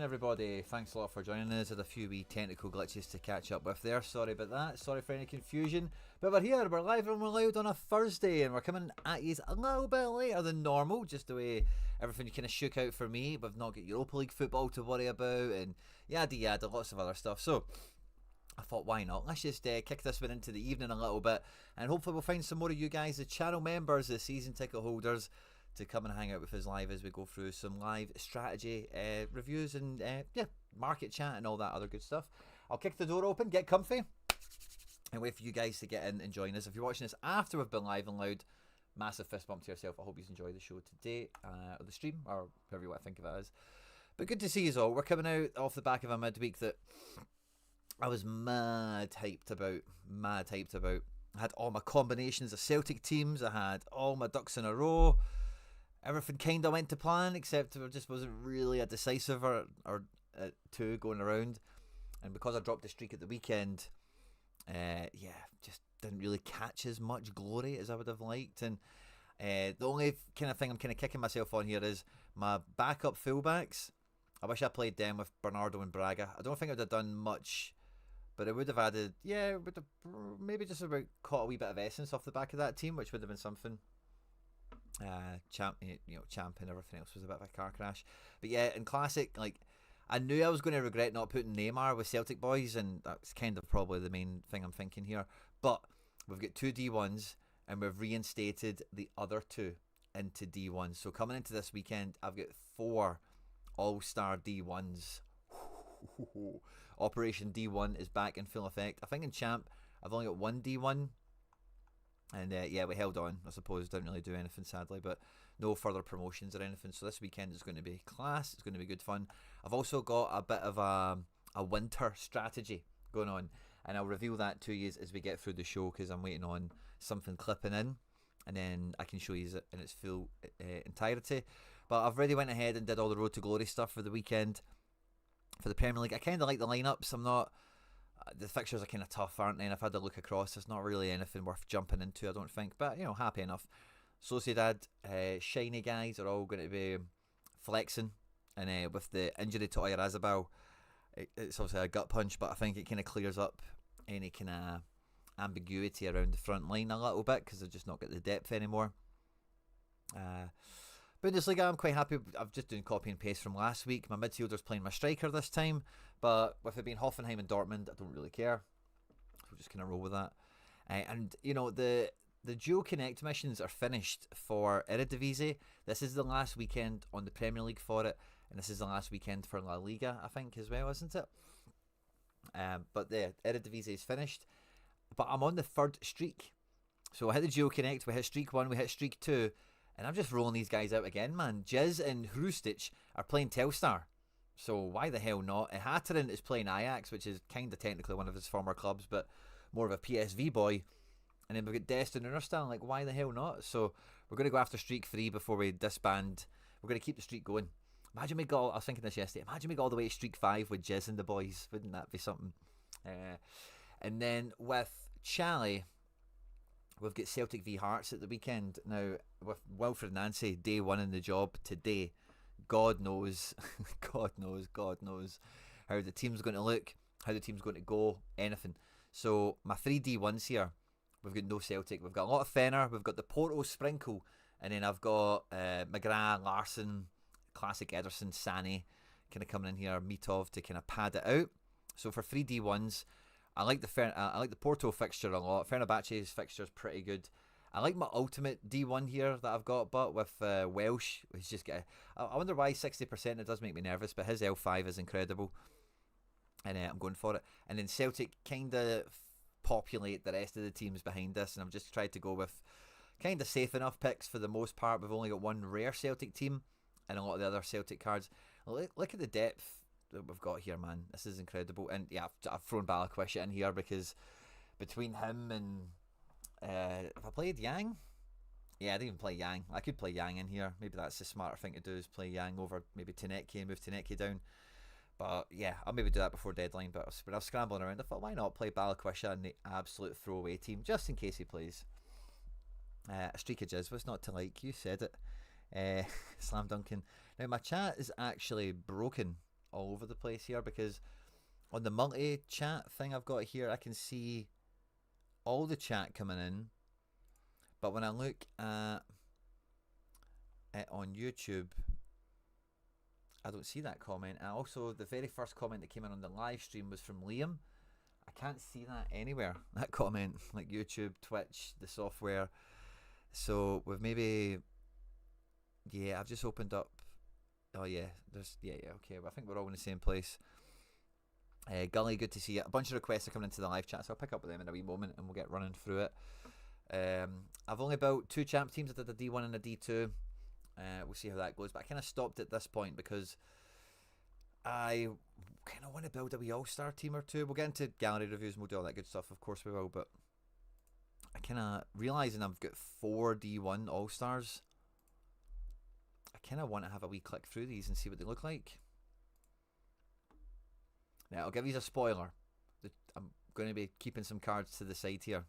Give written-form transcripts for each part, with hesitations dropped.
everybody. Thanks a lot for joining us. Had a few wee technical glitches to catch up with there. Sorry about that. Sorry for any confusion. But we're here. We're live and we're loud on a Thursday, and we're coming at you a little bit later than normal, just the way everything kind of shook out for me. We've not got Europa League football to worry about, and yada yada, lots of other stuff. So I thought, why not? Let's just kick this one into the evening a little bit, and hopefully we'll find some more of you guys, the channel members, the season ticket holders, to come and hang out with us live as we go through some live strategy reviews and market chat and all that other good stuff. I'll kick the door open, get comfy, and wait for you guys to get in and join us. If you're watching this after we've been live and loud, massive fist bump to yourself. I hope you enjoy the show today, or the stream, or whatever you want to think of it as. But good to see you all. We're coming out off the back of a midweek that I was mad hyped about. I had all my combinations of Celtic teams. I had all my ducks in a row. Everything kind of went to plan, except there just wasn't really a decisive or two going around. And because I dropped the streak at the weekend, just didn't really catch as much glory as I would have liked. And the only kind of thing I'm kind of kicking myself on here is my backup fullbacks. I wish I played them with Bernardo and Braga. I don't think I would have done much, but it would have added, maybe just about caught a wee bit of essence off the back of that team, which would have been something. Champ and everything else was a bit of a car crash. But yeah, in classic, like, I knew I was going to regret not putting Neymar with Celtic boys, and that's kind of probably the main thing I'm thinking here. But we've got two D1s, and we've reinstated the other two into D1s. So coming into this weekend, I've got 4 all-star D1s. Operation D1 is back in full effect. I think in Champ, I've only got 1 D1. And we held on, I suppose. Didn't really do anything, sadly, but no further promotions or anything. So this weekend is going to be class. It's going to be good fun. I've also got a bit of a winter strategy going on, and I'll reveal that to you as we get through the show, because I'm waiting on something clipping in, and then I can show you it in its full entirety. But I've already went ahead and did all the Road to Glory stuff for the weekend for the Premier League. I kind of like the lineups. I'm not... The fixtures are kind of tough, aren't they? And I've had to look across. It's not really anything worth jumping into, I don't think. But, happy enough. Sociedad, shiny guys are all going to be flexing. And with the injury to Oyarzabal, it's obviously a gut punch, but I think it kind of clears up any kind of ambiguity around the front line a little bit, because they've just not got the depth anymore. Bundesliga, I'm quite happy. I'm just doing copy and paste from last week. My midfielder's playing my striker this time, but with it being Hoffenheim and Dortmund, I don't really care. So we're just kind of roll with that. The Duo Connect missions are finished for Eredivisie. This is the last weekend on the Premier League for it, and this is the last weekend for La Liga, I think, as well, isn't it? But the Eredivisie is finished. But I'm on the 3rd streak. So I hit the Duo Connect, we hit streak 1, we hit streak 2, and I'm just rolling these guys out again, man. Giz and Hrustic are playing Telstar. So why the hell not? Hatteren is playing Ajax, which is kind of technically one of his former clubs, but more of a PSV boy. And then we've got Destin and Urstan. Like, why the hell not? So we're going to go after streak 3 before we disband. We're going to keep the streak going. Imagine we got, I was thinking this yesterday, imagine we got all the way to streak 5 with Giz and the boys. Wouldn't that be something? And then with Chally, we've got Celtic v Hearts at the weekend. Now, with Wilfred Nancy, day 1 in the job today, God knows how the team's going to look, how the team's going to go, anything. So, my 3 D1s here, we've got no Celtic. We've got a lot of Fenner, we've got the Porto sprinkle, and then I've got McGrath, Larson, classic Ederson, Sané, kind of coming in here, Mitov to kind of pad it out. So, for 3 D1s, I like the Porto fixture a lot. Fenerbahce's fixture is pretty good. I like my ultimate D1 here that I've got, but with Welsh, he's just got. I wonder why 60%. It does make me nervous, but his L5 is incredible, and I'm going for it. And then Celtic kind of populate the rest of the teams behind this, and I've just tried to go with kind of safe enough picks for the most part. We've only got one rare Celtic team, and a lot of the other Celtic cards. Look at the depth that we've got here, man. This is incredible. And yeah, I've thrown Balikwisha in here because between him and have I played Yang? Yeah, I didn't even play Yang. I could play Yang in here. Maybe that's the smarter thing to do, is play Yang over maybe Tenetke and move Tenetke down. But yeah, I'll maybe do that before deadline. But when I was scrambling around, I thought, why not play Balikwisha in the absolute throwaway team, just in case he plays. A streak of jizz, what's not to like? You said it. Slam dunking. Now my chat is actually broken all over the place here, because on the multi-chat thing I've got here, I can see all the chat coming in, but when I look at it on YouTube, I don't see that comment. And also, the very first comment that came in on the live stream was from Liam. I can't see that anywhere, that comment, like YouTube, Twitch, the software. So we've maybe, yeah, I've just opened up. Oh yeah, okay. Well, I think we're all in the same place. Gully, good to see you. A bunch of requests are coming into the live chat, so I'll pick up with them in a wee moment and we'll get running through it. I've only built 2 champ teams. I did a D1 and a D2. We'll see how that goes, but I kind of stopped at this point because I kind of want to build a wee all-star team or two. We'll get into gallery reviews and we'll do all that good stuff, of course we will, but I kind of realising I've got 4 D1 all-stars, I kind of want to have a wee click through these and see what they look like. Now, I'll give you a spoiler. I'm going to be keeping some cards to the side here.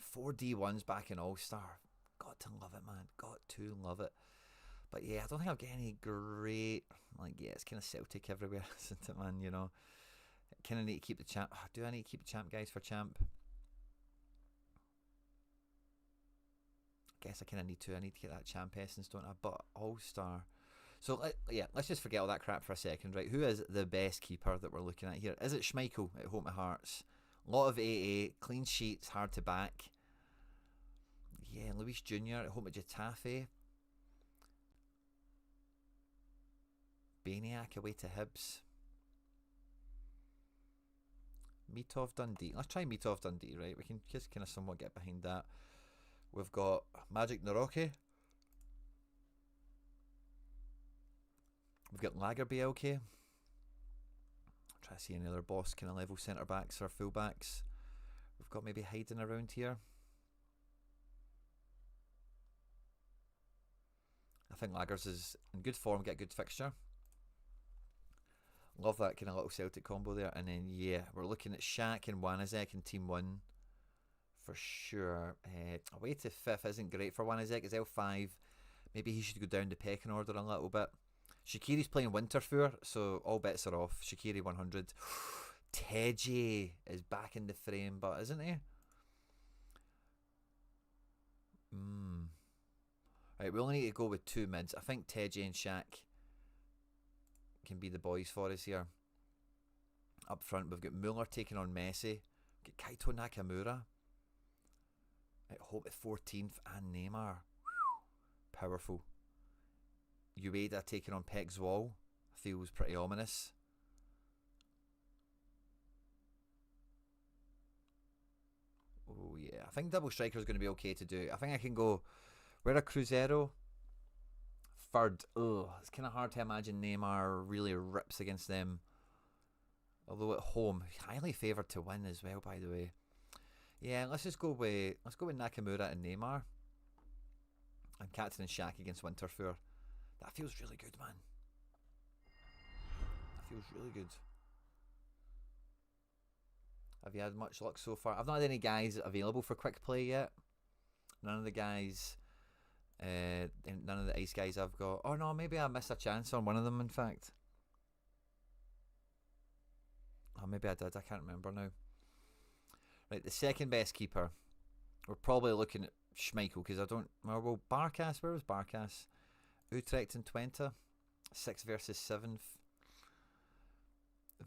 4 D1s back in all-star. Got to love it, man. Got to love it. But yeah, I don't think I'll get any great, like, yeah, it's kind of Celtic everywhere, isn't it, man? You know, kind of need to keep the champ. Do I need to keep the champ guys for champ? I guess I kind of need to. I need to get that champ essence, don't I? But all-star. So yeah, let's just forget all that crap for a second, right? Who is the best keeper that we're looking at here? Is it Schmeichel at Home of Hearts? A lot of AA, clean sheets, hard to back. Yeah, Luis Jr. at home at Getafe. Baniak away to Hibs. Mitov Dundee. Let's try Mitov Dundee, right? We can just kind of somewhat get behind that. We've got Magic Naroki. We've got Lager BLK. Try to see any other boss kind of level centre backs or full backs. We've got maybe Hayden around here. I think Lagers is in good form, get a good fixture. Love that kind of little Celtic combo there. And then, yeah, we're looking at Shaq and Wanazek in Team 1 for sure. Away to 5th isn't great for Wanazek. It's L5. Maybe he should go down the pecking order a little bit. Shaqiri's playing Winterthur, so all bets are off. Shaqiri 100. Teji is back in the frame, but isn't he? Right, we only need to go with 2 mids. I think Teji and Shaq can be the boys for us here. Up front, we've got Muller taking on Messi. We've got Kaito Nakamura at home at 14th, and Neymar. Powerful. Ueda taking on Pek's Wall. Feels pretty ominous. Oh yeah, I think double striker is going to be okay to do. I think I can go. We're a Cruzeiro. 3rd. Ugh, it's kind of hard to imagine Neymar really rips against them. Although at home, highly favoured to win as well, by the way. Yeah, let's go with Nakamura and Neymar. And Captain and Shaq against Winterthur. That feels really good, man. That feels really good. Have you had much luck so far? I've not had any guys available for quick play yet. None of the guys, none of the ice guys I've got. Oh no, maybe I missed a chance on one of them, in fact. Oh, maybe I did. I can't remember now. Right, the second best keeper. We're probably looking at Schmeichel, because I don't... Well, Barkas, where was Barkas? Utrecht and Twente. 6th versus 7th.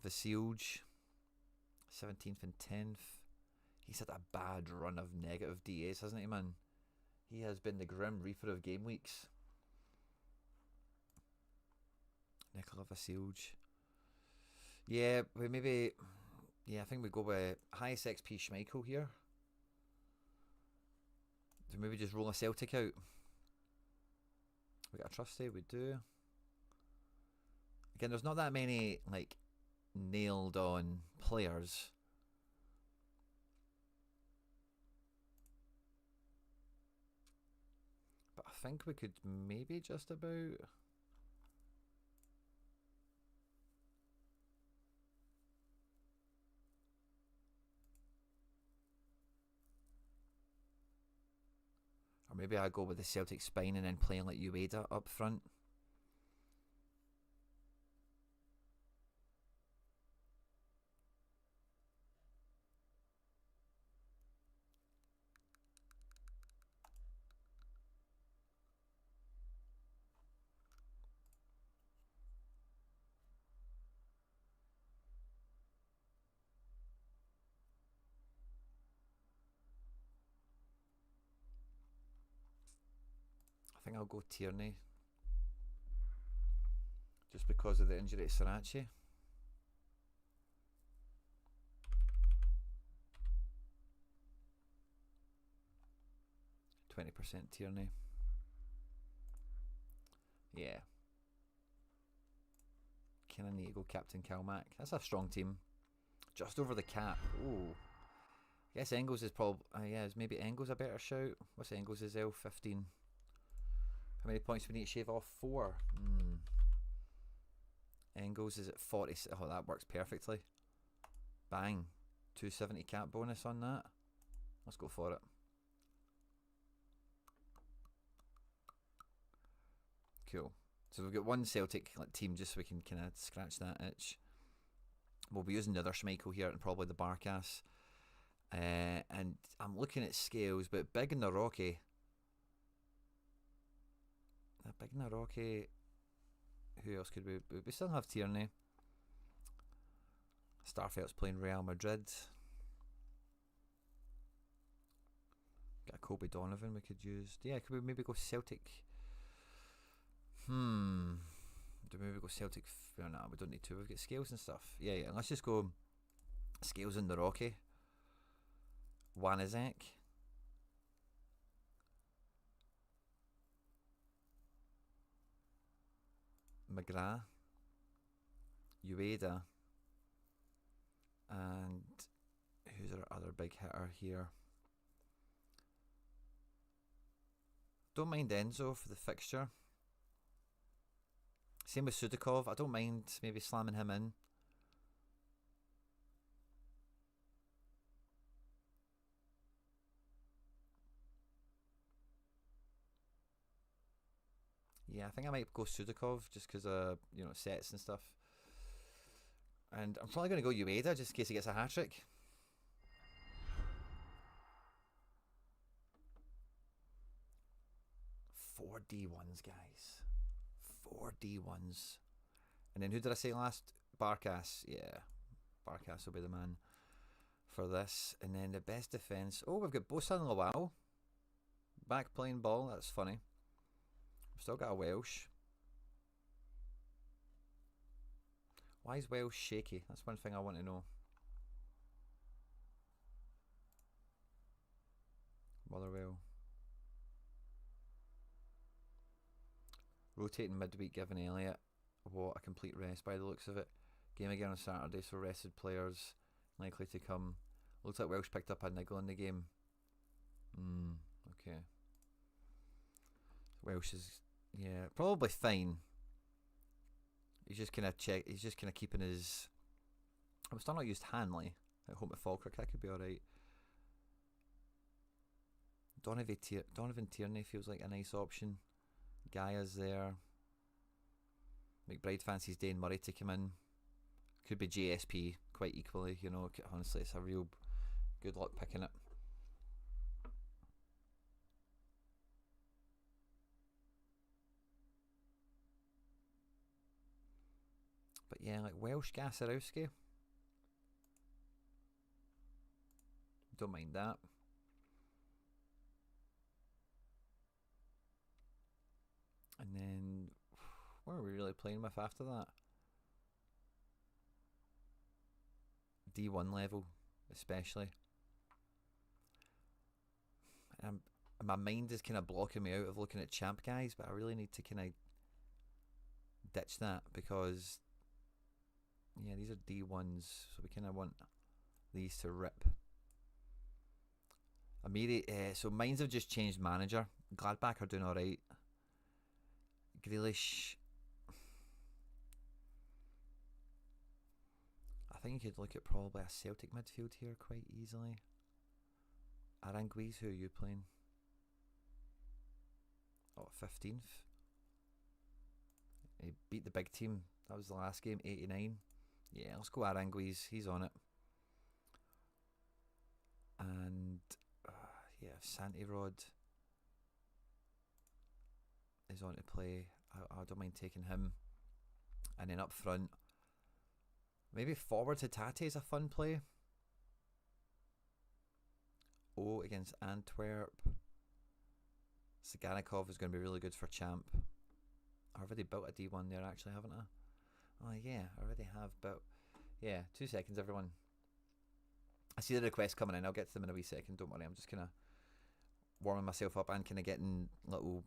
Vasilj. 17th and 10th. He's had a bad run of negative DAs, hasn't he, man? He has been the grim reaper of game weeks. Nikola Vasilj. Yeah, we maybe... Yeah, I think we go with highest XP Schmeichel here. So maybe just roll a Celtic out. We got a trusty, we do. Again, there's not that many, like, nailed on players. But I think we could maybe just about... Or maybe I go with the Celtic spine and then playing like Ueda up front. think I'll go Tierney. Just because of the injury to Sorare. %, Tierney. Yeah. Kind of need to go Captain Calmac. That's a strong team. Just over the cap. Ooh. I guess Engels is probably... yeah, is maybe Engels a better shout? What's Engels' L? 15. How many points do we need to shave off? 4. Engels is at 40. Oh, that works perfectly. Bang. 270 cap bonus on that. Let's go for it. Cool. So we've got one Celtic team just so we can kind of scratch that itch. We'll be using the other Schmeichel here and probably the Barkas. And I'm looking at scales, but big in the Rocky. Big in the Rocky. Who else could we still have Tierney. Starfelt's playing Real Madrid. Got a Kobe Donovan we could use. Yeah, could we maybe go Celtic? Do we maybe go Celtic? No, we don't need to. We've got scales and stuff. Yeah. Let's just go scales in the Rocky. Wanizek. McGrath. Ueda. And who's our other big hitter here? Don't mind Enzo for the fixture. Same with Sudakov. I don't mind maybe slamming him in. Yeah, I think I might go Sudakov just because of, sets and stuff. And I'm probably going to go Ueda just in case he gets a hat-trick. 4 D1s, guys. 4 D1s. And then who did I say last? Barkas. Yeah, Barkas will be the man for this. And then the best defence. Oh, we've got Bosan Lawal back playing ball. That's funny. We've still got a Welsh. Why is Welsh shaky? That's one thing I want to know. Motherwell. Rotating midweek, giving Elliott what a complete rest by the looks of it. Game again on Saturday, so rested players likely to come. Looks like Welsh picked up a niggle in the game. Okay. Welsh is, yeah, probably fine. He's just kind of keeping his. I'm still not used Hanley at home at Falkirk. That could be alright. Donovan Tierney feels like a nice option. Gaia's there. McBride fancies Dane Murray to come in. Could be JSP quite equally, honestly it's a real good luck picking it. But yeah, like Welsh Gasarowski. Don't mind that. And then, what are we really playing with after that? D1 level, especially. And my mind is kind of blocking me out of looking at champ guys, but I really need to kind of ditch that because, yeah, these are D1s, so we kind of want these to rip. So mines have just changed manager. Gladbach are doing alright. Grealish. I think you could look at probably a Celtic midfield here quite easily. Aranguiz, who are you playing? Oh, 15th. He beat the big team. That was the last game, 89. Yeah, let's go Aranguiz. He's on it. And yeah, Santirod is on to play. I don't mind taking him. And then up front, maybe forward to Tate is a fun play. Against Antwerp. Saganikov is going to be really good for champ. I already built a D1 there, actually, haven't I? Oh yeah, I already have built. Yeah, 2 seconds, everyone. I see the request coming in. I'll get to them in a wee second. Don't worry. I'm just kind of warming myself up and kind of getting little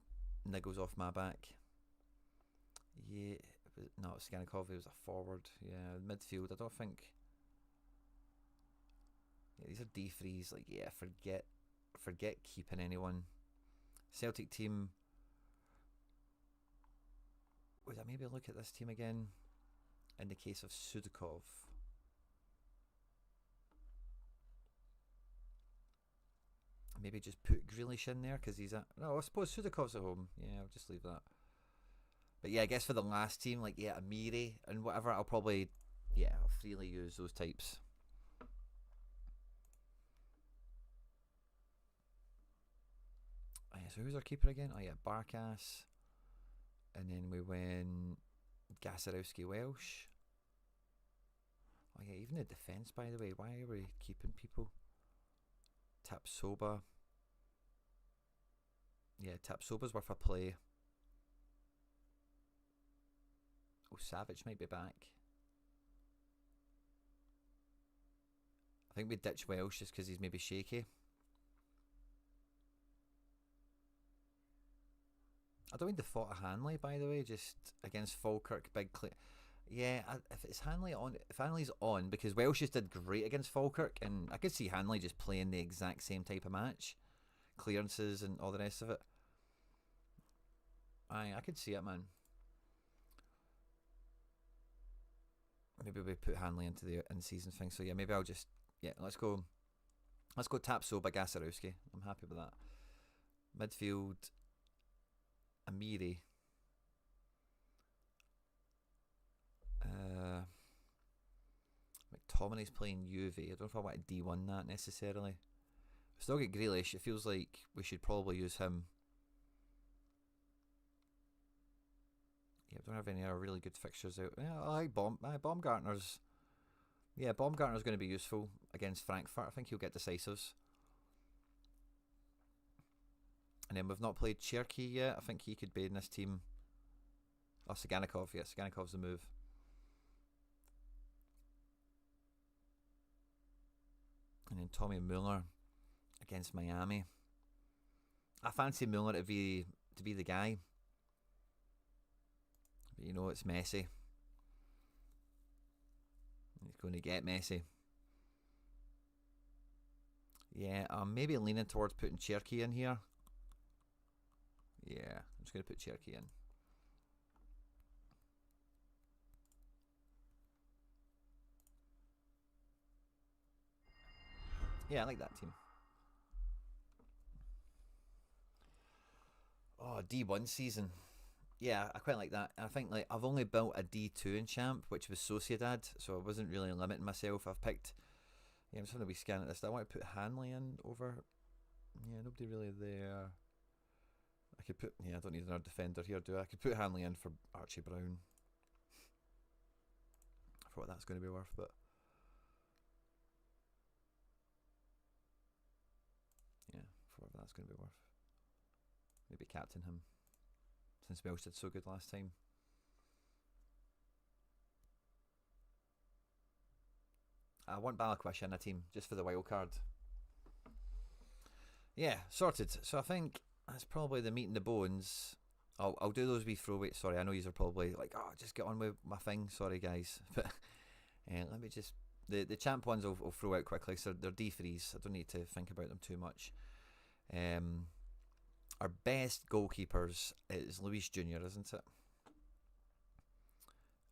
niggles off my back. Yeah, no, Saganikov was a forward. Yeah, midfield. I don't think. Yeah, these are D3s. Like, yeah, forget keeping anyone. Celtic team. Would I maybe look at this team again? In the case of Sudakov. Maybe just put Grealish in there because he's at. No, I suppose Sudakov's at home. Yeah, I'll just leave that. But yeah, I guess for the last team, like, yeah, Amiri and whatever, I'll probably, yeah, I'll freely use those types. Oh, yeah, so who's our keeper again? Oh yeah, Barkas. And then we went Gasarowski Welsh. Oh yeah, even the defence, by the way. Why are we keeping people? Tapsoba. Yeah, Tapsoba's worth a play. Oh, Savage might be back. I think we ditch Welsh just because he's maybe shaky. I don't mean to fault a Hanley, by the way, just against Falkirk, big clear. Yeah, if it's Hanley on, if Hanley's on, because Welsh just did great against Falkirk, and I could see Hanley just playing the exact same type of match, clearances and all the rest of it. I could see it, man. Maybe we put Hanley into the in-season thing. So yeah, maybe I'll just let's go Tapsoba Gasarowski. I'm happy with that. Midfield, Amiri. McTominay's playing Juve. I don't know if I want to D1 that necessarily. We still get Grealish. It feels like we should probably use him. Yeah, we don't have any other really good fixtures out. Yeah, I like Baumgartner's. Yeah, Baumgartner's going to be useful against Frankfurt. I think he'll get decisives. And then we've not played Cherky yet. I think he could be in this team. Oh, Saganikov. Yeah, Saganikov's the move. And then Tommy Muller against Miami. I fancy Muller to be the guy. But you know it's Messi. He's going to get Messi. Yeah, I'm maybe leaning towards putting Cherky in here. Yeah, I'm just going to put Cherky in. Yeah, I like that team. Oh, D1 season. Yeah, I quite like that. I think like I've only built a D2 in Champ, which was Sociedad, so I wasn't really limiting myself. I've picked. Yeah, I'm just having a wee scan at this. I want to put Hanley in over. Yeah, nobody really there. I could put. Yeah, I don't need another defender here, do I? I could put Hanley in for Archie Brown. For what that's going to be worth, but. Yeah, for what that's going to be worth. Maybe captain him. Since Welsh did so good last time. I want Balikwisha in a team, just for the wild card. Yeah, sorted. So I think that's probably the meat and the bones. I'll do those wee throwaway. Sorry, I know you are probably like, oh, just get on with my thing. Sorry, guys. But let me just... The champ ones I'll throw out quickly. So they're D3s. I don't need to think about them too much. Our best goalkeepers is Luis Jr., isn't it?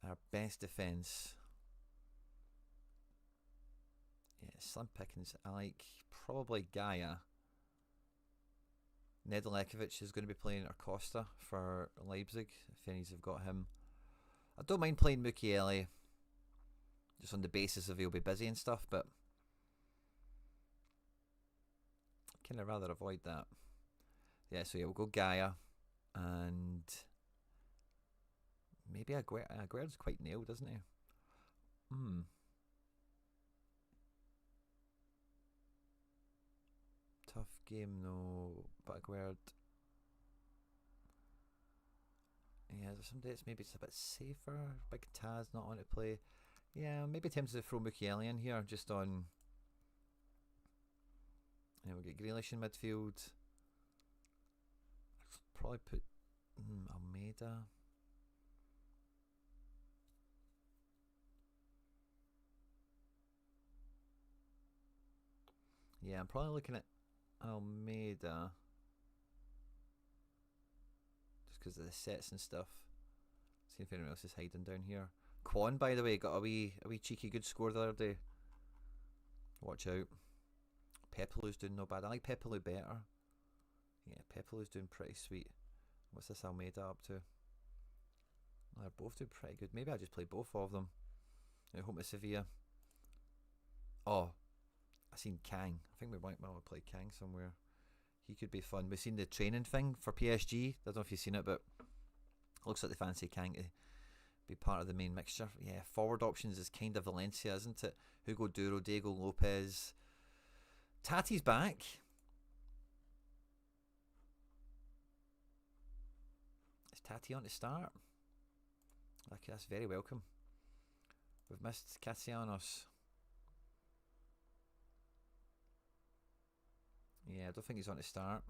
Our best defence... Yeah, slim pickings. I like probably Gaia. Nedeljkovic is going to be playing Acosta for Leipzig, if any have got him. I don't mind playing Mukiele, just on the basis of he'll be busy and stuff, but I kind of rather avoid that. Yeah, so yeah, we'll go Gaia, and maybe Aguero's quite nailed, isn't he? Tough game, no, but Aguero. Yeah, there's some dates maybe it's a bit safer. Big Taz not on to play. Yeah, maybe tempted to throw Mukiele in here just on. And we'll get Grealish in midfield. Probably put Almeida. Yeah, I'm probably looking at Almeida. Just because of the sets and stuff. See if anyone else is hiding down here. Quan, by the way, got a wee cheeky good score the other day. Watch out. Pepelu's doing no bad. I like Pepelu better. Yeah, Pepelu's doing pretty sweet. What's this Almeida up to? Well, they're both doing pretty good. Maybe I just play both of them. I hope with Sevilla. Oh, I seen Kang. I think we might well play Kang somewhere. He could be fun. We've seen the training thing for PSG. I don't know if you've seen it, but looks like they fancy Kang to be part of the main mixture. Yeah, forward options is kind of Valencia, isn't it? Hugo Duro, Diego Lopez. Tati's back. Is Tati on to start? Okay, that's very welcome. We've missed Castellanos. Yeah, I don't think he's on to start.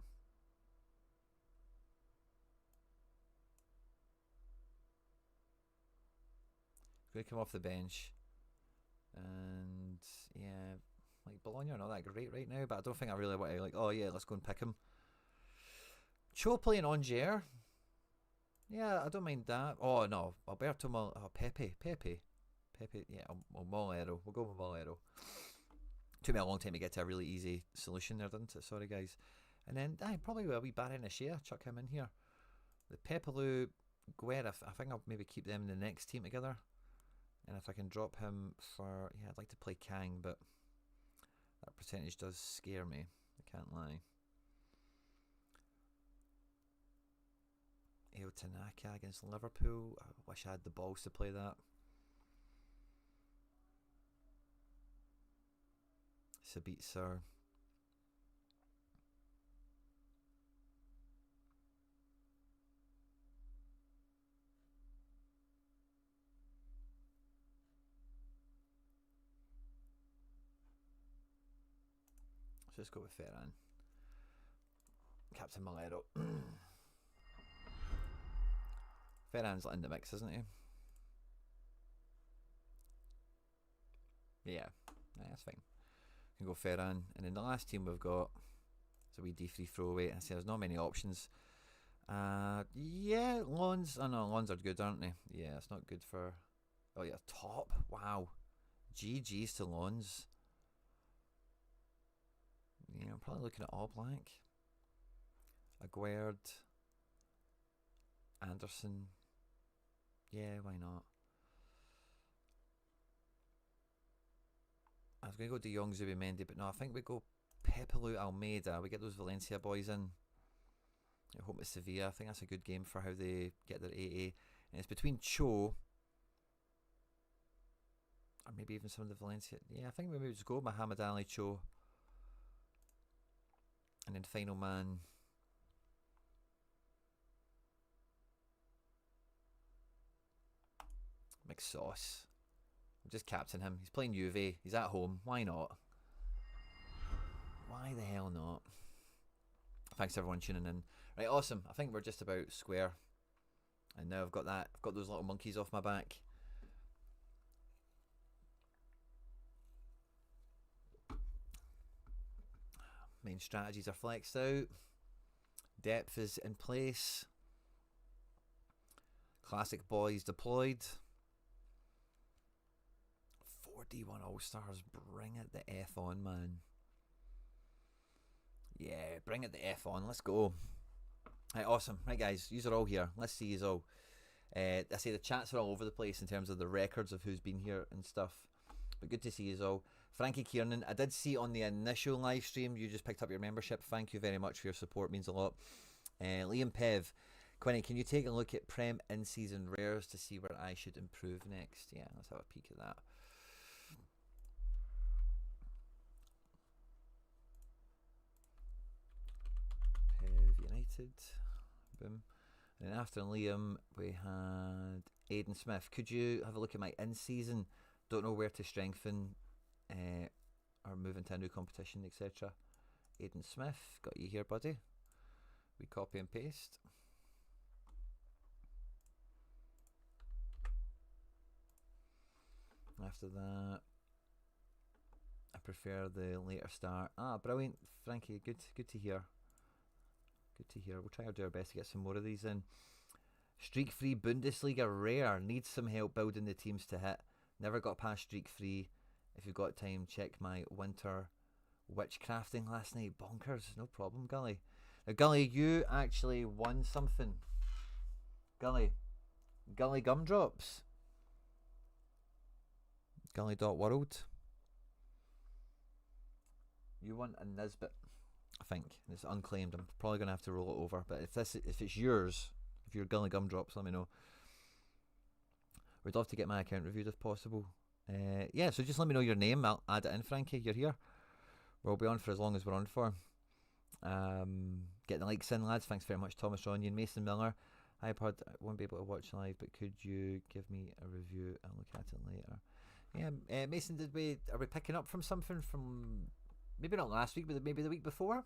Going to come off the bench. And yeah, like Bologna are not that great right now, but I don't think I really want to oh yeah, let's go and pick him. Cho playing Angers. Yeah, I don't mind that. Oh no, Alberto Pepe. Yeah, Molero. We'll go with Molero. Took me a long time to get to a really easy solution there, didn't it? Sorry guys. And then probably a wee Barry Nashea, chuck him in here. The Pepelu, Guerra, I think I'll maybe keep them in the next team together. And if I can drop him for, yeah, I'd like to play Kang, but that percentage does scare me. I can't lie. El Tanaka against Liverpool. I wish I had the balls to play that. Sabitzer. So let's go with Ferran. Captain Molero. Ferran's in the mix, isn't he? Yeah, that's fine. We can go Ferran. And then the last team we've got is a wee D3 throwaway. I say there's not many options. Yeah, Lons. Oh no, Lons are good, aren't they? Yeah, it's not good for. Oh yeah, top. Wow. GG's to Lons. Yeah, I'm probably looking at All Black. Aguerd. Anderson. Yeah, why not? I was going to go De Jong, Zubimendi, but no, I think we go Pepelu, Almeida. We get those Valencia boys in. I hope it's Sevilla. I think that's a good game for how they get their AA. And it's between Cho or maybe even some of the Valencia. Yeah, I think we maybe just go Muhammad Ali, Cho. And then final man. McSauce. I'm just captain him. He's playing Juve. He's at home. Why not? Why the hell not? Thanks everyone tuning in. Right, awesome. I think we're just about square. And now I've got that. I've got those little monkeys off my back. Main strategies are flexed out. Depth is in place. Classic boys deployed. 4D1 All-Stars. Bring it the F on, man. Yeah, bring it the F on. Let's go. Right, awesome. Right, guys, yous are all here. Let's see yous all. I say the chats are all over the place in terms of the records of who's been here and stuff. But good to see yous all. Frankie Kiernan, I did see on the initial live stream, you just picked up your membership. Thank you very much for your support. It means a lot. Liam Pev. Quinny, can you take a look at Prem in-season rares to see where I should improve next? Yeah, let's have a peek at that. Pev United. Boom. And after Liam, we had Aidan Smith. Could you have a look at my in-season? Don't know where to strengthen or move into a new competition, etc. Aidan Smith, got you here, buddy. We copy and paste. After that, I prefer the later start. Ah, brilliant, Frankie. Good to hear. Good to hear. We'll try to do our best to get some more of these in. Streak-free Bundesliga rare. Needs some help building the teams to hit. Never got past streak-free. If you've got time, check my winter witchcrafting last night. Bonkers. No problem, Gully. Now, Gully, you actually won something. Gully Gumdrops. Gully.world. You won a Nisbet, I think. It's unclaimed. I'm probably going to have to roll it over. But if it's yours, if you're Gully Gumdrops, let me know. We'd love to get my account reviewed if possible. Yeah, so just let me know your name. I'll add it in, Frankie. You're here. We'll be on for as long as we're on for. Get the likes in, lads. Thanks very much, Thomas Ronyon, Mason Miller. iPod, I won't be able to watch live, but could you give me a review? I'll look at it later. Yeah, Mason, are we picking up from something from maybe not last week, but maybe the week before?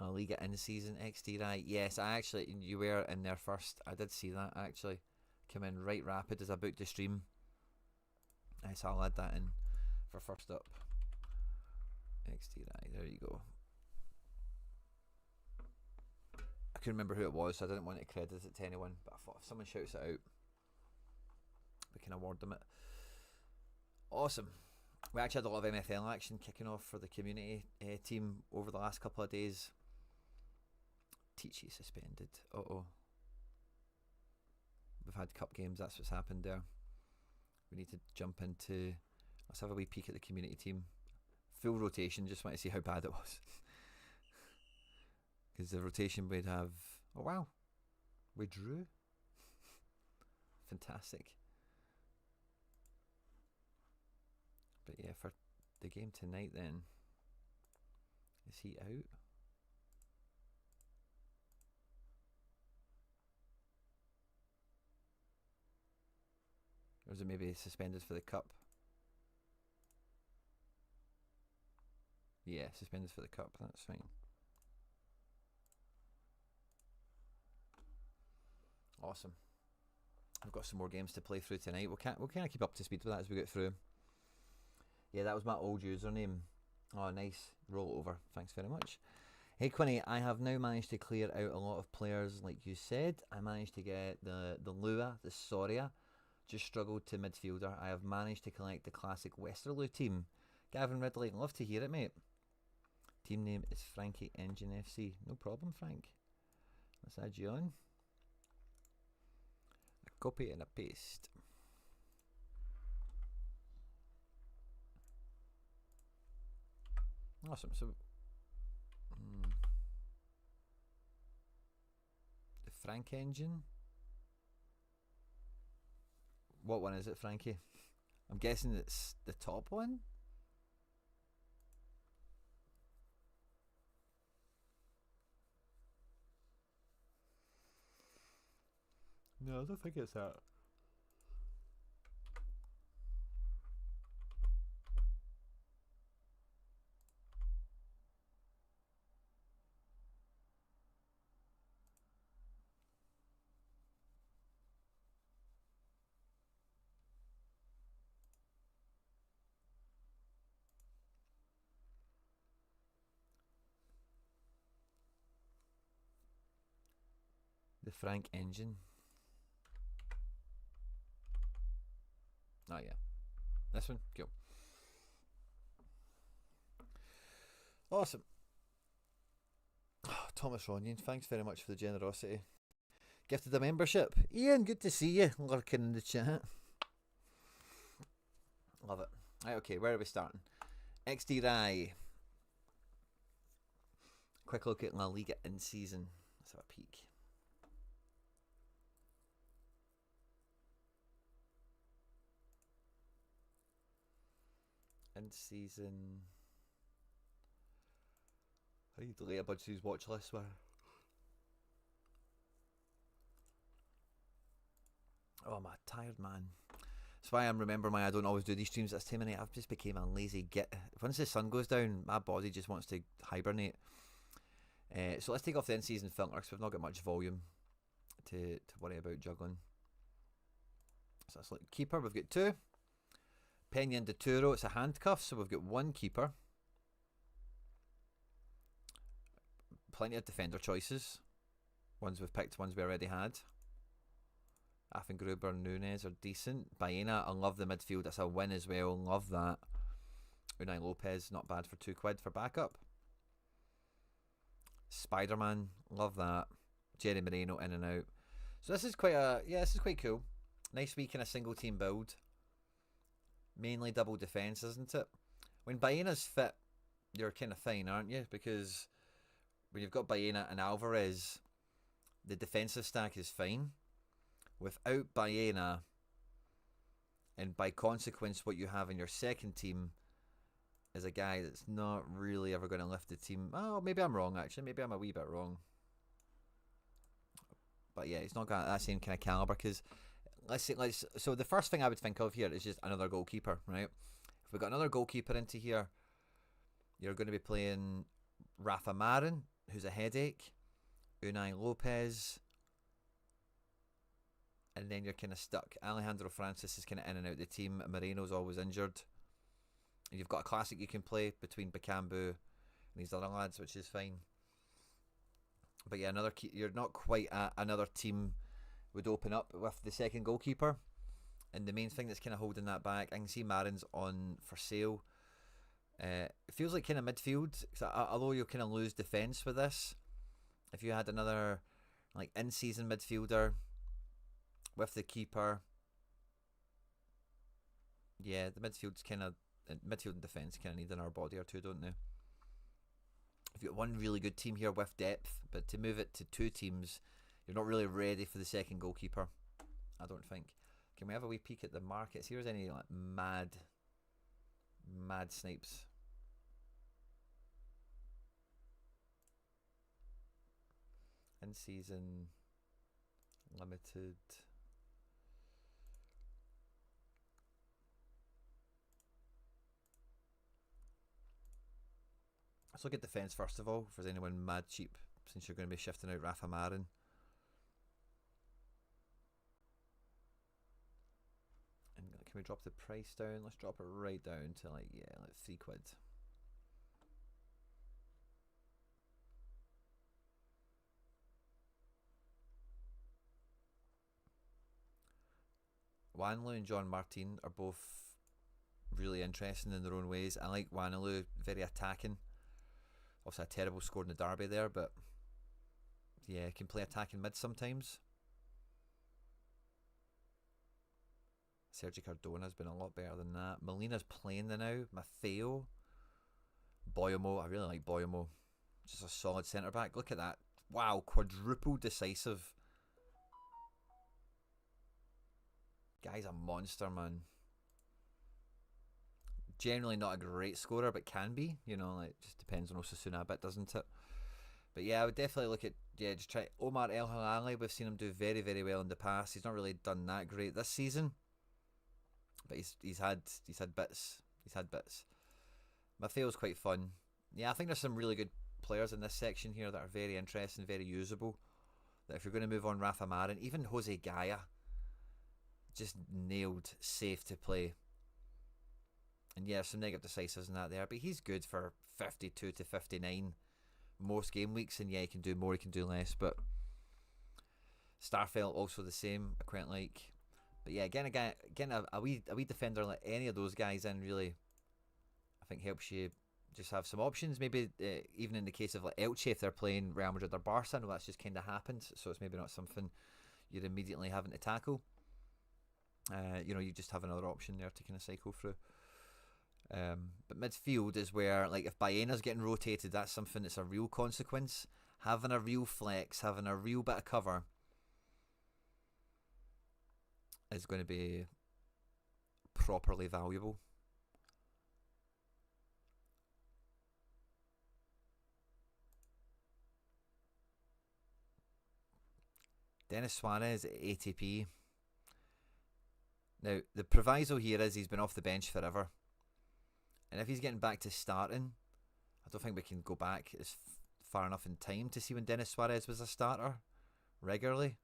A Liga in season XD, right? Yes, you were in there first. I did see that actually. Came in right rapid as I booked the stream. Nice, I'll add that in for first up. XD, right? There you go. I couldn't remember who it was, so I didn't want to credit it to anyone. But I thought if someone shouts it out, we can award them it. Awesome. We actually had a lot of MFL action kicking off for the community team over the last couple of days. Teachy suspended. Uh-oh. We've had cup games, that's what's happened there. We need to jump into... Let's have a wee peek at the community team. Full rotation, just want to see how bad it was. Because the rotation we'd have... Oh wow. We drew. Fantastic. But yeah, for the game tonight then... Is he out? Or is it maybe suspended for the cup? Yeah, suspended for the cup, that's fine. Awesome. I've got some more games to play through tonight. We'll kind of keep up to speed with that as we get through. Yeah, that was my old username. Oh, nice. Roll over. Thanks very much. Hey, Quinny, I have now managed to clear out a lot of players, like you said. I managed to get the Lua, the Sorare. Just struggled to midfielder. I have managed to collect the classic Westerlo team. Gavin Ridley, love to hear it, mate. Team name is Frankie Engine FC. No problem, Frank. Let's add you on. A copy and a paste. Awesome. So, the Frank Engine. What one is it, Frankie? I'm guessing it's the top one. No, I don't think it's that. The Frank Engine. Oh yeah, this one, cool. Awesome. Oh, Thomas Ronyon, thanks very much for the generosity. Gifted a membership. Ian, good to see you lurking in the chat. Love it. Right, okay, where are we starting? XD Rai. Quick look at La Liga in season. Let's have a peek. End season. I need to delete a bunch of these watch lists, man. Oh, I'm a tired man. That's why I'm remembering why I don't always do these streams at this time of night. I've just became a lazy git. Once the sun goes down, my body just wants to hibernate. So let's take off the end season filter because we've not got much volume to worry about juggling. So that's like keeper. We've got 2. Pena and Dituro. It's a handcuff, so we've got 1 keeper. Plenty of defender choices. Ones we've picked, ones we already had. Affengruber and Nunes are decent. Baena, I love the midfield. That's a win as well. Love that. Unai Lopez, not bad for £2 for backup. Spider-Man, love that. Jerry Moreno in and out. So this is quite this is quite cool. Nice week in a single team build. Mainly double defence, isn't it? When Baena's fit, you're kind of fine, aren't you? Because when you've got Baena and Alvarez, the defensive stack is fine. Without Baena, and by consequence what you have in your second team is a guy that's not really ever going to lift the team. Oh, maybe I'm wrong actually. Maybe I'm a wee bit wrong. But yeah, he's not got that same kind of caliber because so the first thing I would think of here is just another goalkeeper, right? If we got another goalkeeper into here, you're going to be playing Rafa Marin, who's a headache, Unai Lopez, and then you're kind of stuck. Alejandro Francis is kind of in and out of the team. Moreno's always injured. You've got a classic you can play between Bakambu and these other lads, which is fine. But yeah, you're not quite at another team would open up with the second goalkeeper. And the main thing that's kind of holding that back, I can see Marin's on for sale. It feels like kind of midfield, although you'll kind of lose defence with this. If you had another like in-season midfielder with the keeper, yeah, the midfield and defence kind of need an hour body or two, don't they? If you've got one really good team here with depth, but to move it to 2 teams, you're not really ready for the second goalkeeper, I don't think. Can we have a wee peek at the markets? Here's any like mad snipes. In season limited. Let's look at defence first of all, if there's anyone mad cheap, since you're going to be shifting out Rafa Marin. And can we drop the price down? Let's drop it right down to like £3. Wanlu and John Martin are both really interesting in their own ways. I like Wanlu, very attacking. Obviously a terrible score in the derby there, but yeah, can play attacking mid sometimes. Sergio Cardona's been a lot better than that. Molina's playing now. Matteo. Boyomo, I really like Boyomo. Just a solid centre back. Look at that. Wow, quadruple decisive. Guy's a monster, man. Generally not a great scorer, but can be. You know, like just depends on Osasuna a bit, doesn't it? But yeah, I would definitely look at just try Omar El Hilali. We've seen him do very, very well in the past. He's not really done that great this season, but he's had bits. He's had bits. Matheo's quite fun. Yeah, I think there's some really good players in this section here that are very interesting, very usable. That if you're going to move on Rafa Marin, even Jose Gaia, just nailed, safe to play. And yeah, some negative decisives and that there, but he's good for 52 to 59 most game weeks, and yeah, he can do more, he can do less, but Starfelt also the same, I quite like. But yeah, again a wee defender like any of those guys in really, I think helps you just have some options. Maybe even in the case of like Elche, if they're playing Real Madrid or Barca, I know that's just kind of happened, so it's maybe not something you're immediately having to tackle. You just have another option there to kind of cycle through. But midfield is where, like, if Baena's getting rotated, that's something that's a real consequence. Having a real flex, having a real bit of cover is going to be properly valuable. Dennis Suarez at ATP. Now, the proviso here is he's been off the bench forever. And if he's getting back to starting, I don't think we can go back as far enough in time to see when Dennis Suarez was a starter regularly.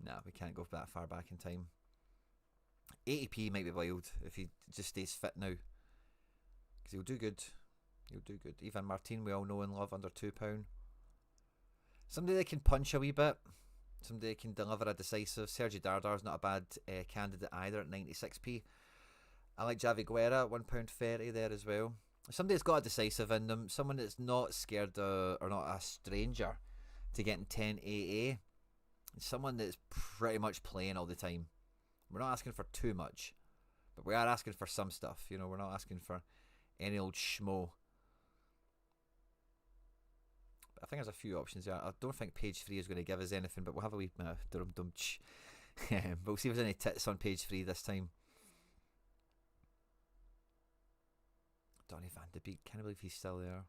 No, we can't go that far back in time. ATP might be wild if he just stays fit now. Because he'll do good. He'll do good. Ivan Martin, we all know and love, under £2. Somebody that can punch a wee bit. Somebody that can deliver a decisive. Sergi Dardar's not a bad candidate either at 96p. I like Javi Guerra, £1.30 there as well. Somebody that's got a decisive in them. Someone that's not scared or not a stranger to getting 10 AA. Someone that's pretty much playing all the time. We're not asking for too much, but we are asking for some stuff. You know, we're not asking for any old schmo. But I think there's a few options there. I don't think page 3 is going to give us anything, but we'll have a wee dum-dum-ch. But we'll see if there's any tits on page 3 this time. Donny van de Beek, can't believe he's still there.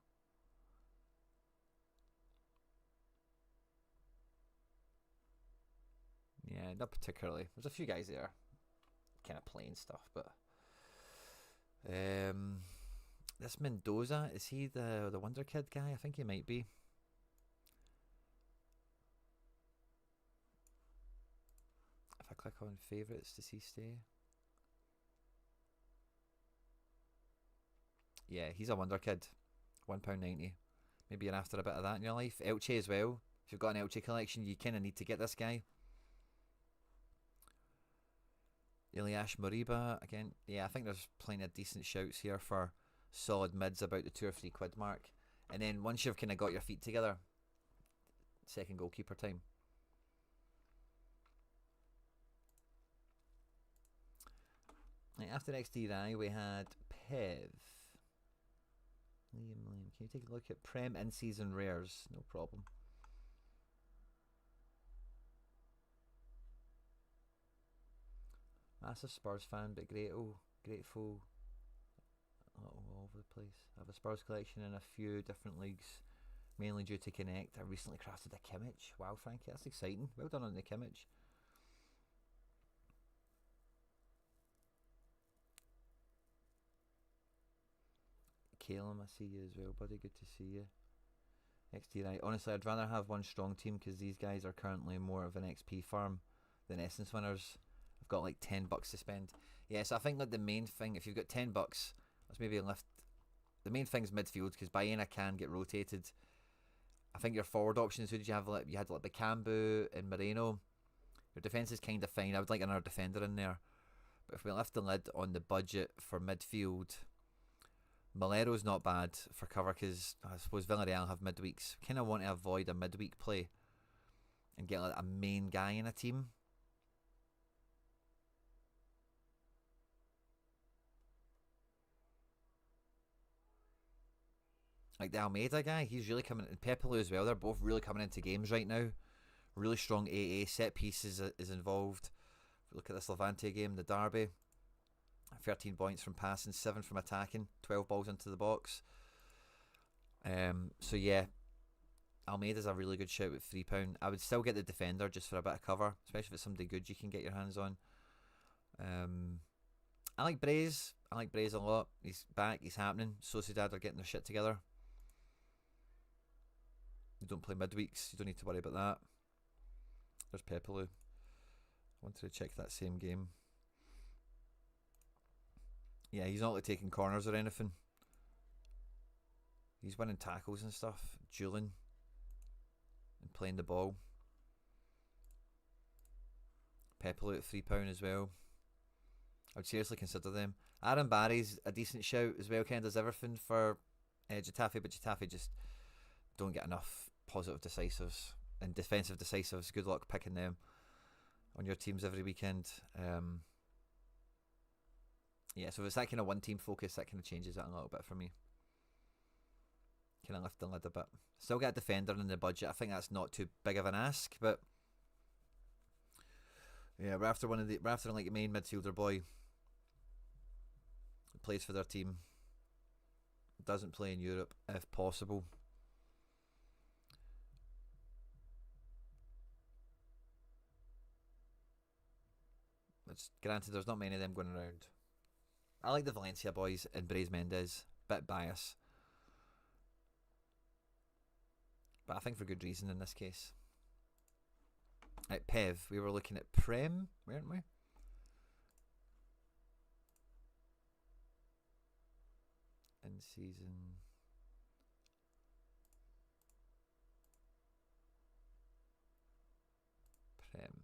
Yeah, not particularly. There's a few guys there, kind of playing stuff, but this Mendoza, is he the Wonder Kid guy? I think he might be. If I click on favourites, does he stay? Yeah, he's a Wonder Kid. £1.90. Maybe you're after a bit of that in your life. Elche as well. If you've got an Elche collection, you kind of need to get this guy. Iliash Moriba, again, yeah, I think there's plenty of decent shouts here for solid mids about the £2 or £3 mark. And then once you've kind of got your feet together, second goalkeeper time. Right, after XD we had Pev. Liam, can you take a look at Prem in-season rares? No problem. Massive Spurs fan, but grateful all over the place. I have a Spurs collection in a few different leagues, mainly due to Connect. I recently crafted a Kimmich. Wow, Frankie, that's exciting. Well done on the Kimmich. Calum, I see you as well, buddy. Good to see you. XT, right. Honestly, I'd rather have one strong team because these guys are currently more of an XP farm than Essence winners. I've got like $10 to spend. Yeah, so I think that the main thing, if you've got $10, let's maybe lift. The main thing is midfield because Baena can get rotated. I think your forward options, who did you have? You had like Bakambu and Moreno. Your defence is kind of fine. I would like another defender in there. But if we lift the lid on the budget for midfield, Malero's not bad for cover because I suppose Villarreal have midweeks. Kind of want to avoid a midweek play and get like a main guy in a team. Like the Almeida guy, he's really coming in. Pepelu as well, they're both really coming into games right now. Really strong AA, set pieces is involved. If we look at this Levante game, the derby, 13 points from passing, 7 from attacking, 12 balls into the box. So yeah, Almeida's a really good shout at £3. I would still get the defender just for a bit of cover, especially if it's somebody good you can get your hands on. I like Braze. I like Braze a lot. He's back, he's happening. Sociedad are getting their shit together. You don't play midweeks, you don't need to worry about that. There's Pepelu. I wanted to check that same game. Yeah, he's not like taking corners or anything. He's winning tackles and stuff, dueling and playing the ball. Pepelu at £3 as well. I would seriously consider them. Aaron Barry's a decent shout as well, kind of does everything for Getafe, but Getafe just don't get enough positive decisives and defensive decisives. Good luck picking them on your teams every weekend. Yeah, so if it's that kind of one team focus, that kind of changes it a little bit for me. Kind of lift the lid a bit. Still get a defender in the budget. I think that's not too big of an ask, but yeah, we're after like a main midfielder boy who plays for their team, doesn't play in Europe if possible. Which, granted, there's not many of them going around. I like the Valencia boys and Brais Mendes. Bit bias. But I think for good reason in this case. Right, Pev. We were looking at Prem, weren't we? In season. Prem.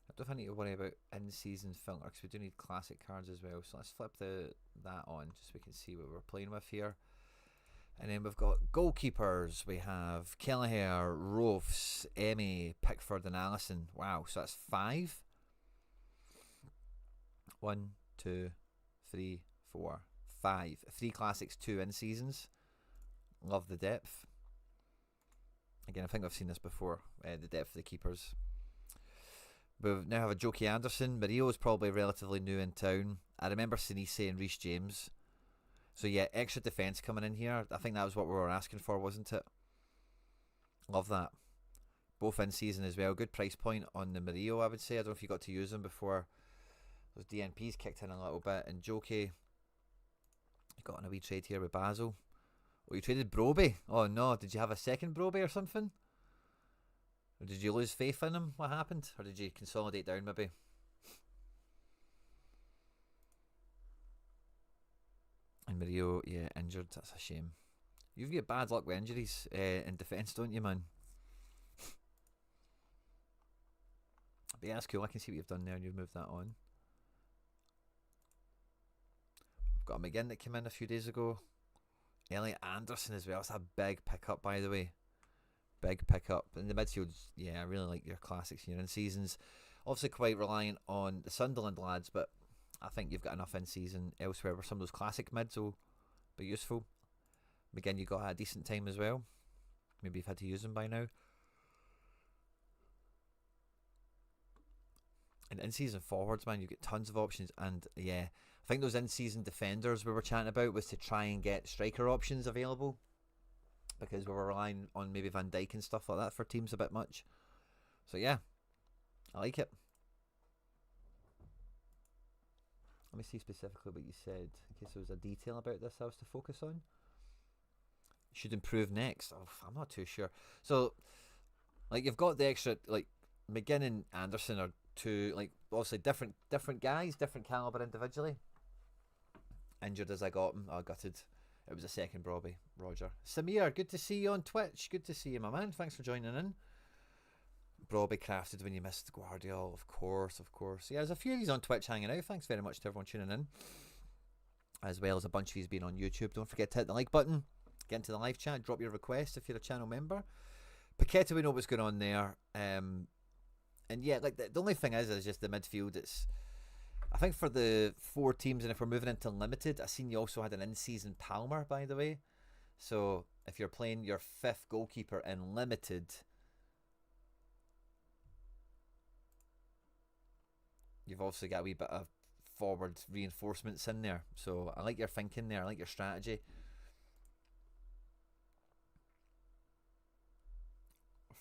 I don't know if I need to worry about in-season filter because we do need classic cards as well. So let's flip that on just so we can see what we're playing with here. And then we've got goalkeepers. We have Kelleher, Rofs, Emmy, Pickford and Allison. Wow, so that's 5. 1, 2, 3, 4, 5. 3 classics, 2 in-seasons. Love the depth. Again, I think I've seen this before. The depth of the keepers. We now have a Jokey Anderson. Mario is probably relatively new in town. I remember Sinise and Reece James. So yeah, extra defence coming in here. I think that was what we were asking for, wasn't it? Love that. Both in season as well. Good price point on the Mario, I would say. I don't know if you got to use them before those DNPs kicked in a little bit. And Jokey got on a wee trade here with Basel. Oh, you traded Broby? Oh no, did you have a second Broby or something? Or did you lose faith in him? What happened? Or did you consolidate down maybe? And Mario, yeah, injured. That's a shame. You've got bad luck with injuries in defence, don't you, man? But yeah, that's cool. I can see what you've done there and you've moved that on. I've got a McGinn that came in a few days ago. Elliot Anderson as well. That's a big pickup, by the way. Big pickup. In the midfield, yeah, I really like your classics here in seasons. Obviously quite reliant on the Sunderland lads, but I think you've got enough in season elsewhere where some of those classic mids will be useful. Again, you got a decent time as well. Maybe you've had to use them by now. And in-season forwards, man, you get tons of options. And yeah, I think those in-season defenders we were chatting about was to try and get striker options available, because we were relying on maybe Van Dijk and stuff like that for teams a bit much. So yeah, I like it. Let me see specifically what you said, in case there was a detail about this I was to focus on. Should improve next. Oh, I'm not too sure. So, like, you've got the extra, like, McGinn and Anderson are two, like, obviously different guys, different calibre individually. Injured as I got him. Oh, gutted. It was a second Robbie. Roger. Samir, good to see you on Twitch. Good to see you, my man. Thanks for joining in. Broby crafted when you missed Guardiola, of course. Yeah, there's a few of these on Twitch hanging out. Thanks very much to everyone tuning in, as well as a bunch of these being on YouTube. Don't forget to hit the like button, get into the live chat, drop your request if you're a channel member. Paqueta, we know what's going on there. And yeah, like the only thing is just the midfield. It's, I think for the 4 teams, and if we're moving into limited, I seen you also had an in-season Palmer, by the way. So if you're playing your 5th goalkeeper in limited, you've also got a wee bit of forward reinforcements in there. So I like your thinking there. I like your strategy.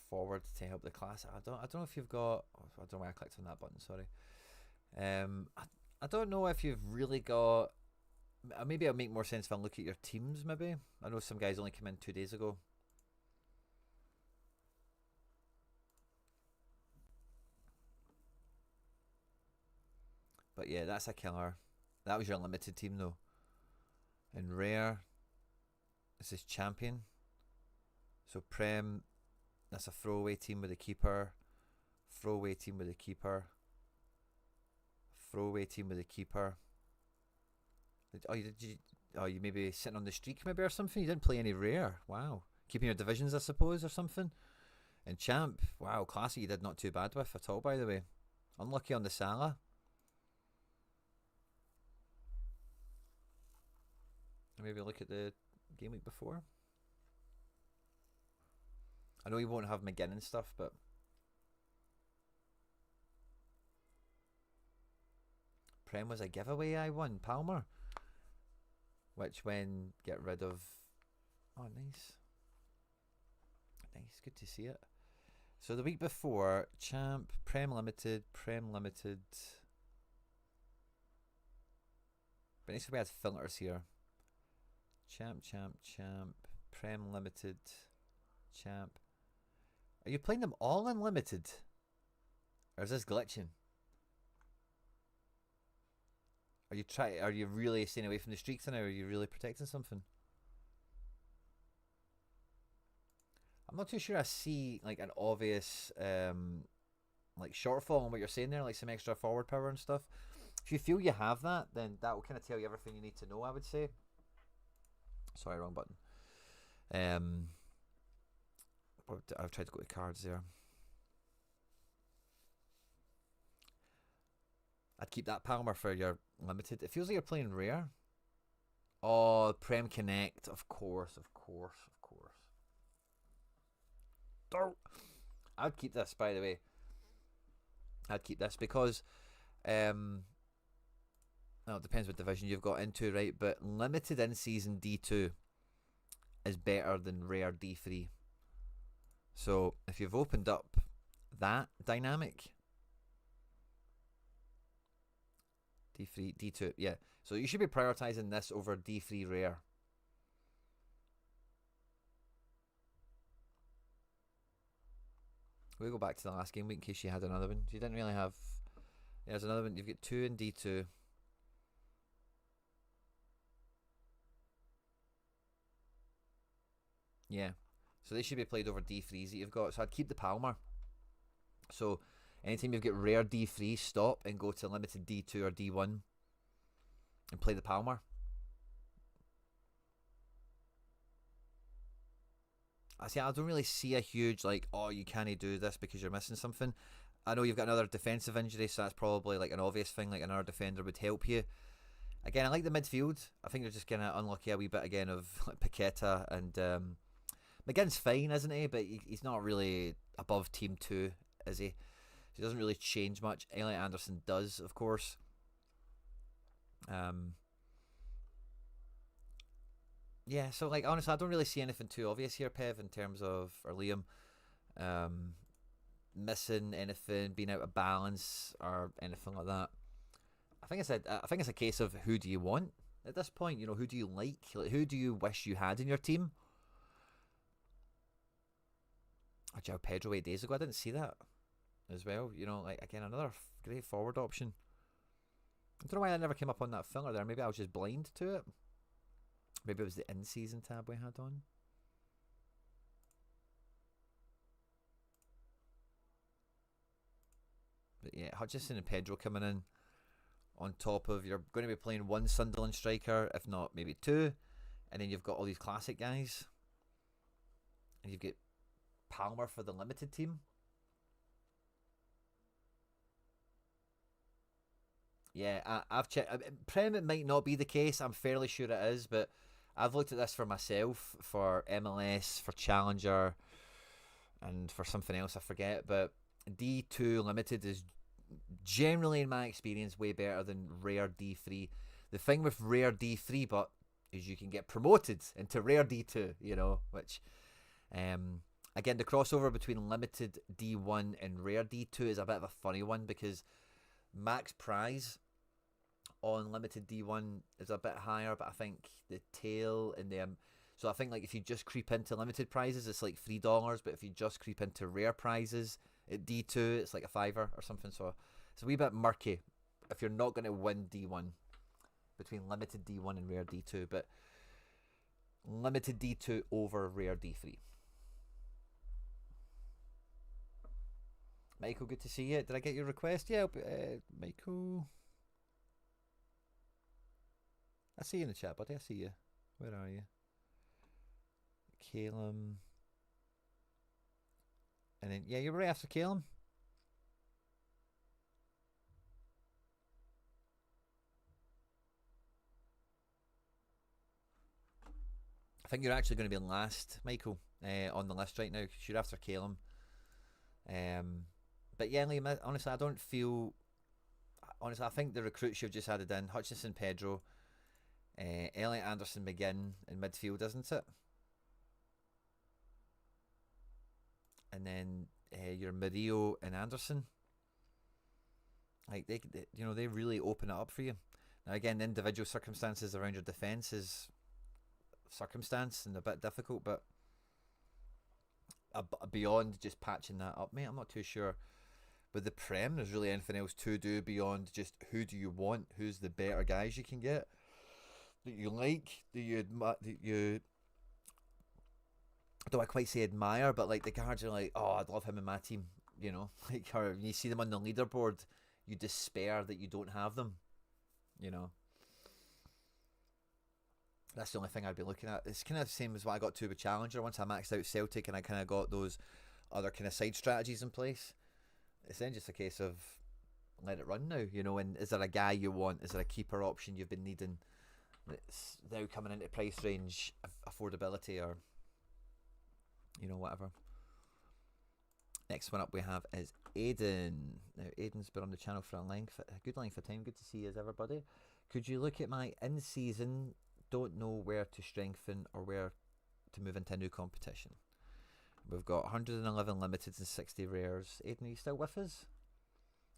Forward to help the class. I don't know if you've got. I don't know why I clicked on that button. Sorry. I don't know if you've really got. Maybe it'll make more sense if I look at your teams. Maybe I know some guys only came in 2 days ago. But yeah, that's a killer. That was your limited team though. And rare, this is champion. So Prem, that's a throwaway team with a keeper. Throwaway team with a keeper. Throwaway team with a keeper. You maybe sitting on the streak maybe or something? You didn't play any rare. Wow. Keeping your divisions, I suppose, or something. And champ, wow, classic you did not too bad with at all, by the way. Unlucky on the Salah. Maybe look at the game week before. I know you won't have McGinn and stuff, but Prem was a giveaway I won, Palmer. Which when get rid of. Oh, nice. Nice, good to see it. So the week before, Champ, Prem Limited, Prem Limited. But basically we had filters here. Champ, Prem Limited, Champ. Are you playing them all unlimited? Or is this glitching? Are you really staying away from the streaks now? Are you really protecting something? I'm not too sure I see like an obvious like shortfall on what you're saying there, like some extra forward power and stuff. If you feel you have that, then that will kind of tell you everything you need to know, I would say. Sorry, wrong button. I've tried to go to cards there. I'd keep that Palmer for your limited. It feels like you're playing rare. Oh, Prem Connect, of course. I'd keep this, by the way. I'd keep this because well, it depends what division you've got into, right? But limited in season D2 is better than rare D3. So if you've opened up that dynamic, D3, D2, yeah. So you should be prioritizing this over D3 rare. We'll go back to the last game week in case you had another one. You didn't really have... Yeah, there's another one. You've got 2 in D2. Yeah. So they should be played over D3s that you've got. So I'd keep the Palmer. So anytime you've got rare D3, stop and go to limited D2 or D1 and play the Palmer. I don't really see a huge, like, oh, you can't do this because you're missing something. I know you've got another defensive injury, so that's probably like an obvious thing, like another defender would help you. Again, I like the midfield. I think they're just kind of unlucky a wee bit again of like Paqueta and McGinn's fine, isn't he? But he's not really above Team 2, is he? So he doesn't really change much. Elliot Anderson does, of course. Yeah, so like honestly, I don't really see anything too obvious here, Pev, in terms of, or Liam, missing anything, being out of balance, or anything like that. I think it's a case of who do you want at this point. You know, who do you like who do you wish you had in your team? Oh, João Pedro 8 days ago, I didn't see that as well. You know, like again, another great forward option. I don't know why I never came up on that filler there. Maybe I was just blind to it. Maybe it was the in-season tab we had on. But yeah, Hutchison and Pedro coming in on top of, you're going to be playing one Sunderland striker, if not maybe 2. And then you've got all these classic guys. And you've got Palmer for the limited team. Yeah, I've checked. Prem, it might not be the case. I'm fairly sure it is, but I've looked at this for myself, for MLS, for Challenger, and for something else I forget. But D2 Limited is generally, in my experience, way better than Rare D3. The thing with Rare D3, but is you can get promoted into Rare D2, you know, which, again, the crossover between Limited D1 and Rare D2 is a bit of a funny one because max prize on limited D1 is a bit higher, but I think the tail and the so I think like if you just creep into limited prizes, it's like $3, but if you just creep into rare prizes at D2, it's like a $5 or something. So it's a wee bit murky if you're not going to win D1 between limited D1 and rare D2, but limited D2 over rare D3. Michael, good to see you. Did I get your request? Yeah, Michael. I see you in the chat, buddy. I see you. Where are you? Calum. And then, yeah, you're right after Calum. I think you're actually going to be last, Michael, on the list right now, because you're after Calum. But yeah, Liam, honestly, I don't feel... Honestly, I think the recruits you've just added in, Hutchinson, Pedro, Elliot Anderson, McGinn in midfield, isn't it? And then your Murillo and Anderson. Like they really open it up for you. Now again, the individual circumstances around your defence is circumstance and a bit difficult, but beyond just patching that up, mate, I'm not too sure. With the Prem, there's really anything else to do beyond just who do you want, who's the better guys you can get that you like, that you I don't quite say admire, but like the guards are like, oh, I'd love him in my team, you know, like, or you see them on the leaderboard, you despair that you don't have them, you know. That's the only thing I'd be looking at. It's kind of the same as what I got to with Challenger. Once I maxed out Celtic and I kind of got those other kind of side strategies in place, it's then just a case of let it run now, you know. And is there a guy you want? Is there a keeper option you've been needing that's now coming into price range, affordability, or you know, whatever. Next one up we have is Aiden. Now Aiden's been on the channel for a good length of time. Good to see you, everybody. Could you look at my in-season? Don't know where to strengthen or where to move into a new competition. We've got 111 limiteds and 60 rares. Aiden, are you still with us?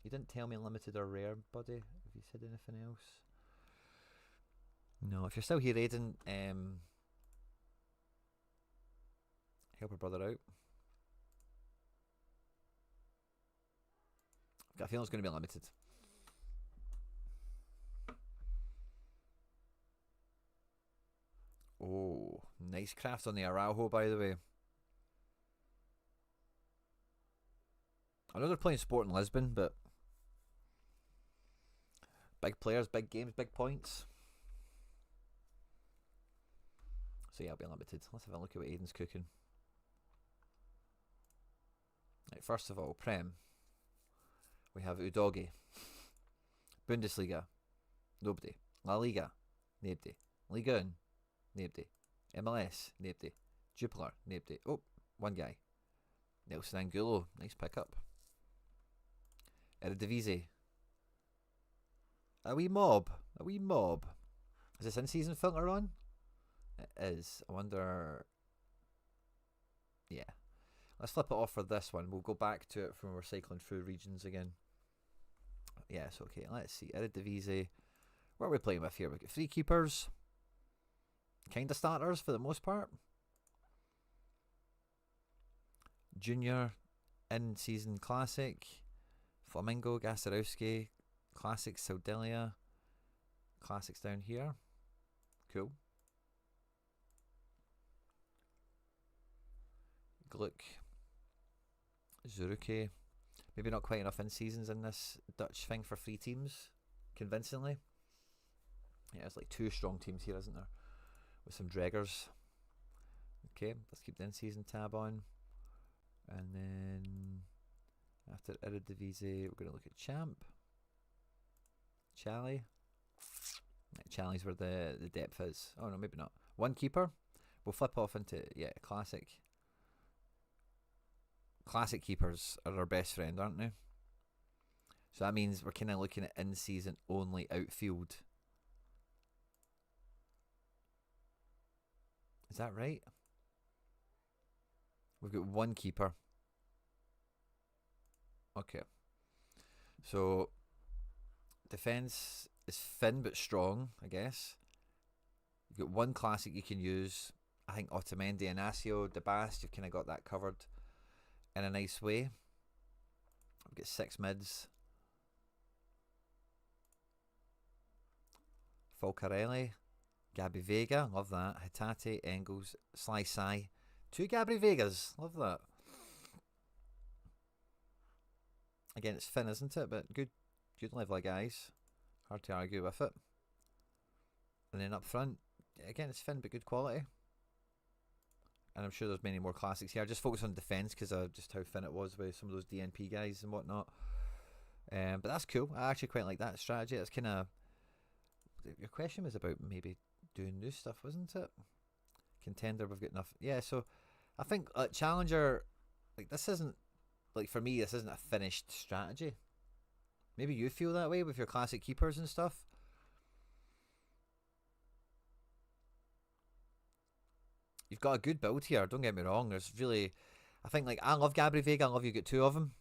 You didn't tell me limited or rare, buddy. Have you said anything else? No, if you're still here, Aiden, help a brother out. I've got a feeling it's going to be limited. Oh, nice craft on the Araujo, by the way. I know they're playing Sporting Lisbon, but big players, big games, big points. So yeah, I'll be limited. Let's have a look at what Aiden's cooking. Right, first of all, Prem. We have Udogi. Bundesliga. Nobody. La Liga. Nobody. Liga 1. Nobody. MLS. Nobody. Jupiler. Nobody. Oh, one guy. Nelson Angulo. Nice pickup. Eredivisie. A wee mob. A wee mob. Is this in-season filter on? It is. I wonder... Yeah. Let's flip it off for this one. We'll go back to it when we're cycling through regions again. Yes, okay. Let's see. Eredivisie. What are we playing with here? We've got 3 keepers. Kind of starters for the most part. Junior in-season classic. Flamingo, Gasarowski. Classic, Saudelia. Classics down here. Cool. Gluck. Zuruke. Maybe not quite enough in-seasons in this Dutch thing for 3 teams, convincingly. Yeah, it's like 2 strong teams here, isn't there? With some draggers. Okay, let's keep the in-season tab on. And then after Eredivisie, we're going to look at Champ. Chally. Chally's where the depth is. Oh no, maybe not. 1 keeper. We'll flip off into, yeah, classic. Classic keepers are our best friend, aren't they? So that means we're kind of looking at in-season only outfield. Is that right? We've got 1 keeper. Okay. So defense is thin but strong, I guess. You've got 1 classic you can use. I think Otamendi, Inacio, Debast, you've kind of got that covered in a nice way. We've got 6 mids. Folcarelli, Gabby Vega, love that. Hatate, Engels, Sly Sai. 2 Gabby Vegas, love that. Again, it's thin, isn't it? But good level of guys. Hard to argue with it. And then up front, again, it's thin but good quality. And I'm sure there's many more classics here. I just focus on defence because of just how thin it was with some of those DNP guys and whatnot. But that's cool. I actually quite like that strategy. It's kind of... Your question was about maybe doing new stuff, wasn't it? Contender, we've got enough. Yeah, so I think Challenger, like this isn't, like for me, this isn't a finished strategy. Maybe you feel that way with your classic keepers and stuff. You've got a good build here, don't get me wrong. There's really, I think, like, I love Gabri Veiga. I love you got two of him.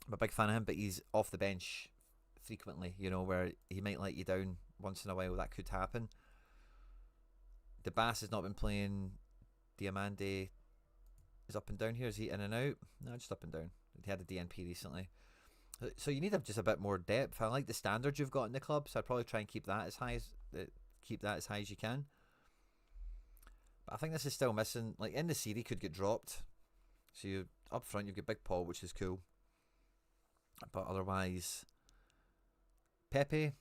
I'm a big fan of him, but he's off the bench frequently, you know, where he might let you down once in a while. That could happen. The Bass has not been playing. Diamande is up and down here. Is he in and out? No, just up and down. He had a DNP recently. So you need just a bit more depth. I like the standards you've got in the club, so I'd probably try and keep that as high as you can. But I think this is still missing. Like, in the series could get dropped. So you up front you've got Big Paul, which is cool. But otherwise, Pepe,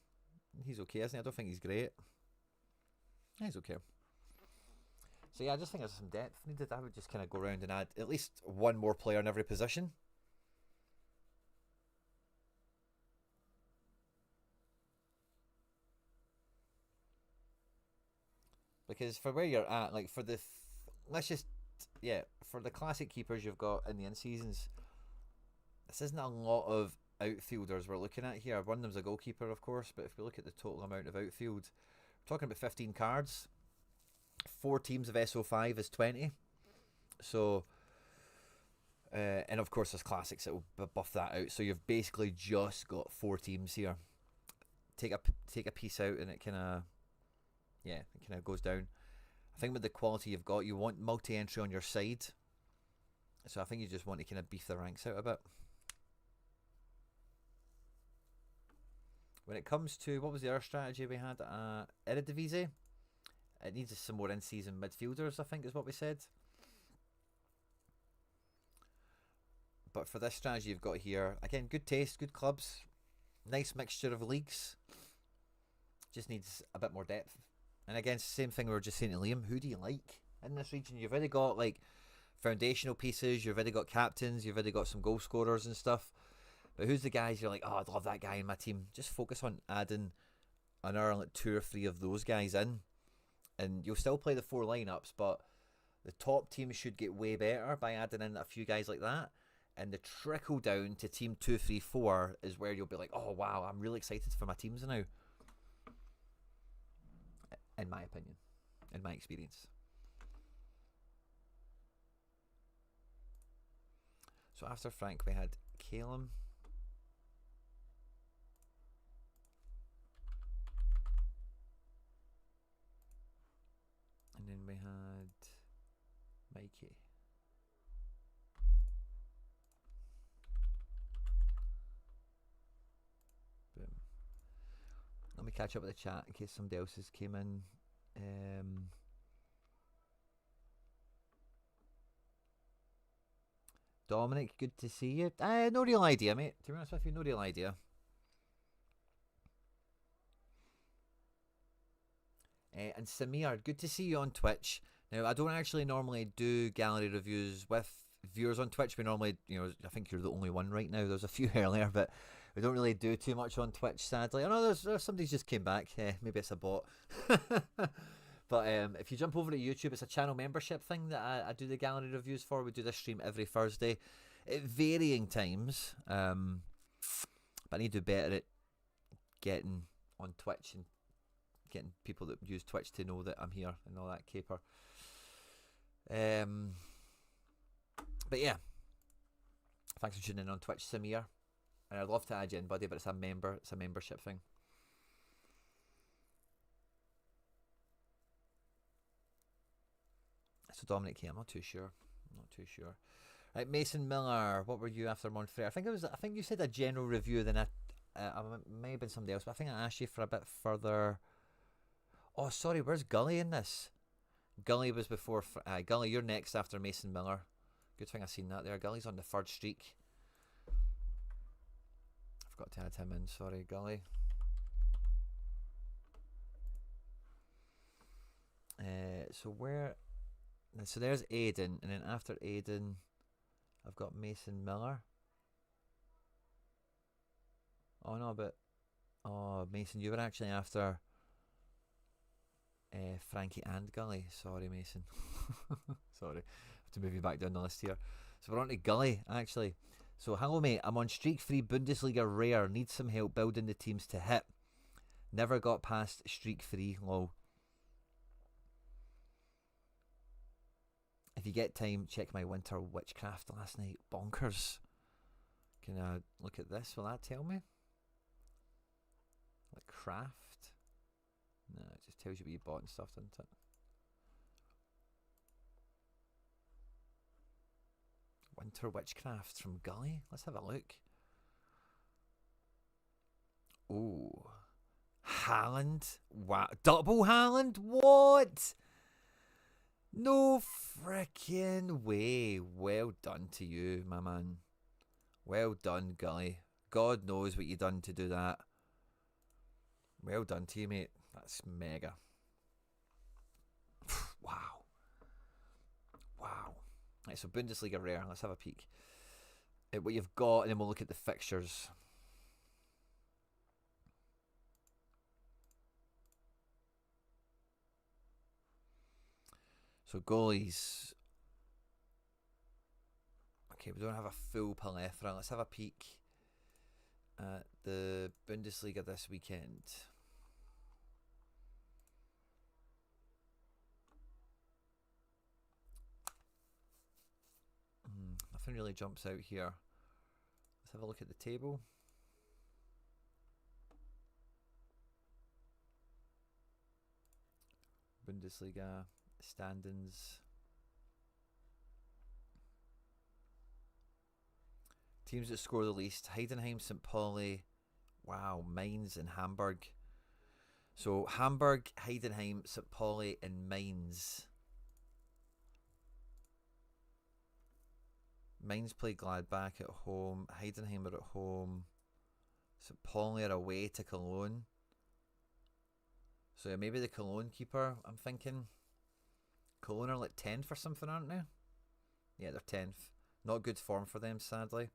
he's okay, isn't he? I don't think he's great. He's okay. So yeah, I just think there's some depth needed. I would just kind of go around and add at least one more player in every position. Because for where you're at, like for the, for the classic keepers you've got in the in-seasons, this isn't a lot of outfielders we're looking at here. One of them's a goalkeeper, of course, but if we look at the total amount of outfield, we're talking about 15 cards. 4 teams of SO5 is 20. So, and of course there's classics that will buff that out. So you've basically just got 4 teams here. Take a piece out and it kind of goes down. I think with the quality you've got, you want multi-entry on your side. So I think you just want to kind of beef the ranks out a bit. When it comes to, what was the other strategy we had? Eredivisie. It needs some more in-season midfielders, I think is what we said. But for this strategy you've got here, again, good taste, good clubs, nice mixture of leagues. Just needs a bit more depth. And again, same thing we were just saying to Liam, who do you like in this region? You've already got like foundational pieces, you've already got captains, you've already got some goal scorers and stuff. But who's the guys you're like, oh, I'd love that guy in my team? Just focus on adding another like 2 or 3 of those guys in. And you'll still play the 4 lineups, but the top team should get way better by adding in a few guys like that. And the trickle down to team 2, 3, 4 is where you'll be like, oh wow, I'm really excited for my teams now. In my opinion, in my experience. So after Frank, we had Calum. And then we had Mikey. Boom. Let me catch up with the chat in case somebody else has came in. Dominic, good to see you. No real idea, mate. To be honest with you, no real idea. And Samir, good to see you on Twitch. Now, I don't actually normally do gallery reviews with viewers on Twitch. We normally, I think you're the only one right now. There's a few earlier, but we don't really do too much on Twitch, sadly. I know there's somebody's just came back. Maybe it's a bot. But if you jump over to YouTube, it's a channel membership thing that I do the gallery reviews for. We do this stream every Thursday at varying times. But I need to do better at getting on Twitch and getting people that use Twitch to know that I'm here and all that caper. But yeah, thanks for tuning in on Twitch, Samir. And I'd love to add you in, buddy, but it's a membership thing. So Dominic here, I'm not too sure. Right, Mason Miller, what were you after month 3? I think you said a general review, then I may have been somebody else, but I think I asked you for a bit further. Oh, sorry, where's Gully in this? Gully was before. Gully, you're next after Mason Miller. Good thing I seen that there. Gully's on the 3rd streak. I forgot to add him in. Sorry, Gully. So there's Aiden, and then after Aiden, I've got Mason Miller. Oh no, but Mason, you were actually after Frankie and Gully. Sorry, Mason. Sorry, I have to move you back down the list here. So we're on to Gully, actually. So hello, mate. I'm on streak 3 Bundesliga rare. Need some help building the teams to hit. Never got past streak 3. Lol. If you get time, check my Winter Witchcraft last night. Bonkers. Can I look at this? Will that tell me? Like craft? No, it just tells you what you bought and stuff, doesn't it? Winter Witchcraft from Gully. Let's have a look. Oh, Haaland. Wow. Double Haaland? What? No freaking way. Well done to you, my man. Well done, Gully. God knows what you done to do that. Well done to you, mate. That's mega. Wow. Wow. Right, so Bundesliga rare. Let's have a peek at what you've got, and then we'll look at the fixtures. So goalies. Okay, we don't have a full plethora. Let's have a peek at the Bundesliga this weekend. Nothing really jumps out here. Let's have a look at the table. Bundesliga standings. Teams that score the least: Heidenheim, St. Pauli, wow, Mainz and Hamburg. So Hamburg, Heidenheim, St. Pauli and Mainz. Mainz play Gladbach at home, Heidenheim are at home, St. Pauli are away to Cologne. So maybe the Cologne keeper, I'm thinking. Cologne are like 10th or something, aren't they? Yeah, they're 10th. Not good form for them, sadly.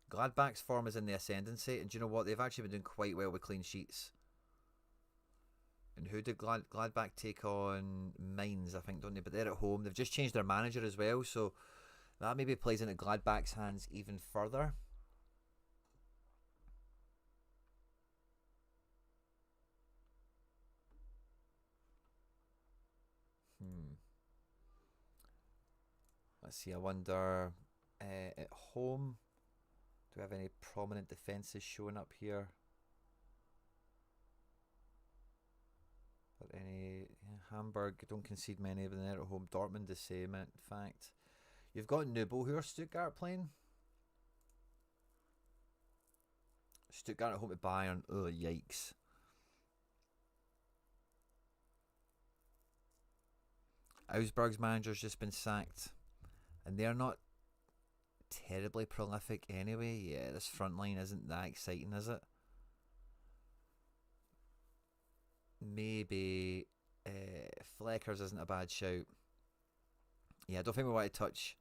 Gladbach's form is in the ascendancy, and do you know what? They've actually been doing quite well with clean sheets. And who did Gladbach take on? Mainz, I think, don't they? But they're at home. They've just changed their manager as well, so that maybe plays into Gladbach's hands even further. Let's see, I wonder, at home, do we have any prominent defences showing up here? But Hamburg don't concede many, but they're at home. Dortmund the same, in fact. You've got Nubel. Who are Stuttgart playing? Stuttgart at home to Bayern. Oh, yikes. Augsburg's manager's just been sacked. And they're not terribly prolific anyway. Yeah, this front line isn't that exciting, is it? Maybe Fleckers isn't a bad shout. Yeah, I don't think we want to touch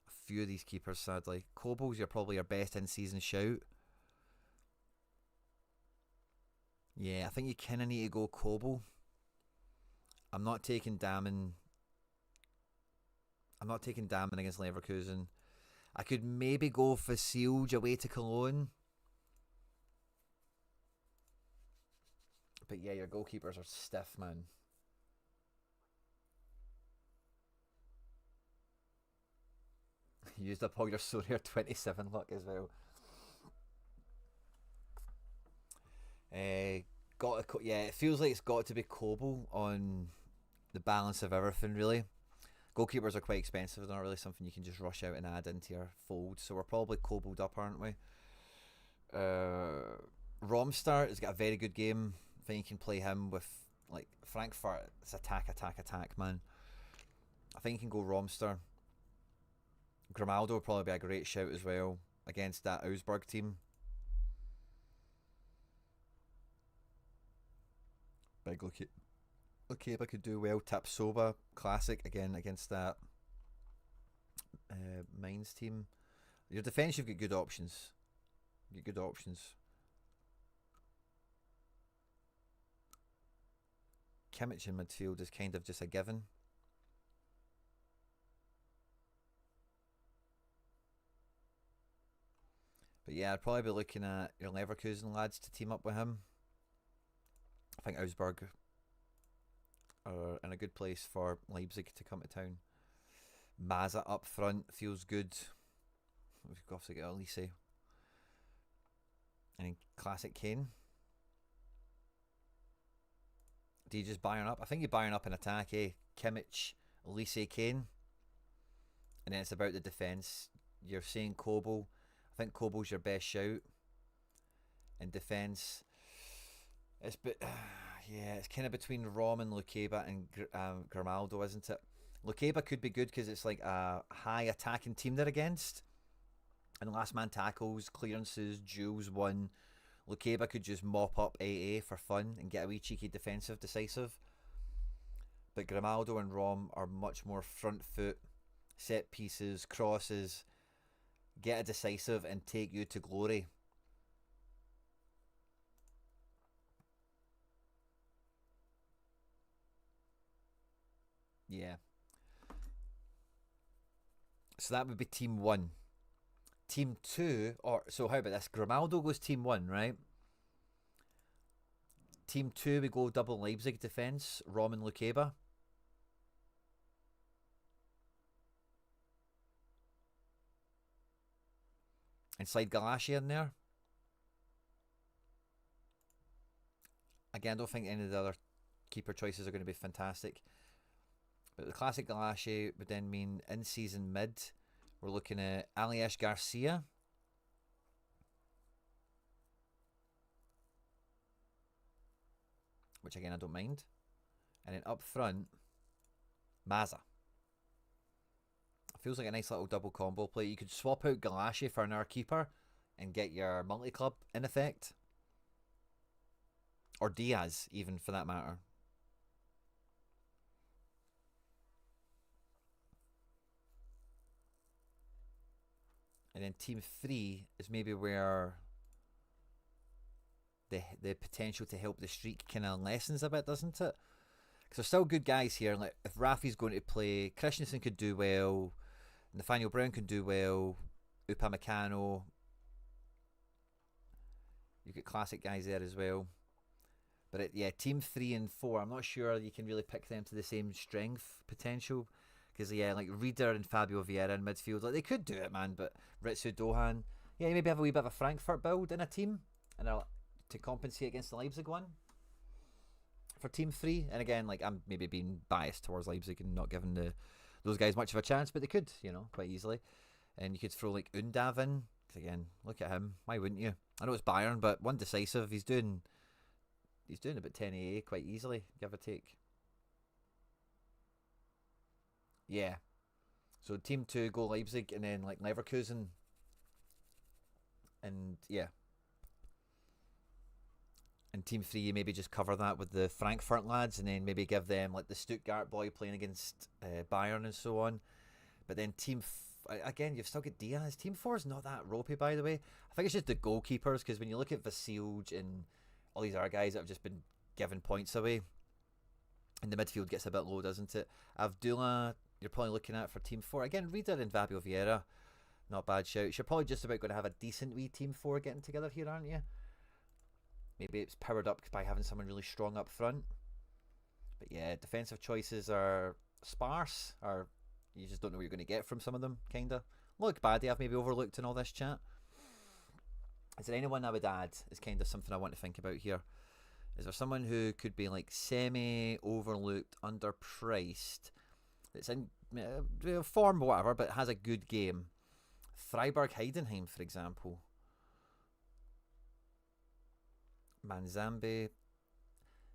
a few of these keepers, sadly. Kobel's probably your best in-season shout. Yeah, I think you kind of need to go Kobel. I'm not taking Damen. I'm not taking Damen against Leverkusen. I could maybe go for Sealge away to Cologne. But yeah, your goalkeepers are stiff, man. You used up all your Sorare 27 luck as well. Yeah, it feels like it's got to be Kobel on the balance of everything, really. Goalkeepers are quite expensive. They're not really something you can just rush out and add into your fold. So we're probably Kobeled up, aren't we? Romstart has got a very good game. I think you can play him with like Frankfurt. It's attack, man. I think you can go Romster. Grimaldo would probably be a great shout as well against that Augsburg team. Big okay, if I could do well. Tapsoba, classic again against that Mainz team. Your defence, you've got good options. Kimmich in midfield is kind of just a given. But yeah, I'd probably be looking at your Leverkusen lads to team up with him. I think Augsburg are in a good place for Leipzig to come to town. Maza up front feels good. We've obviously got Elise. And then classic Kane. Do you just Bayern up? I think you Bayern up in attack, eh? Kimmich, Elise, Kane. And then it's about the defence. You're saying Kobo. I think Kobo's your best shout. In defence. It's yeah, it's kind of between Rom and Lukeba and Grimaldo, isn't it? Lukeba could be good because it's like a high attacking team they're against. And last man tackles, clearances, duels won. Lukeba could just mop up AA for fun and get a wee cheeky defensive decisive. But Grimaldo and Rom are much more front foot, set pieces, crosses, get a decisive and take you to glory. Yeah. So that would be team 1. Team 2, or so how about this? Grimaldo goes team 1, right? Team 2, we go double Leipzig defence, Rom and Lukeba. And slide Galassi in there. Again, I don't think any of the other keeper choices are going to be fantastic. But the classic Galassi would then mean in-season mid. We're looking at Aliash Garcia. Which again, I don't mind. And then up front, Maza. Feels like a nice little double combo play. You could swap out Galassi for another keeper and get your multi-club in effect. Or Diaz, even for that matter. And then team 3 is maybe where the potential to help the streak kind of lessens a bit, doesn't it? Because there's still good guys here. Like if Rafi's going to play, Christensen could do well, Nathaniel Brown can do well, Upamecano. You've got classic guys there as well. But yeah, team 3 and 4, I'm not sure you can really pick them to the same strength potential. Because yeah, like Reader and Fabio Vieira in midfield, like they could do it, man. But Ritsu Dohan, yeah, maybe have a wee bit of a Frankfurt build in a team, and to compensate against the Leipzig one for team 3. And again, like I'm maybe being biased towards Leipzig and not giving those guys much of a chance, but they could, quite easily. And you could throw like Undav in, because again, look at him. Why wouldn't you? I know it's Bayern, but one decisive. He's doing about 10 AA quite easily, give or take. Yeah. So team 2 go Leipzig and then like Leverkusen. And yeah. And team 3 you maybe just cover that with the Frankfurt lads and then maybe give them like the Stuttgart boy playing against Bayern and so on. But then again, you've still got Diaz. Team 4 is not that ropey, by the way. I think it's just the goalkeepers, because when you look at Vasilj and all these other guys that have just been giving points away, and the midfield gets a bit low, doesn't it? Avdullah, you're probably looking at for team 4. Again, Reader and Fabio Vieira, not bad shouts. You're probably just about going to have a decent wee team 4 getting together here, aren't you? Maybe it's powered up by having someone really strong up front. But yeah, defensive choices are sparse, or you just don't know what you're going to get from some of them, kind of. Look, Baddie, I've maybe overlooked in all this chat. Is there anyone I would add? Is kind of something I want to think about here. Is there someone who could be like semi-overlooked, underpriced, that's in form or whatever, but has a good game? Freiburg Heidenheim, for example. Manzambi.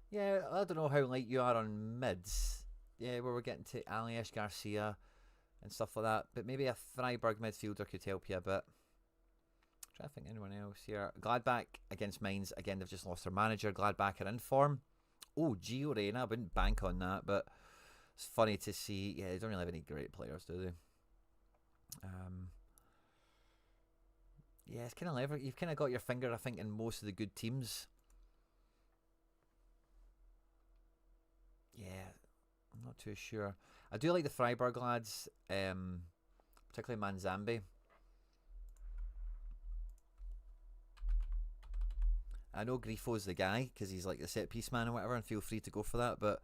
Yeah, I don't know how light you are on mids. Yeah, where we're getting to Aliash Garcia and stuff like that. But maybe a Freiburg midfielder could help you a bit. I'm trying to think anyone else here. Gladbach against Mainz. Again, they've just lost their manager. Gladbach are in form. Oh, Gio Reyna. I wouldn't bank on that, but it's funny to see. Yeah, they don't really have any great players, do they? Yeah, it's kind of lever. You've kind of got your finger, I think, in most of the good teams. Yeah, I'm not too sure. I do like the Freiburg lads, particularly Manzambi. I know Grifo's the guy because he's like the set piece man or whatever, and feel free to go for that. But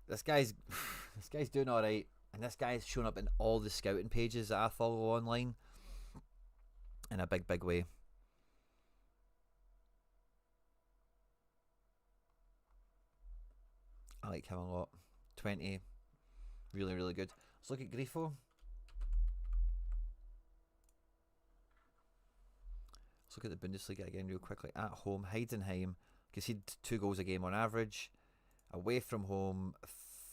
this guy's doing all right. And this guy's shown up in all the scouting pages that I follow online in a big, big way. I like him a lot. 20. Really, really good. Let's look at Grifo. Let's look at the Bundesliga again real quickly. At home, Heidenheim conceded 2 goals a game on average. Away from home,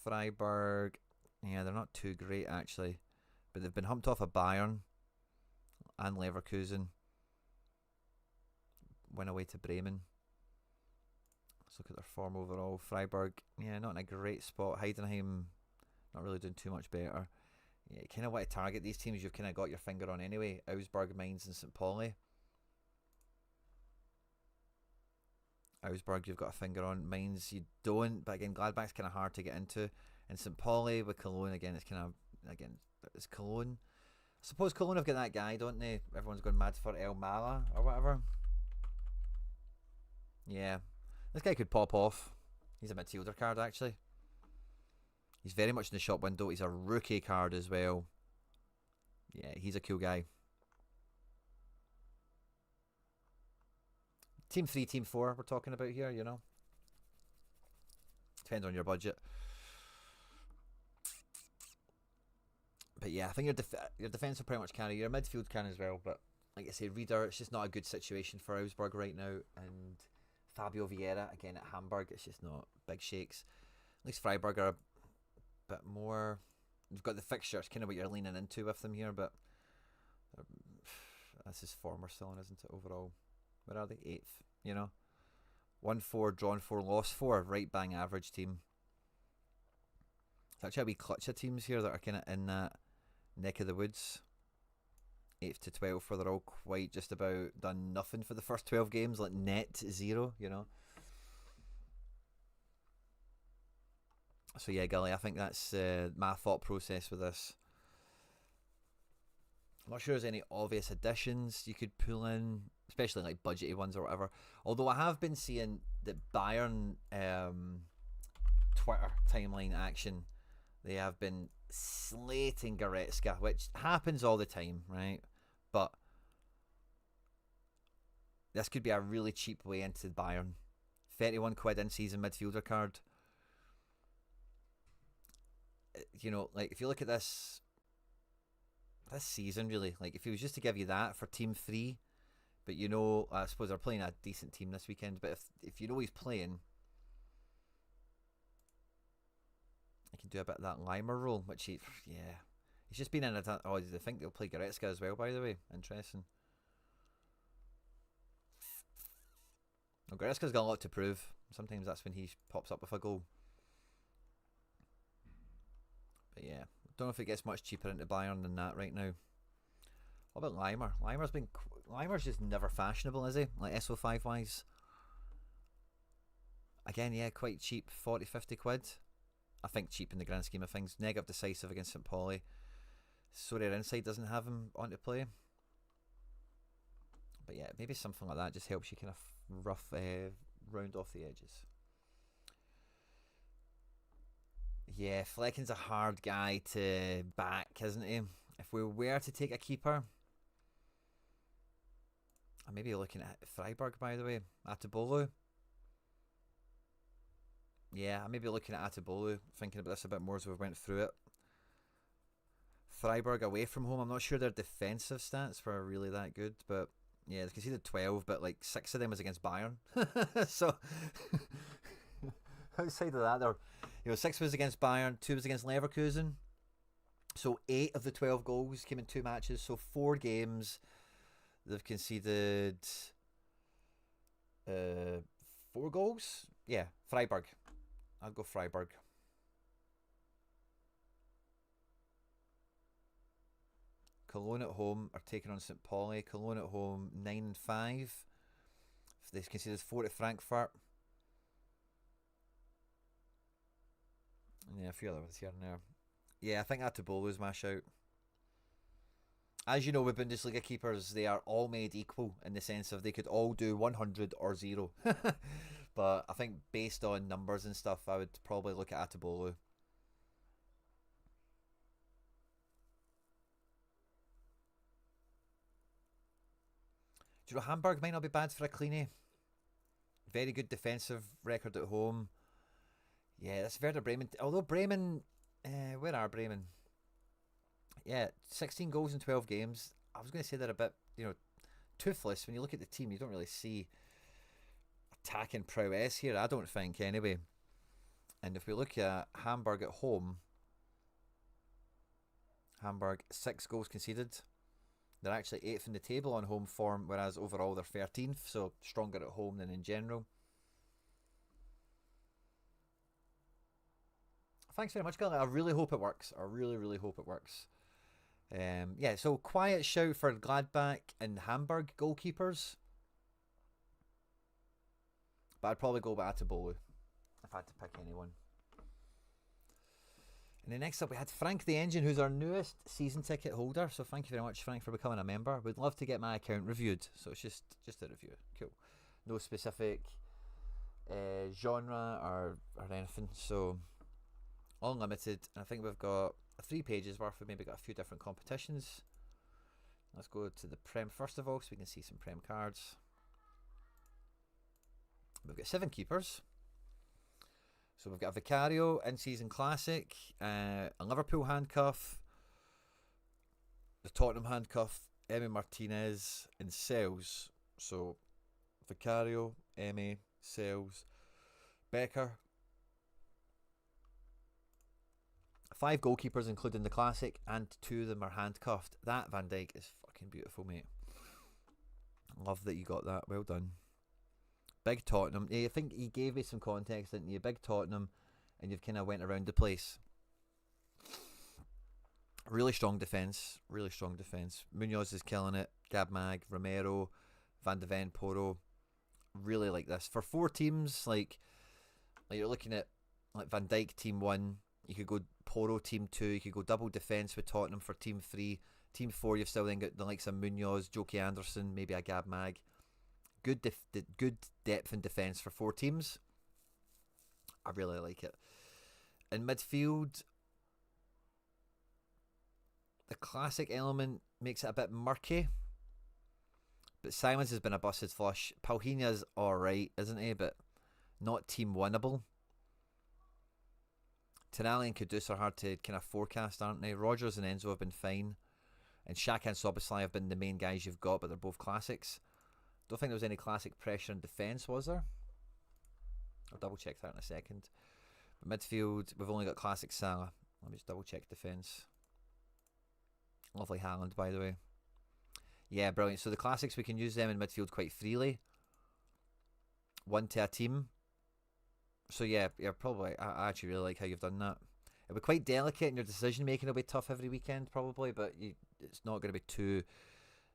Freiburg. Yeah, they're not too great actually. But they've been humped off of Bayern and Leverkusen. Went away to Bremen. Let's look at their form overall. Freiburg, yeah, not in a great spot. Heidenheim, not really doing too much better. Yeah, you kind of want to target these teams you've kind of got your finger on anyway. Augsburg, Mainz and St. Pauli. Augsburg you've got a finger on. Mainz you don't, but again Gladbach's kind of hard to get into. And St. Pauli with Cologne again, it's kind of, again, it's Cologne. I suppose Cologne have got that guy, don't they? Everyone's going mad for El Mala or whatever. Yeah, this guy could pop off. He's a midfielder card actually. He's very much in the shop window. He's a rookie card as well. Yeah, he's a cool guy. Team 3, Team 4 we're talking about here, you know. Depends on your budget. But yeah, I think your defence will pretty much carry. Your midfield can as well, but like I say, Rieder, it's just not a good situation for Augsburg right now. And Fabio Vieira, again at Hamburg, it's just not big shakes. At least Freiburg are a bit more... You've got the fixtures, kind of what you're leaning into with them here, but this is form we're still in, isn't it, overall? Where are they? 8th, you know? 1-4, drawn 4, lost 4, right bang average team. It's actually a wee clutch of teams here that are kind of in that neck of the woods. 8th to 12th, where they're all quite just about done nothing for the first 12 games, like net 0, you know? So yeah, Gully, I think that's my thought process with this. I'm not sure there's any obvious additions you could pull in, especially like budgety ones or whatever. Although I have been seeing that Bayern Twitter timeline action, they have been slating Goretzka, which happens all the time, right? But this could be a really cheap way into Bayern. 31 quid in season midfielder card. You know, like if you look at this season, really, like if he was just to give you that for Team 3, but you know, I suppose they're playing a decent team this weekend, but if you know he's playing, he can do a bit of that Limer role, which he's just been in a... Oh, I think they'll play Goretzka as well, by the way. Interesting. Well, Goretzka's got a lot to prove. Sometimes that's when he pops up with a goal. But yeah, don't know if it gets much cheaper into Bayern than that right now. What about Limer? Limer's just never fashionable, is he? Like SO5 wise. Again, yeah, quite cheap, 40-50 quid. I think cheap in the grand scheme of things. Negative decisive against St. Pauli. Sorare inside doesn't have him on to play. But yeah, maybe something like that just helps you kind of rough round off the edges. Yeah, Flecken's a hard guy to back, isn't he? If we were to take a keeper, I may be looking at Freiburg, by the way. Atibolu. Yeah, I may be looking at Atibolu, thinking about this a bit more as we went through it. Freiburg away from home, I'm not sure their defensive stats were really that good, but yeah, they conceded 12, but like 6 of them was against Bayern. So outside of that, there, 6 was against Bayern, 2 was against Leverkusen. So 8 of the 12 goals came in 2 matches. So 4 games, they've conceded 4 goals. Yeah, Freiburg. I'll go Freiburg. Cologne at home are taking on St. Pauli. Cologne at home 9-5. They conceded 4 at Frankfurt. Yeah, a few others here and there. Yeah, I think Atibolu is my shout. As you know, with Bundesliga keepers, they are all made equal in the sense of they could all do 100 or 0. But I think based on numbers and stuff, I would probably look at Atibolu. Do you know Hamburg might not be bad for a Quinny? Very good defensive record at home. Yeah, that's Werder Bremen. Although Bremen, where are Bremen? Yeah, 16 goals in 12 games. I was going to say they're a bit, toothless. When you look at the team, you don't really see attacking prowess here, I don't think, anyway. And if we look at Hamburg at home, Hamburg, 6 goals conceded. They're actually 8th in the table on home form, whereas overall they're 13th, so stronger at home than in general. Thanks very much, Gilly. I really hope it works. I really, really hope it works. Yeah, so quiet shout for Gladbach and Hamburg goalkeepers. But I'd probably go back to Bolu if I had to pick anyone. And then next up we had Frank the Engine, who's our newest season ticket holder. So thank you very much, Frank, for becoming a member. We'd love to get my account reviewed. So it's just a review. Cool. No specific genre or anything. So unlimited. And I think we've got 3 pages worth. We've maybe got a few different competitions. Let's go to the Prem first of all, so we can see some Prem cards. We've got 7 keepers. So we've got a Vicario in-season classic, a Liverpool handcuff, the Tottenham handcuff, Emi Martinez, and Sells. So Vicario, Emi, Sells, Becker. 5 goalkeepers, including the classic, and 2 of them are handcuffed. That Van Dijk is fucking beautiful, mate. Love that you got that. Well done. Big Tottenham. I think he gave me some context, didn't you? Big Tottenham, and you've kind of went around the place. Really strong defence. Really strong defence. Munoz is killing it. Gab Mag, Romero, Van de Ven, Poro. Really like this. For 4 teams, like you're looking at like Van Dijk team 1. You could go Poro team 2. You could go double defence with Tottenham for team 3. Team 4, you've still then got the likes of Munoz, Joki Anderson, maybe a Gab Mag. Good depth and defence for 4 teams. I really like it. In midfield, the classic element makes it a bit murky. But Simons has been a busted flush. Palhinha's alright, isn't he? But not team winnable. Tonali and Kudus are hard to kind of forecast, aren't they? Rodgers and Enzo have been fine. And Xhaka and Szoboszlai have been the main guys you've got, but they're both classics. Don't think there was any classic pressure in defence, was there? I'll double check that in a second. But midfield, we've only got classic Salah. Let me just double check defence. Lovely Haaland, by the way. Yeah, brilliant. So the classics, we can use them in midfield quite freely. 1 to a team. So yeah, probably. I actually really like how you've done that. It'll be quite delicate and your decision making will be tough every weekend probably, but it's not going to be too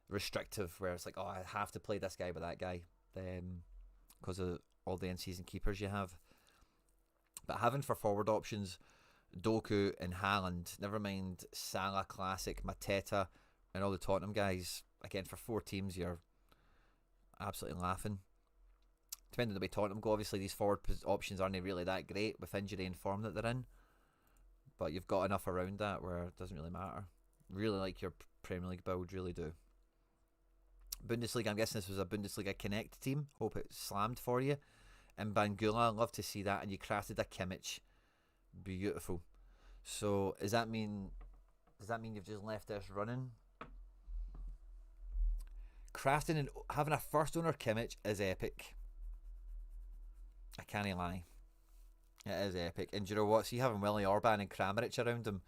restrictive where it's like, oh, I have to play this guy with that guy because of all the in-season keepers you have. But having for forward options Doku and Haaland, never mind Salah, Classic, Mateta and all the Tottenham guys, again for 4 teams you're absolutely laughing. Depending on the way Tottenham go, obviously these forward options aren't really that great with injury and form that they're in, but you've got enough around that where it doesn't really matter. Really like your Premier League build, really do. Bundesliga, I'm guessing this was a Bundesliga Connect team. Hope it slammed for you. And Bangula, love to see that. And you crafted a Kimmich. Beautiful. So does that mean you've just left this running? Crafting and having a first owner Kimmich is epic. I can't lie. It is epic. And do you know what? See, having Willie Orban and Kramaric around him,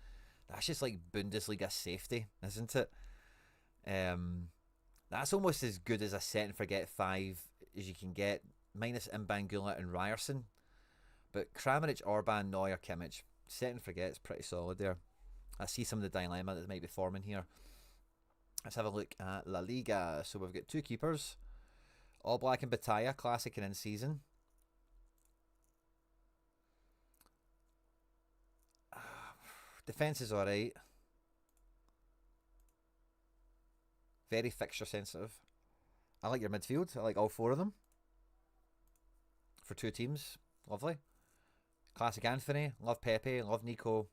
that's just like Bundesliga safety, isn't it? That's almost as good as a set and forget 5 as you can get, minus Mbangula and Ryerson. But Kramaric, Orban, Neuer, Kimmich, set and forget is pretty solid there. I see some of the dilemma that might be forming here. Let's have a look at La Liga. So we've got 2 keepers. All Black and Bataya, classic and in season. Defence is alright. Very fixture sensitive. I like your midfield. I like all 4 of them. For 2 teams. Lovely. Classic Anthony. Love Pepe. Love Nico.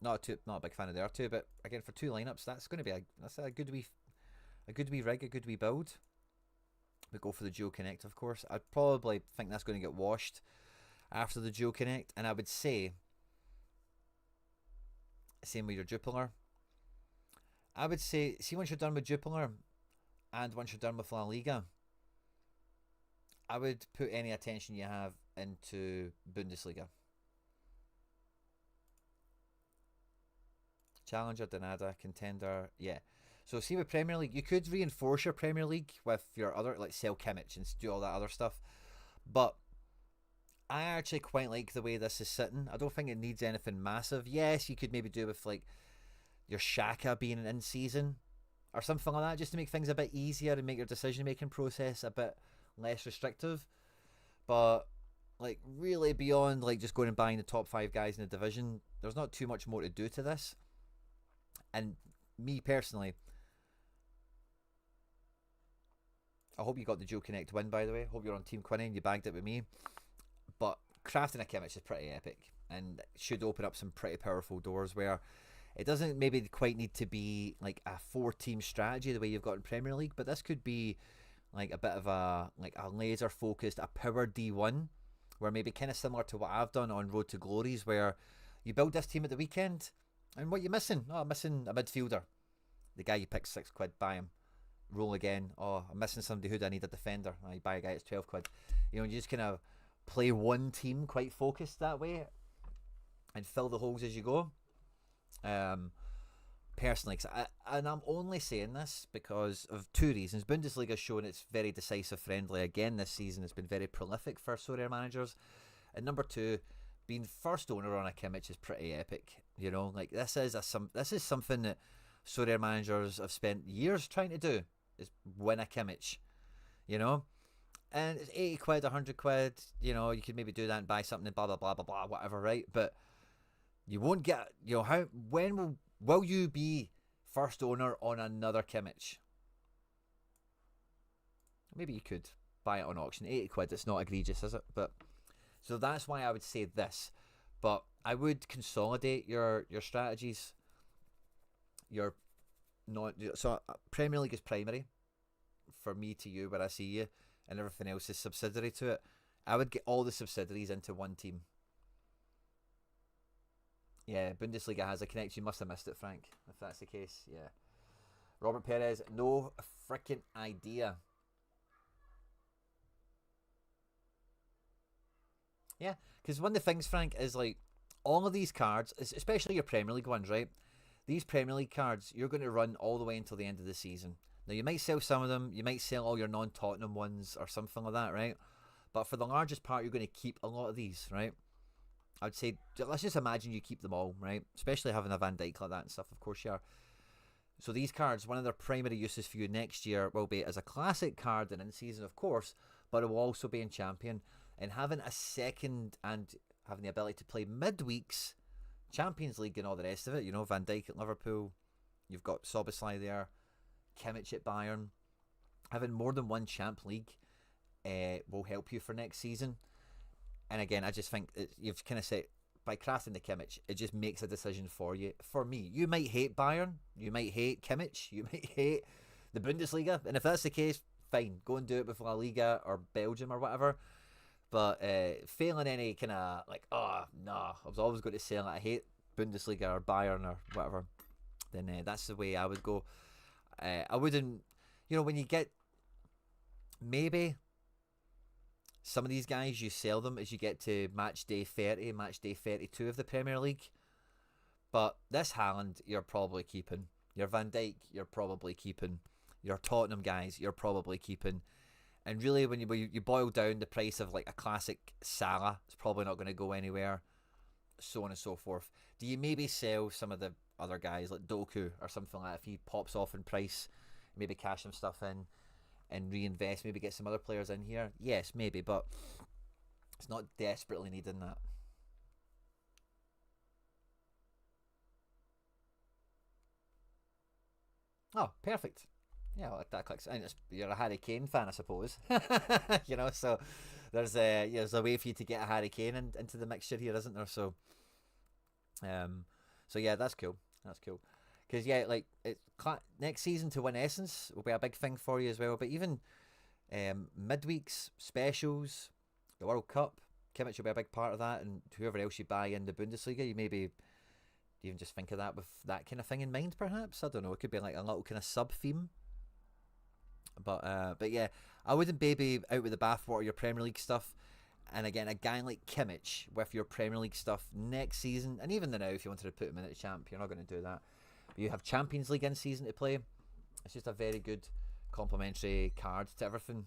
Not a big fan of the other 2, but again for 2 lineups, that's going to be a good wee rig, a good wee build. we go for the Duo Connect, of course. I'd probably think that's going to get washed after the Duo Connect, and I would say, same with your Jupiler. I would say, see, once you're done with Jupiler, and once you're done with La Liga, I would put any attention you have into Bundesliga. Challenger, Donada, Contender, yeah. So see with Premier League, you could reinforce your Premier League with your other, like sell Kimmich and do all that other stuff. But I actually quite like the way this is sitting. I don't think it needs anything massive. Yes, you could maybe do with like your Shaka being an in-season or something like that, just to make things a bit easier and make your decision-making process a bit less restrictive. But like really beyond like just going and buying the top 5 guys in the division, there's not too much more to do to this. And me personally, I hope you got the Duo Connect win, by the way. Hope you're on Team Quinny and you bagged it with me. But crafting a Kimmich is pretty epic and should open up some pretty powerful doors where it doesn't maybe quite need to be like a 4-team strategy the way you've got in Premier League, but this could be like a bit of a laser focused, a power D1, where maybe kind of similar to what I've done on Road to Glories, where you build this team at the weekend and what you missing? Oh, I'm missing a midfielder. The guy you pick £6, buy him. Roll again. Oh, I'm missing somebody who I need a defender. Oh, you buy a guy, it's £12. You know, you just kind of play one team quite focused that way and fill the holes as you go. Personally, and I'm only saying this because of 2 reasons. Bundesliga's shown it's very decisive friendly again this season. It's been very prolific for Sorare managers. And number 2, being first owner on a Kimmich is pretty epic. You know, like this is something that Sorare managers have spent years trying to do, is win a Kimmich. You know, and it's £80, £100. You know, you could maybe do that and buy something and blah blah blah blah blah whatever, right? But you won't get, you know, when will you be first owner on another Kimmich? Maybe you could buy it on auction, £80. It's not egregious, is it? But so that's why I would say this. But I would consolidate your strategies. So Premier League is primary for me to you, where I see you, and everything else is subsidiary to it. I would get all the subsidiaries into one team. Yeah, Bundesliga has a connection. You must have missed it, Frank, if that's the case. Yeah. Robert Perez, no freaking idea. Yeah, because one of the things, Frank, is like all of these cards, especially your Premier League ones, right? These Premier League cards, you're going to run all the way until the end of the season. Now, you might sell some of them. You might sell all your non-Tottenham ones or something like that, right? But for the largest part, you're going to keep a lot of these, right? I would say, let's just imagine you keep them all, right? Especially having a Van Dijk like that and stuff, of course you are. So these cards, one of their primary uses for you next year will be as a classic card and in season, of course, but it will also be in Champion. And having a second and having the ability to play midweeks, Champions League and all the rest of it, you know, Van Dijk at Liverpool, you've got Szoboszlai there, Kimmich at Bayern. Having more than one Champ League will help you for next season. And again, I just think you've kind of said, by crafting the Kimmich, it just makes a decision for you. For me, you might hate Bayern, you might hate Kimmich, you might hate the Bundesliga, and if that's the case, fine, go and do it with La Liga or Belgium or whatever. But failing any kind of like, oh no, I was always going to say like, I hate Bundesliga or Bayern or whatever, then that's the way I would go. I wouldn't, you know, when you get maybe some of these guys, you sell them as you get to match day 30, match day 32 of the Premier League. But this Haaland, you're probably keeping. Your Van Dijk, you're probably keeping. Your Tottenham guys, you're probably keeping. And really, when you boil down the price of like a classic Salah, it's probably not going to go anywhere, so on and so forth. Do you maybe sell some of the other guys like Doku or something like that if he pops off in price, maybe cash some stuff in and reinvest, maybe get some other players in here? Yes, maybe, but it's not desperately needing that. Oh, perfect. Yeah, well, that clicks. And you're a Harry Kane fan, I suppose. You know, so there's a way for you to get a Harry Kane into the mixture here, isn't there? So yeah, that's cool. That's cool. Because yeah, like next season to win Essence will be a big thing for you as well. But even Midweeks, specials, the World Cup. Kimmich will be a big part of that, and whoever else you buy in the Bundesliga, you maybe even just think of that with that kind of thing in mind, perhaps. I don't know. It could be like a little kind of sub theme. But yeah, I wouldn't baby out with the bathwater your Premier League stuff. And again, a guy like Kimmich with your Premier League stuff next season, and even now, if you wanted to put him in at champ, you're not going to do that. But you have Champions League in season to play. It's just a very good complementary card to everything.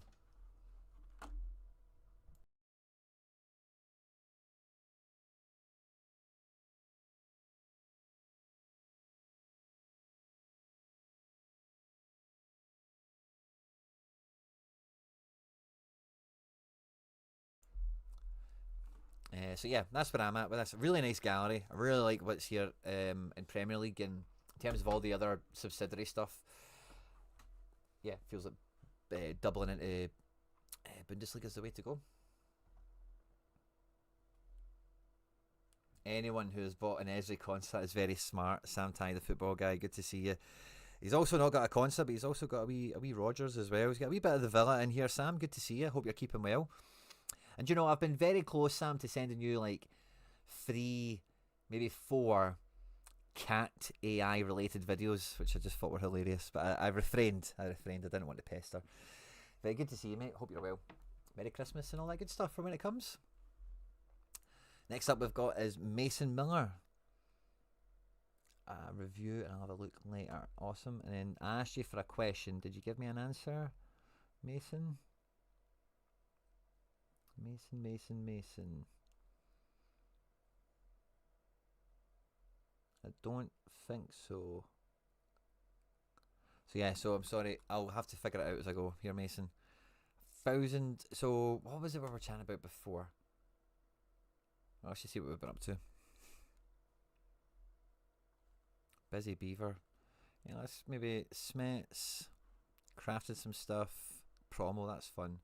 So yeah, that's where I'm at with this. Really nice gallery. I really like what's here in Premier League, and in terms of all the other subsidiary stuff. Yeah, feels like doubling into Bundesliga is the way to go. Anyone who has bought an Esri Consa is very smart. Sam Ty, the football guy, good to see you. He's also not got a Consa, but he's also got a wee Rogers as well. He's got a wee bit of the Villa in here. Sam, good to see you. Hope you're keeping well. And you know, I've been very close, Sam, to sending you like 3, maybe 4 cat AI related videos, which I just thought were hilarious. But I refrained. I didn't want to pester. Very good to see you, mate. Hope you're well. Merry Christmas and all that good stuff for when it comes. Next up we've got is Mason Miller. Review, and I'll have a look later. Awesome. And then I asked you for a question. Did you give me an answer, Mason? Mason. I don't think so. So yeah, so I'm sorry. I'll have to figure it out as I go. Here, Mason. 1,000. So what was it we were chatting about before? I'll actually see what we've been up to. Busy Beaver. Yeah, let's maybe Smets. Crafted some stuff. Promo, that's fun.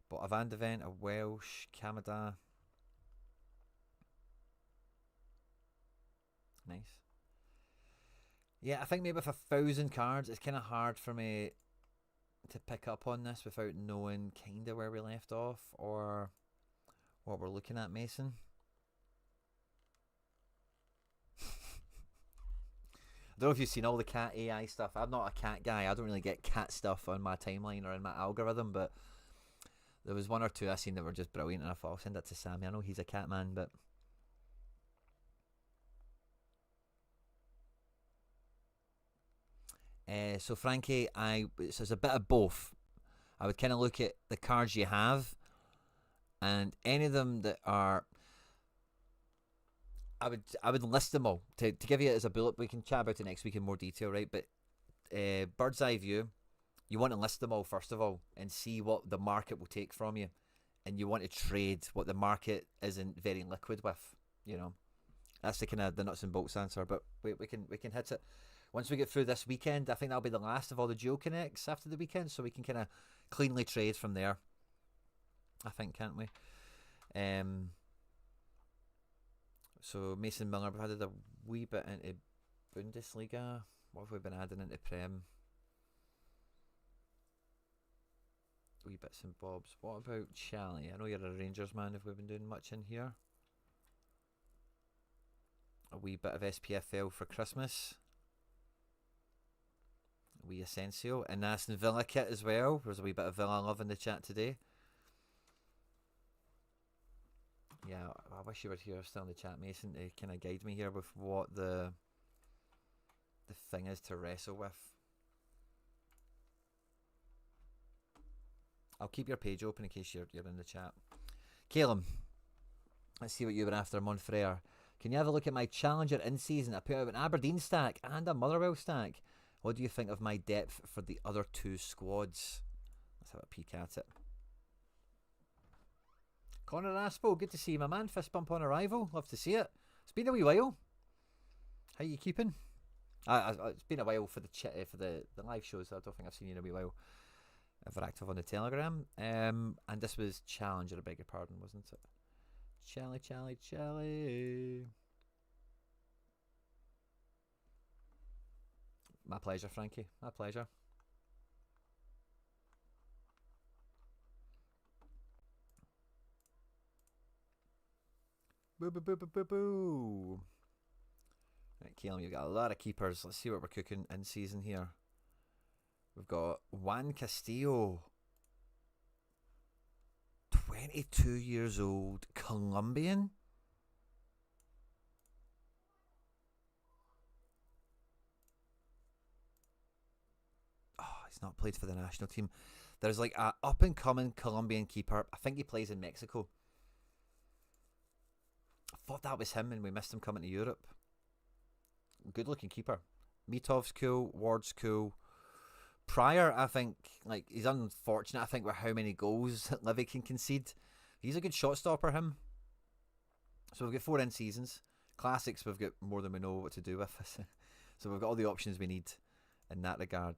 Bought a Van de Ven, a Welsh, Kamada. Nice. Yeah, I think maybe with 1,000 cards, it's kind of hard for me to pick up on this without knowing kind of where we left off or what we're looking at, Mason. I don't know if you've seen all the cat AI stuff. I'm not a cat guy. I don't really get cat stuff on my timeline or in my algorithm, but there was 1 or 2 I seen that were just brilliant, and I thought I'll send that to Sammy. I know he's a cat man, but so Frankie, so it's a bit of both. I would kind of look at the cards you have, and any of them that are, I would list them all to give you it as a bullet. We can chat about it next week in more detail, right? But bird's eye view, you want to list them all first of all and see what the market will take from you, and you want to trade what the market isn't very liquid with. You know, that's the kind of the nuts and bolts answer. But we can hit it once we get through this weekend. I think that'll be the last of all the dual connects after the weekend, so we can kind of cleanly trade from there. I think, can't we? So Mason Miller, we've added a wee bit into Bundesliga. What have we been adding into Prem? Wee bits and bobs. What about Charlie? I know you're a Rangers man. Have we been doing much in here? A wee bit of SPFL for Christmas. A wee Asensio. And Aston Villa kit as well. There's a wee bit of Villa love in the chat today. Yeah, I wish you were here still in the chat, Mason, to kind of guide me here with what the thing is to wrestle with. I'll keep your page open in case you're in the chat. Caleb, let's see what you were after, Monfrere. Can you have a look at my Challenger in season? I put out an Aberdeen stack and a Motherwell stack. What do you think of my depth for the other 2 squads? Let's have a peek at it. Connor Aspel, good to see you, my man. Fist bump on arrival. Love to see it. It's been a wee while. How you keeping? It's been a while for the live shows. I don't think I've seen you in a wee while. Ever active on the Telegram. And this was Challenger, I beg your pardon, wasn't it? Charlie. My pleasure, Frankie. My pleasure. Boo boo boo boo boo boo. Right, Caleb, you've got a lot of keepers. Let's see what we're cooking in season here. We've got Juan Castillo, 22 years old, Colombian. Oh, he's not played for the national team. There's like a up and coming Colombian keeper. I think he plays in Mexico. I thought that was him and we missed him coming to Europe. Good looking keeper. Mitov's cool, Ward's cool. Pryor, I think, like, he's unfortunate, I think, with how many goals Livy can concede. He's a good shot stopper, him. So we've got 4 in seasons. Classics, we've got more than we know what to do with. So we've got all the options we need in that regard.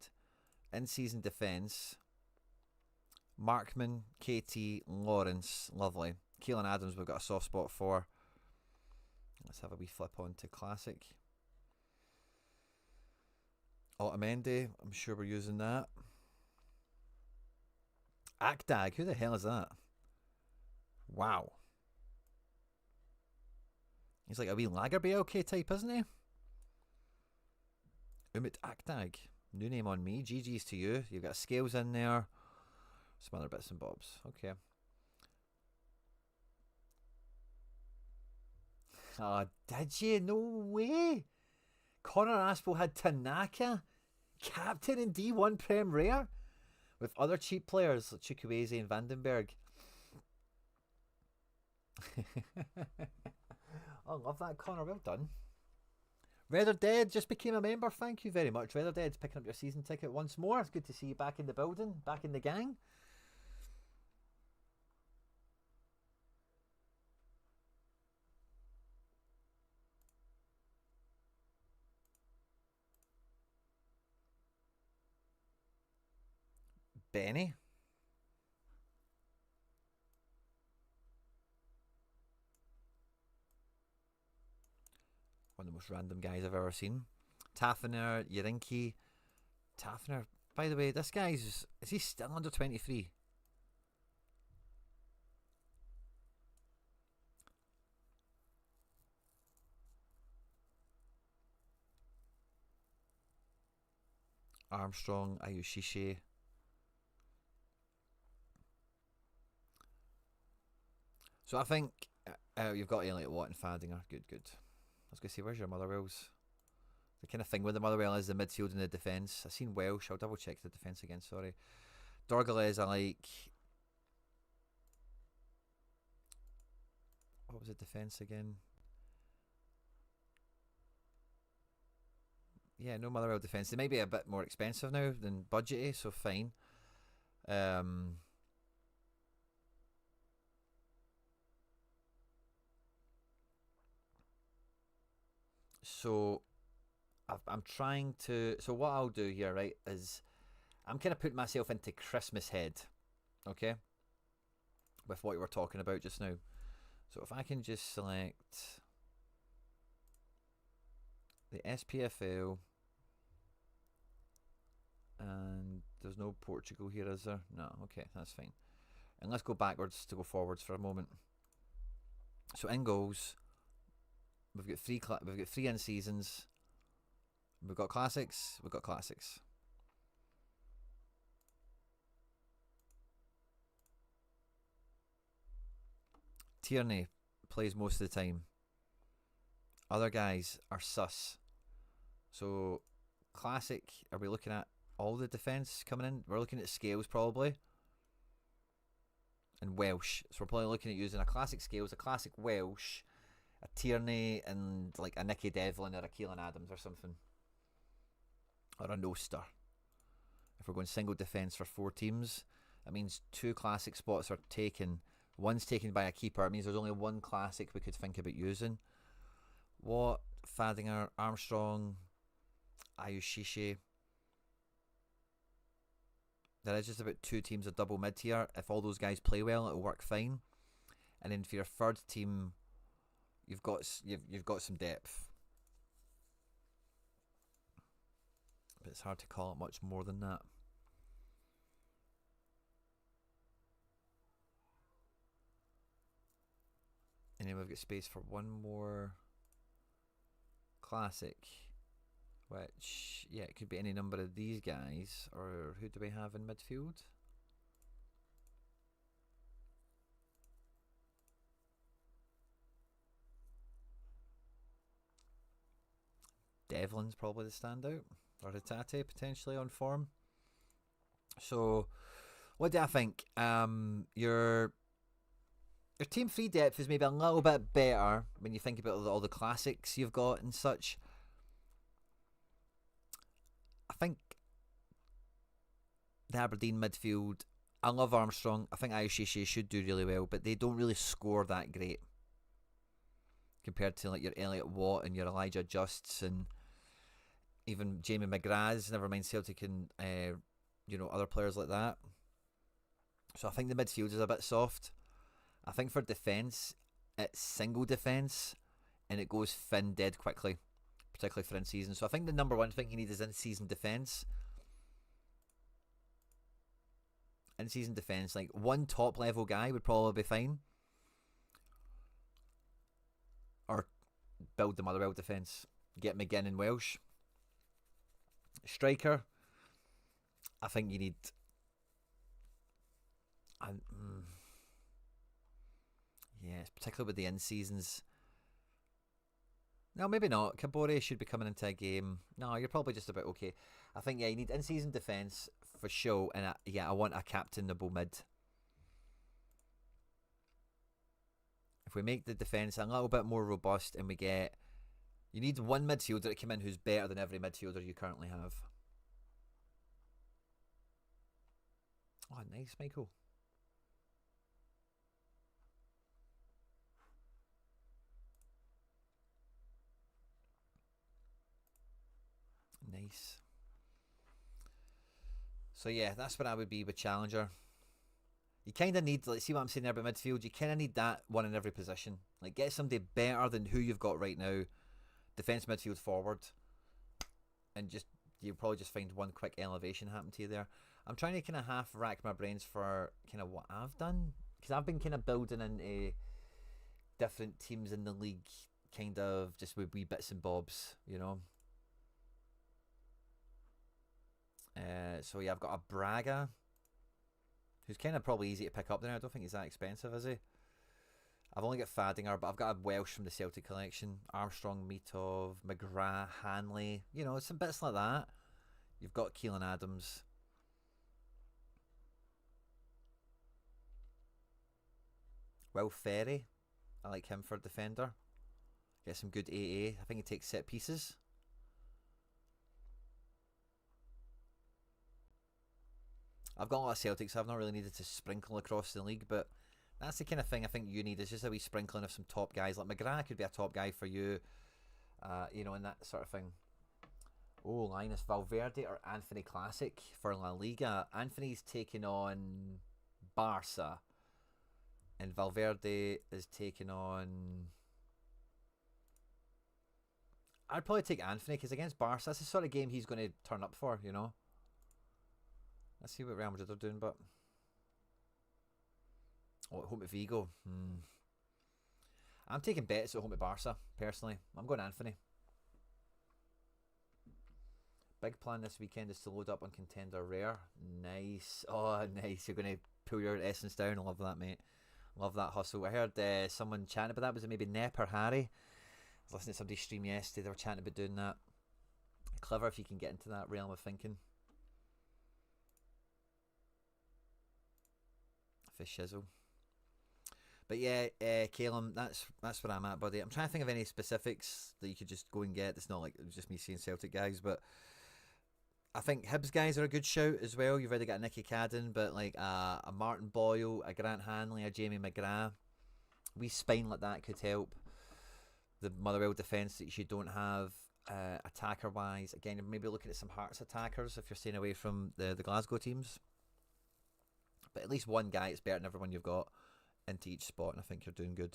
In season defence, Markman, KT, Lawrence, lovely. Keelan Adams, we've got a soft spot for. Let's have a wee flip on to classic. Otamendi, I'm sure we're using that. Akdag, who the hell is that? Wow. He's like a wee Lager BLK type, isn't he? Umut Akdag. New name on me. GG's to you. You've got scales in there. Some other bits and bobs. Okay. Oh, did you? No way. Connor Aspel had Tanaka, captain in D1 Prem Rare, with other cheap players like Chukwueze and Vandenberg. I love that, Connor. Well done. Red or Dead just became a member. Thank you very much. Red or Dead's picking up your season ticket once more. It's good to see you back in the building, back in the gang. Benny. One of the most random guys I've ever seen. Tafner, Yarinki. Tafner, by the way, this guy's... Is he still under 23? Armstrong, Ayushishi. So I think you've got Elliot Watt and Fadinger. Good, good. I was going to say, where's your Motherwells? The kind of thing with the Motherwell is the midfield and the defence. I've seen Welsh. I'll double check the defence again, sorry. Dorgales, I like. What was the defence again? Yeah, no Motherwell defence. They might be a bit more expensive now than budgety, so fine. So I'm trying to. So what I'll do here, right, is I'm kind of putting myself into Christmas head, okay, with what you were talking about just now. So if I can just select the SPFL, and there's no Portugal here, is there? No, okay, that's fine. And let's go backwards to go forwards for a moment. So in goals, we've got three in seasons. We've got classics. We've got classics. Tierney plays most of the time. Other guys are sus. So classic. Are we looking at all the defence coming in? We're looking at Scales probably. And Welsh. So we're probably looking at using a classic Scales, a classic Welsh, a Tierney, and like a Nicky Devlin or a Keelan Adams or something. Or a Noster. If we're going single defence for 4 teams, that means 2 classic spots are taken. One's taken by a keeper. It means there's only 1 classic we could think about using. Watt, Fadinger, Armstrong, Ayushishi. There is just about 2 teams of double mid here. If all those guys play well, it'll work fine. And then for your third team, you've got some depth. But it's hard to call it much more than that. And then we've got space for one more classic, which, yeah, it could be any number of these guys. Or who do we have in midfield? Devlin's probably the standout. Or Hatate potentially on form. So, what do I think? Your team free depth is maybe a little bit better when you think about all the classics you've got and such. I think the Aberdeen midfield, I love Armstrong. I think Ayoshishe should do really well, but they don't really score that great compared to like your Elliot Watt and your Elijah Justs and even Jamie McGrath's. Never mind Celtic and other players like that. So I think the midfield is a bit soft. I think for defence, it's single defence and it goes thin dead quickly, particularly for in-season. So I think the number one thing you need is in-season defence. In-season defence, like one top-level guy would probably be fine. Or build the Motherwell defence. Get McGinn and Welsh. Striker, I think you need... Yes, particularly with the in-seasons. No, maybe not. Kabore should be coming into a game. No, you're probably just about okay. I think, yeah, you need in-season defence for sure. And I want a captainable mid. If we make the defence a little bit more robust and we get... You need one midfielder to come in who's better than every midfielder you currently have. Oh, nice, Michael. Nice. So yeah, that's what I would be with Challenger. You kind of need, like, see what I'm saying there about midfield? You kind of need that one in every position. Like, get somebody better than who you've got right now. Defence, midfield, forward. And just, you'll probably just find one quick elevation happen to you there. I'm trying to kind of half rack my brains for kind of what I've done. Because I've been kind of building into different teams in the league, kind of just with wee bits and bobs, you know. So yeah, I've got a Braga, who's kind of probably easy to pick up there. I don't think he's that expensive, is he? I've only got Fadinger, but I've got a Welsh from the Celtic collection. Armstrong, Mitov, McGrath, Hanley. You know, some bits like that. You've got Keelan Adams. Will Ferry. I like him for a defender. Get some good AA. I think he takes set pieces. I've got a lot of Celtics, so I've not really needed to sprinkle across the league, but that's the kind of thing I think you need, is just a wee sprinkling of some top guys. Like McGrath could be a top guy for you, and that sort of thing. Oh, Linus Valverde or Anthony Classic for La Liga. Anthony's taking on Barca, and Valverde is taking on... I'd probably take Anthony, because against Barca, that's the sort of game he's going to turn up for, you know. Let's see what Real Madrid are doing, but... Oh, at home at Vigo. I'm taking bets at home at Barca, personally. I'm going Anthony. Big plan this weekend is to load up on Contender Rare. Nice. Oh, nice. You're going to pull your essence down. I love that, mate. Love that hustle. I heard someone chatting about that. Was it maybe Nep or Harry? I was listening to somebody's stream yesterday. They were chatting about doing that. Clever if you can get into that realm of thinking. Shizzle. But yeah, Calum, that's where I'm at, buddy. I'm trying to think of any specifics that you could just go and get. It's not like it was just me seeing Celtic guys, but I think Hibs guys are a good shout as well. You've already got a Nicky Cadden, but like a Martin Boyle, a Grant Hanley, a Jamie McGrath. Wee spine like that could help the Motherwell defence that you don't have. Attacker wise, again, maybe looking at some Hearts attackers if you're staying away from the Glasgow teams. But at least one guy is better than everyone you've got into each spot, and I think you're doing good.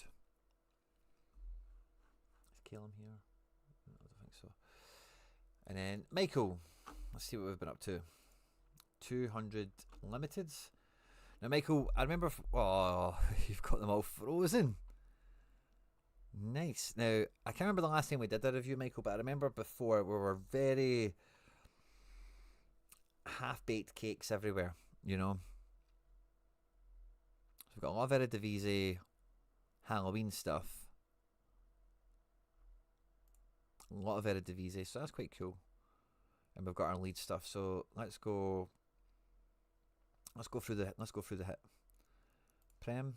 Is Calum here? No, I don't think so. And then Michael, let's see what we've been up to. 200 limiteds. Now, Michael, I remember... Oh, you've got them all frozen. Nice. Now, I can't remember the last time we did a review, Michael, but I remember before we were very half-baked cakes everywhere, you know? So we've got a lot of Eredivisie Halloween stuff. A lot of Eredivisie, so that's quite cool. And we've got our lead stuff, so let's go through the hit. Prem.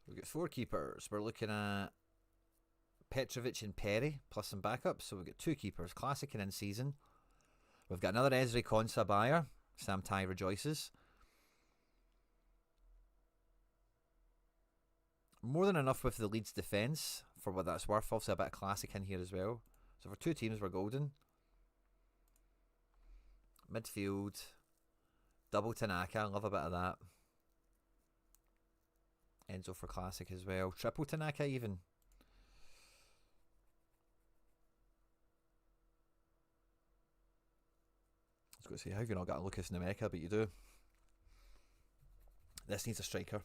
We've got 4 keepers. We're looking at Petrovic and Perry, plus some backups. So we've got 2 keepers, classic and in season. We've got another Ezri Konsa buyer. Sam Tai rejoices. More than enough with the Leeds defence for what that's worth. Also a bit of classic in here as well. So for 2 teams, we're golden. Midfield. Double Tanaka. Love a bit of that. Enzo for classic as well. Triple Tanaka even. I was going to say, how have you not got a Lucas in America? But you do. This needs a striker.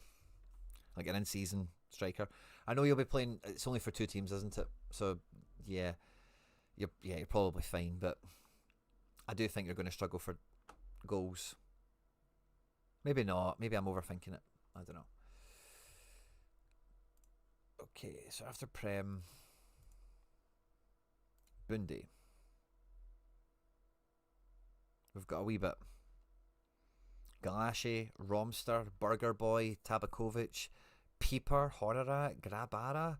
Like an in-season striker. I know you'll be playing, it's only for 2 teams, isn't it? So, yeah. You're probably fine, but I do think you're going to struggle for goals. Maybe not. Maybe I'm overthinking it. I don't know. Okay, so after Prem, Bundy. We've got a wee bit. Galashe, Romster, Burger Boy, Tabakovic, Peeper, Honorat, Grabara,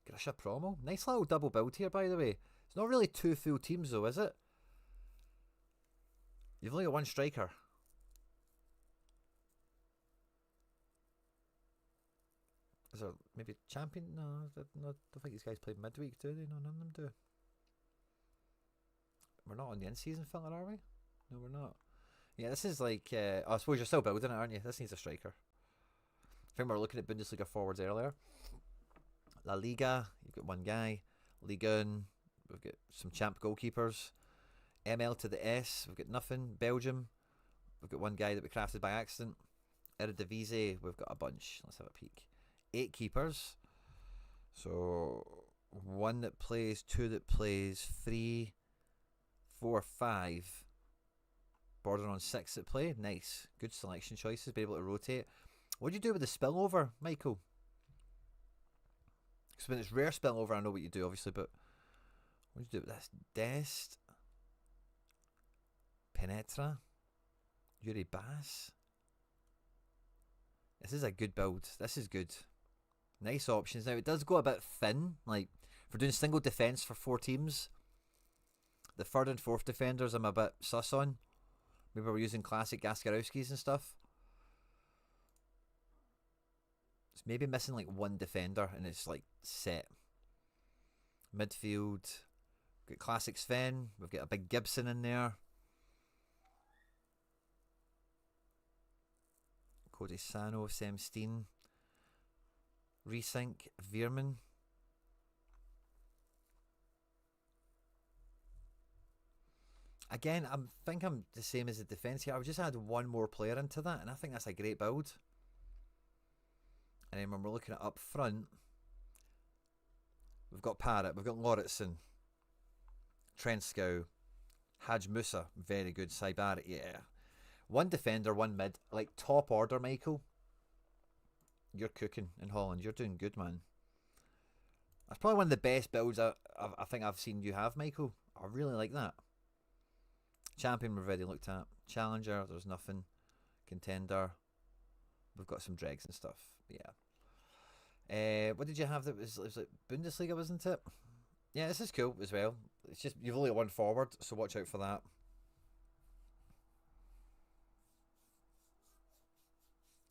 Grisha Promo. Nice little double build here, by the way. It's not really 2 full teams, though, is it? You've only got 1 striker. Is there maybe champion? No, I don't think these guys played midweek, do they? No, none of them do. We're not on the in-season filler, are we? No, we're not. Yeah, this is like... I suppose you're still building it, aren't you? This needs a striker. I think we were looking at Bundesliga forwards earlier. La Liga, you've got 1 guy. Liga 1, we've got some champ goalkeepers. ML to the S, we've got nothing. Belgium, we've got 1 guy that we crafted by accident. Eredivisie, we've got a bunch. Let's have a peek. 8 keepers. So 1 that plays, 2 that plays, 3, 4, 5. Bordering on 6 that play. Nice. Good selection choices. Be able to rotate. What do you do with the spillover, Michael? Because when it's rare spillover, I know what you do, obviously, but what do you do with this? Dest. Penetra. Yuri Bass. This is a good build. This is good. Nice options. Now, it does go a bit thin. Like, if we're doing single defence for 4 teams, the 3rd and 4th defenders I'm a bit sus on. Maybe we're using classic Gaskarowskis and stuff. It's maybe missing like 1 defender and it's like set. Midfield. We've got classic Sven. We've got a big Gibson in there. Cody Sano, Sam Steen. Resync, Veerman. Again, I think I'm the same as the defence here. I would just add 1 more player into that, and I think that's a great build. And then when we're looking at up front, we've got Parrott, we've got Lauritsen, Trenskow, Haj Musa, very good. Saibar, yeah. 1 defender, 1 mid, like top order, Michael. You're cooking in Holland. You're doing good, man. That's probably one of the best builds I think I've seen you have, Michael. I really like that. Champion we've already looked at. Challenger, there's nothing. Contender. We've got some dregs and stuff. Yeah. What did you have that was like Bundesliga, wasn't it? Yeah, this is cool as well. It's just you've only got 1 forward, so watch out for that.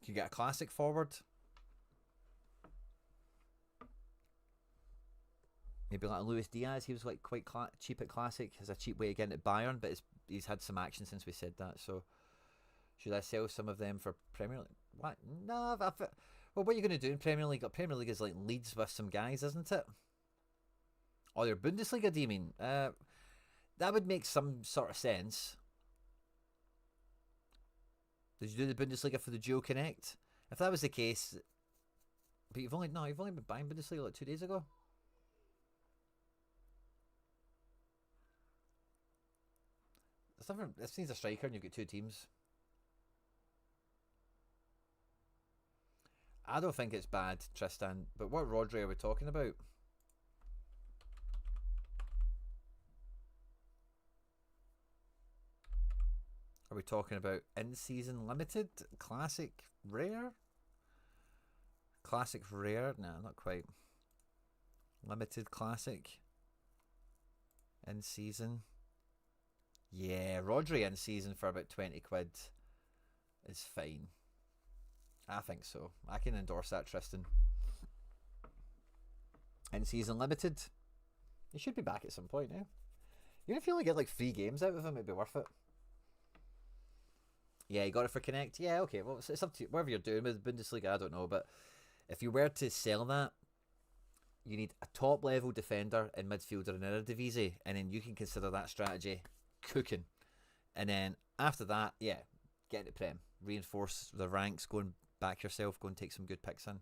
You get a classic forward. Maybe like Luis Diaz, he was like quite cheap at classic. Has a cheap way of getting at Bayern, but he's had some action since we said that. So should I sell some of them for Premier League? What? No. Well, what are you going to do in Premier League? Premier League is like Leeds with some guys, isn't it? Oh, your Bundesliga, do you mean? That would make some sort of sense. Did you do the Bundesliga for the Duo Connect? If that was the case, but you've only been buying Bundesliga like 2 days ago. This needs a striker and you've got two teams. I don't think it's bad, Tristan, but what Rodri are we talking about? Are we talking about in-season limited? Classic rare? Classic rare? No, not quite. Limited classic. In-season. Yeah, Rodri in-season for about 20 quid is fine. I think so. I can endorse that, Tristan. In-season limited. He should be back at some point now. Even if you only get like 3 games out of him, it'd be worth it. Yeah, you got it for Connect. Yeah, okay. Well, it's up to you. Whatever you're doing with Bundesliga, I don't know. But if you were to sell that, you need a top-level defender in midfielder in Eredivisie, and then you can consider that strategy cooking. And then after that, yeah, get into Prem. Reinforce the ranks, go and back yourself, go and take some good picks in.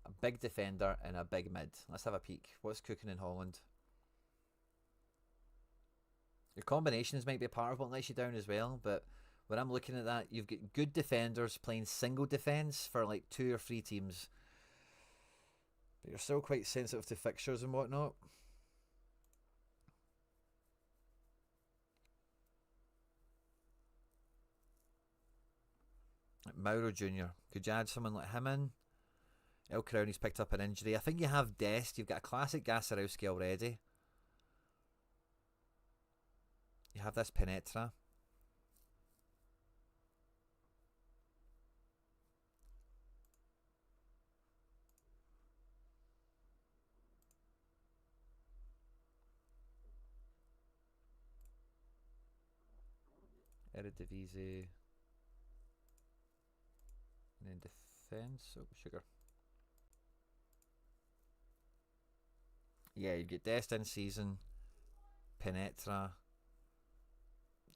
A big defender and a big mid. Let's have a peek. What's cooking in Holland? Your combinations might be a part of what lets you down as well, but when I'm looking at that, you've got good defenders playing single defence for like 2 or 3 teams. But you're still quite sensitive to fixtures and whatnot. Like Mauro Jr. Could you add someone like him in? El Crowley's picked up an injury. I think you have Dest. You've got a classic Gasarowski already. You have this Penetra. Eredivisie. And then defence. Oh, sugar. Yeah, you get Dest in season. Penetra.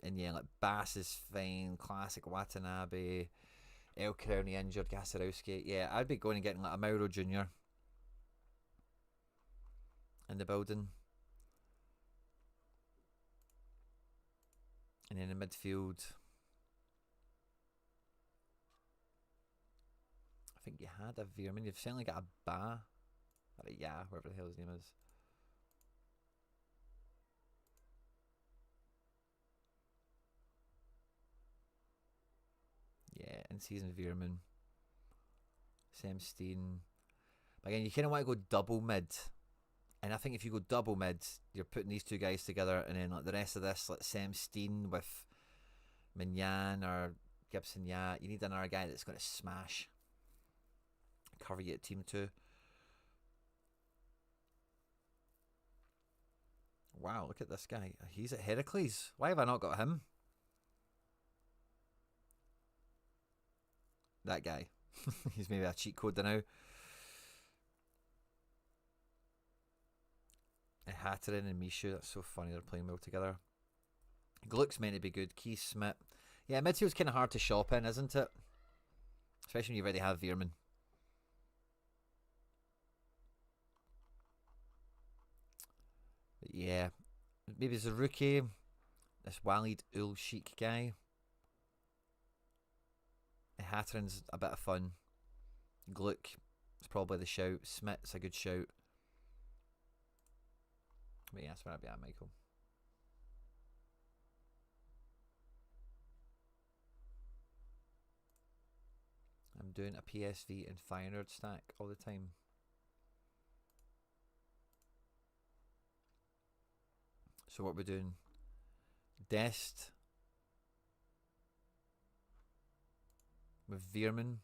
And yeah, like Bass is fine. Classic Watanabe. El Crowley injured. Gasarowski. Yeah, I'd be going and getting like a Mauro Jr. in the building. And then in midfield, I think you had a Veerman. You've certainly got a Ba. Or a Ya, whatever the hell his name is. Yeah, in season Veerman. Sam Steen. But again, you kind of want to go double mid. And I think if you go double mid, you're putting these two guys together, and then like the rest of this, like Sam Steen with Mignan or Gibson, yeah, you need another guy that's going to smash. Cover you at team 2. Wow, look at this guy. He's at Heracles. Why have I not got him? That guy. He's maybe a cheat code now. Hatterin and Mishu, that's so funny, they're playing well together. Gluck's meant to be good. Keith Smith. Yeah, midfield's kind of hard to shop in, isn't it? Especially when you already have Veerman. But yeah, maybe there's a rookie. This Walid Ul Sheikh guy. Hatterin's a bit of fun. Gluck is probably the shout. Smith's a good shout. But yeah, that's where I'd be at, Michael. I'm doing a PSV and Feyenoord stack all the time. So what we're doing? Dest with Veerman.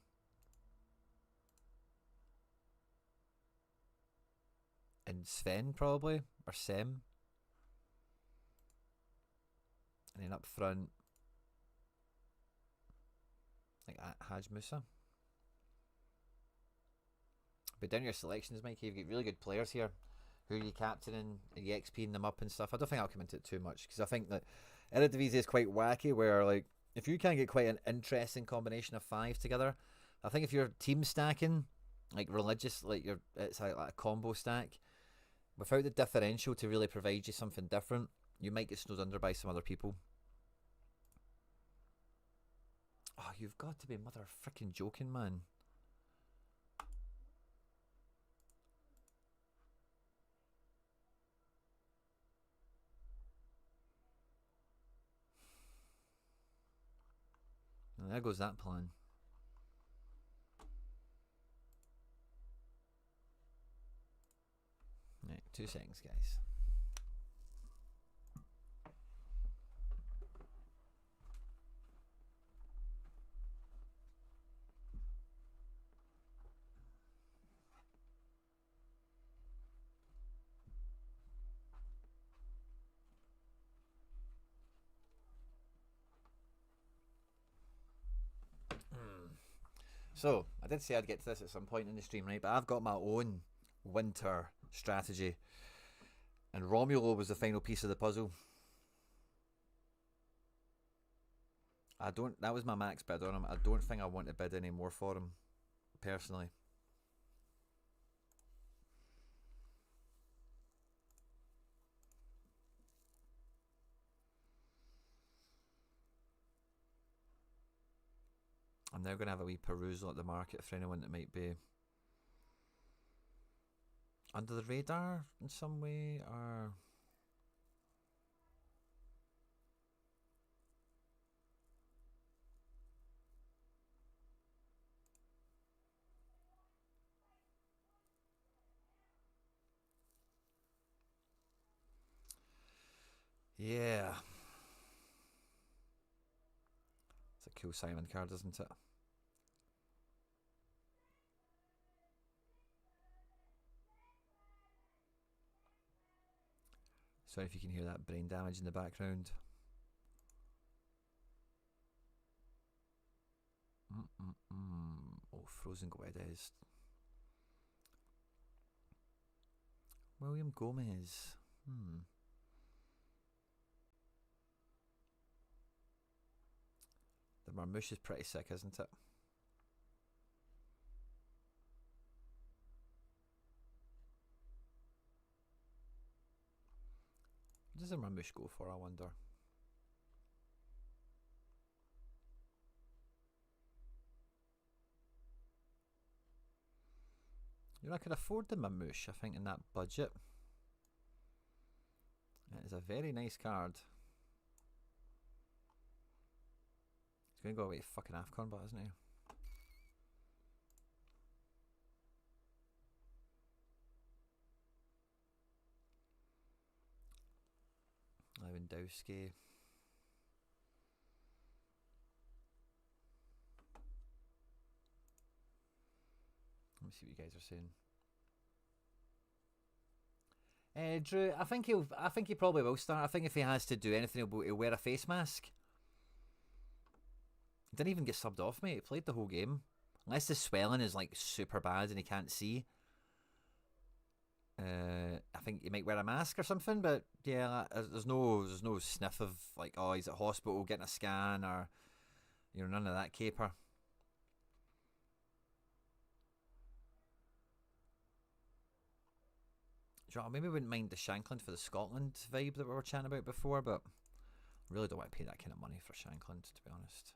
And Sven probably, or Sem. And then up front, like Haj Musa. But down your selections, Mikey, you've got really good players here. Who are you captaining? Are you XPing them up and stuff? I don't think I'll come into it too much, because I think that Eredivisie is quite wacky, where like if you can get quite an interesting combination of five together, I think if you're team stacking, like religious, like it's like a combo stack, without the differential to really provide you something different, you might get snowed under by some other people. Oh, you've got to be mother freaking joking, man. And there goes that plan. Right, 2 seconds, guys. So, I did say I'd get to this at some point in the stream, right? But I've got my own winter strategy. And Romulo was the final piece of the puzzle. That was my max bid on him. I don't think I want to bid any more for him, personally. I'm now going to have a wee perusal at the market for anyone that might be under the radar in some way, or... Yeah. It's a cool Simon card, isn't it? Sorry if you can hear that brain damage in the background. Oh, Frozen Guedes. William Gomez. The Marmouche is pretty sick, isn't it? What does the Marmouche go for, I wonder? You know, I could afford the Marmouche, I think, in that budget. It is a very nice card. He's going to go away to fucking AFCON, but isn't he? Lewandowski. Let me see what you guys are saying. Drew, I think he probably will start. I think if he has to do anything, he'll wear a face mask. He didn't even get subbed off, mate. He played the whole game. Unless the swelling is like super bad and he can't see. I think he might wear a mask or something, but yeah, there's no sniff of like, oh, he's at hospital getting a scan, or none of that caper. Maybe we wouldn't mind the Shankland for the Scotland vibe that we were chatting about before, but I really don't want to pay that kind of money for Shankland, to be honest.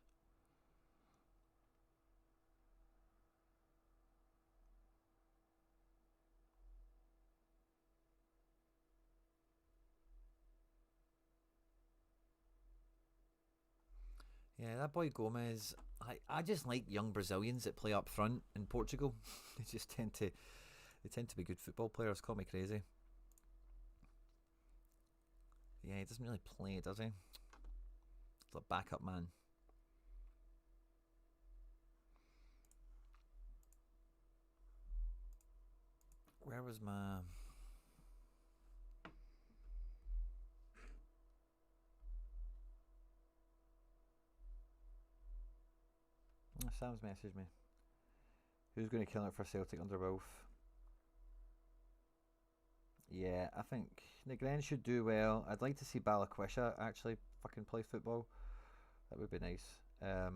Yeah, that boy Gomez. I just like young Brazilians that play up front in Portugal. They just tend to be good football players. Call me crazy. Yeah, he doesn't really play, does he? He's a backup man. Where was my... Sam's messaged me. Who's going to kill it for Celtic under Wolf? Yeah, I think Negren should do well. I'd like to see Balakwisha actually fucking play football That would be nice. I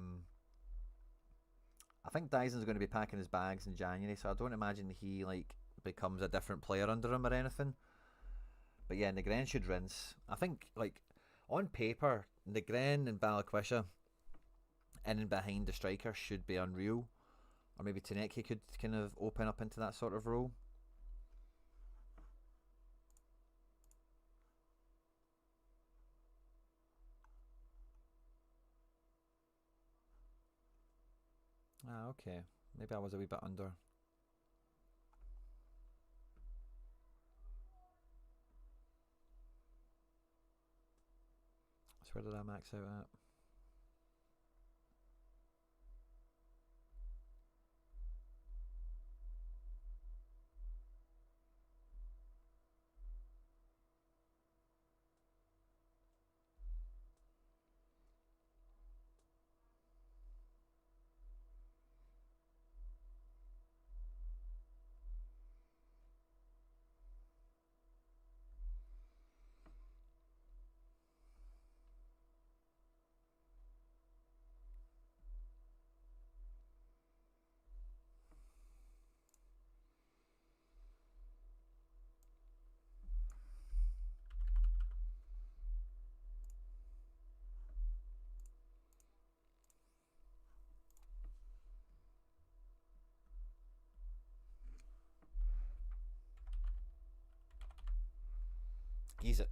think Dyson's going to be packing his bags in January, so I don't imagine he like becomes a different player under him or anything. But yeah, Negren should rinse. I think like on paper, Negren and Balikwisha in and behind the striker should be unreal. Or maybe Taneki could kind of open up into that sort of role. Ah, okay. Maybe I was a wee bit under. So where did I max out at? Ease it.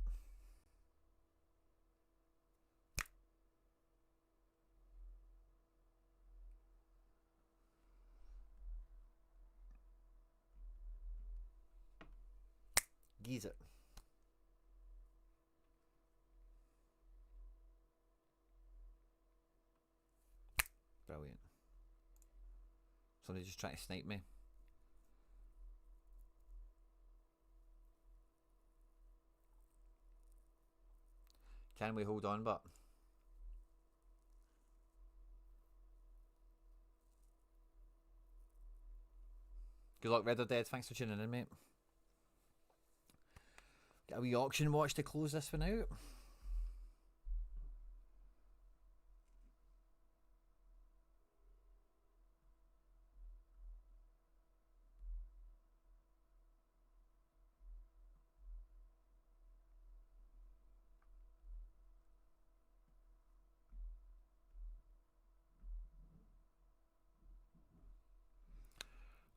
Geese it. Brilliant. Somebody's just trying to snipe me. Can we hold on, but... Good luck, Red or Dead. Thanks for tuning in, mate. Get a wee auction watch to close this one out.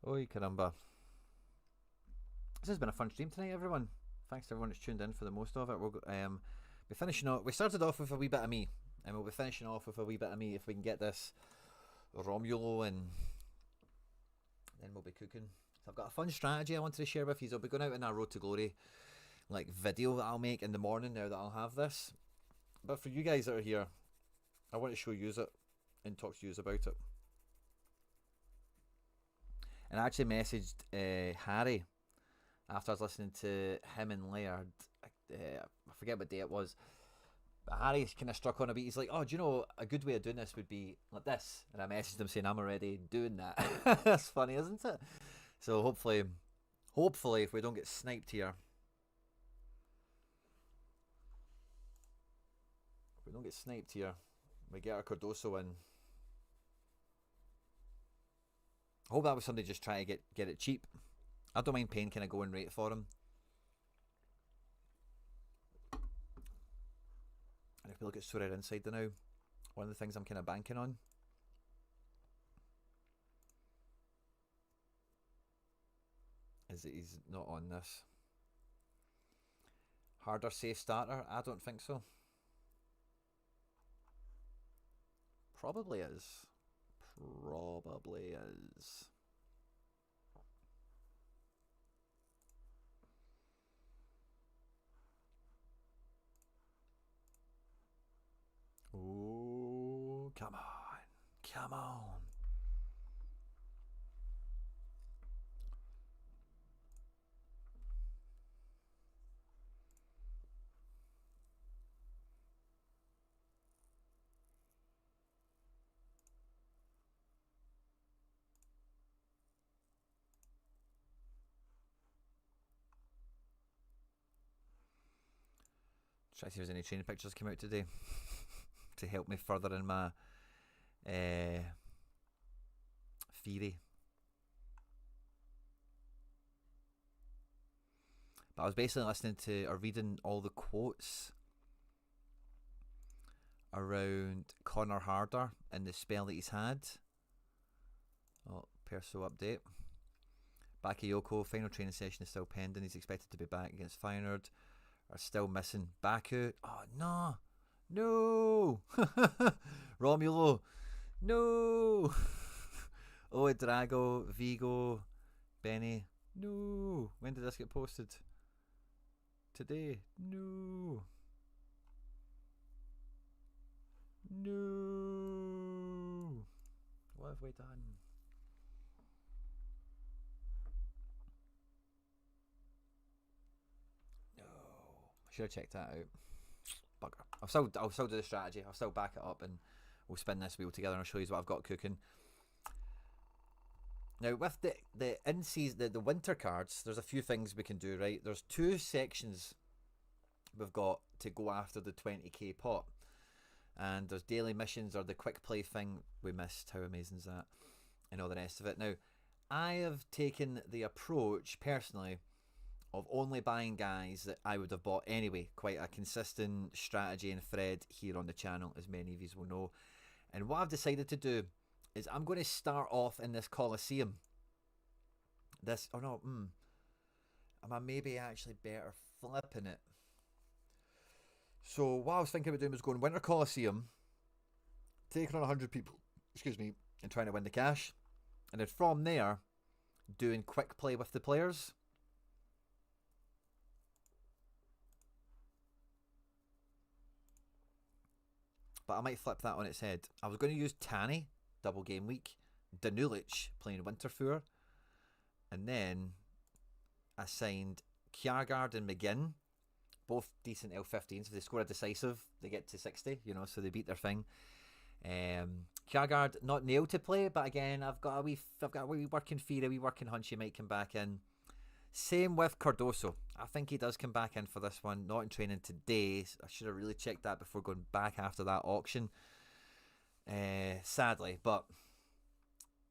Oi, caramba. This has been a fun stream tonight, everyone. Thanks to everyone that's tuned in for the most of it. We'll be finishing off. We started off with a wee bit of me, and we'll be finishing off with a wee bit of me if we can get this Romulo, and then we'll be cooking. So I've got a fun strategy I wanted to share with you. I'll be going out in our Road to Glory like video that I'll make in the morning now that I'll have this. But for you guys that are here, I want to show you it and talk to you about it. And I actually messaged Harry after I was listening to him and Laird. I forget what day it was. But Harry kind of struck on a beat. He's like, oh, do you know, a good way of doing this would be like this. And I messaged him saying, I'm already doing that. That's funny, isn't it? So hopefully, if we don't get sniped here. If we don't get sniped here, we get our Cardoso in. I hope that was somebody just trying to get it cheap. I don't mind paying kind of going rate for him. And if we look at Sorare inside now, one of the things I'm kind of banking on is that he's not on this. Harder safe starter? I don't think so. Probably is. Probably is. Oh, come on. Come on. Try to see if there's any training pictures came out today. to help me further in my theory. But I was basically listening to or reading all the quotes around Connor Harder and the spell that he's had. Oh, perso update. Bakayoko, final training session is still pending. He's expected to be back against Feyenoord. Are still missing Baku. Oh, no. No. Romulo. No. Oh, Drago, Vigo, Benny. No. When did this get posted? Today. No. No. What have we done? No. Should have checked that out. Bugger. I'll still do the strategy. I'll still back it up and we'll spin this wheel together and I'll show you what I've got cooking. Now with the in-season, the winter cards, there's a few things we can do, right? There's 2 sections we've got to go after the 20k pot. And there's daily missions or the quick play thing we missed. How amazing is that? And all the rest of it. Now, I have taken the approach, personally, of only buying guys that I would have bought anyway. Quite a consistent strategy and thread here on the channel, as many of you will know. And what I've decided to do is I'm going to start off in this Coliseum. Am I maybe actually better flipping it? So what I was thinking about doing was going Winter Coliseum, taking on 100 people, and trying to win the cash. And then from there, doing quick play with the players. But I might flip that on its head. I was going to use Tani, double game week, Danulic playing Winterthur, and then I signed Kjaergaard and McGinn, both decent L15s. If they score a decisive, they get to 60, so they beat their thing. Kjaergaard not nailed to play, but again, I've got a wee working theory, a wee working hunch he might come back in. Same with Cardoso. I think he does come back in for this one. Not in training today. I should have really checked that before going back after that auction. Sadly, but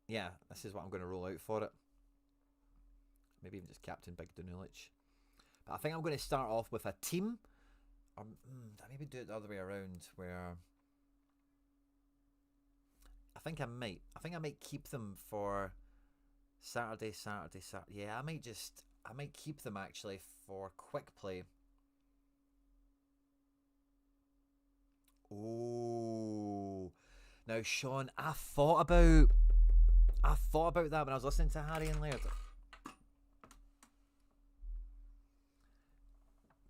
yeah, this is what I'm going to roll out for it. Maybe even just Captain Big Danulic. But I think I'm going to start off with a team. Or maybe do it the other way around, where I think I might keep them for Saturday. Yeah, I might keep them actually for quick play. Oh, now Sean, I thought about that when I was listening to Harry and Laird.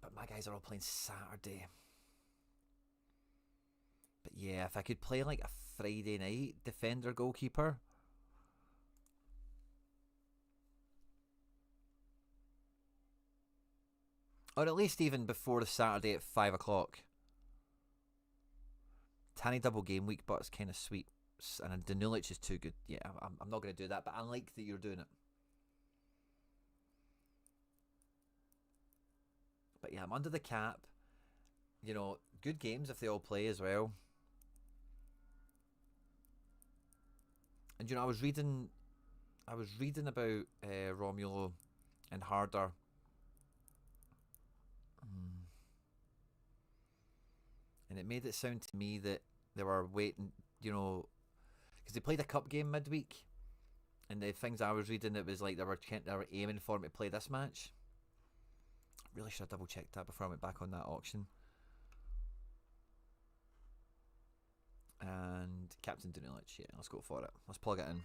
But my guys are all playing Saturday. But yeah, if I could play like a Friday night defender goalkeeper. Or at least even before the Saturday at 5 o'clock. Tiny double game week, but it's kind of sweet. And Danulic is too good. Yeah, I'm not going to do that, but I like that you're doing it. But yeah, I'm under the cap. Good games if they all play as well. And I was reading about Romulo and Harder. And it made it sound to me that they were waiting, because they played a cup game midweek. And the things I was reading, it was like they were aiming for him to play this match. Really should have double checked that before I went back on that auction. And Captain Danulic, yeah, let's go for it. Let's plug it in.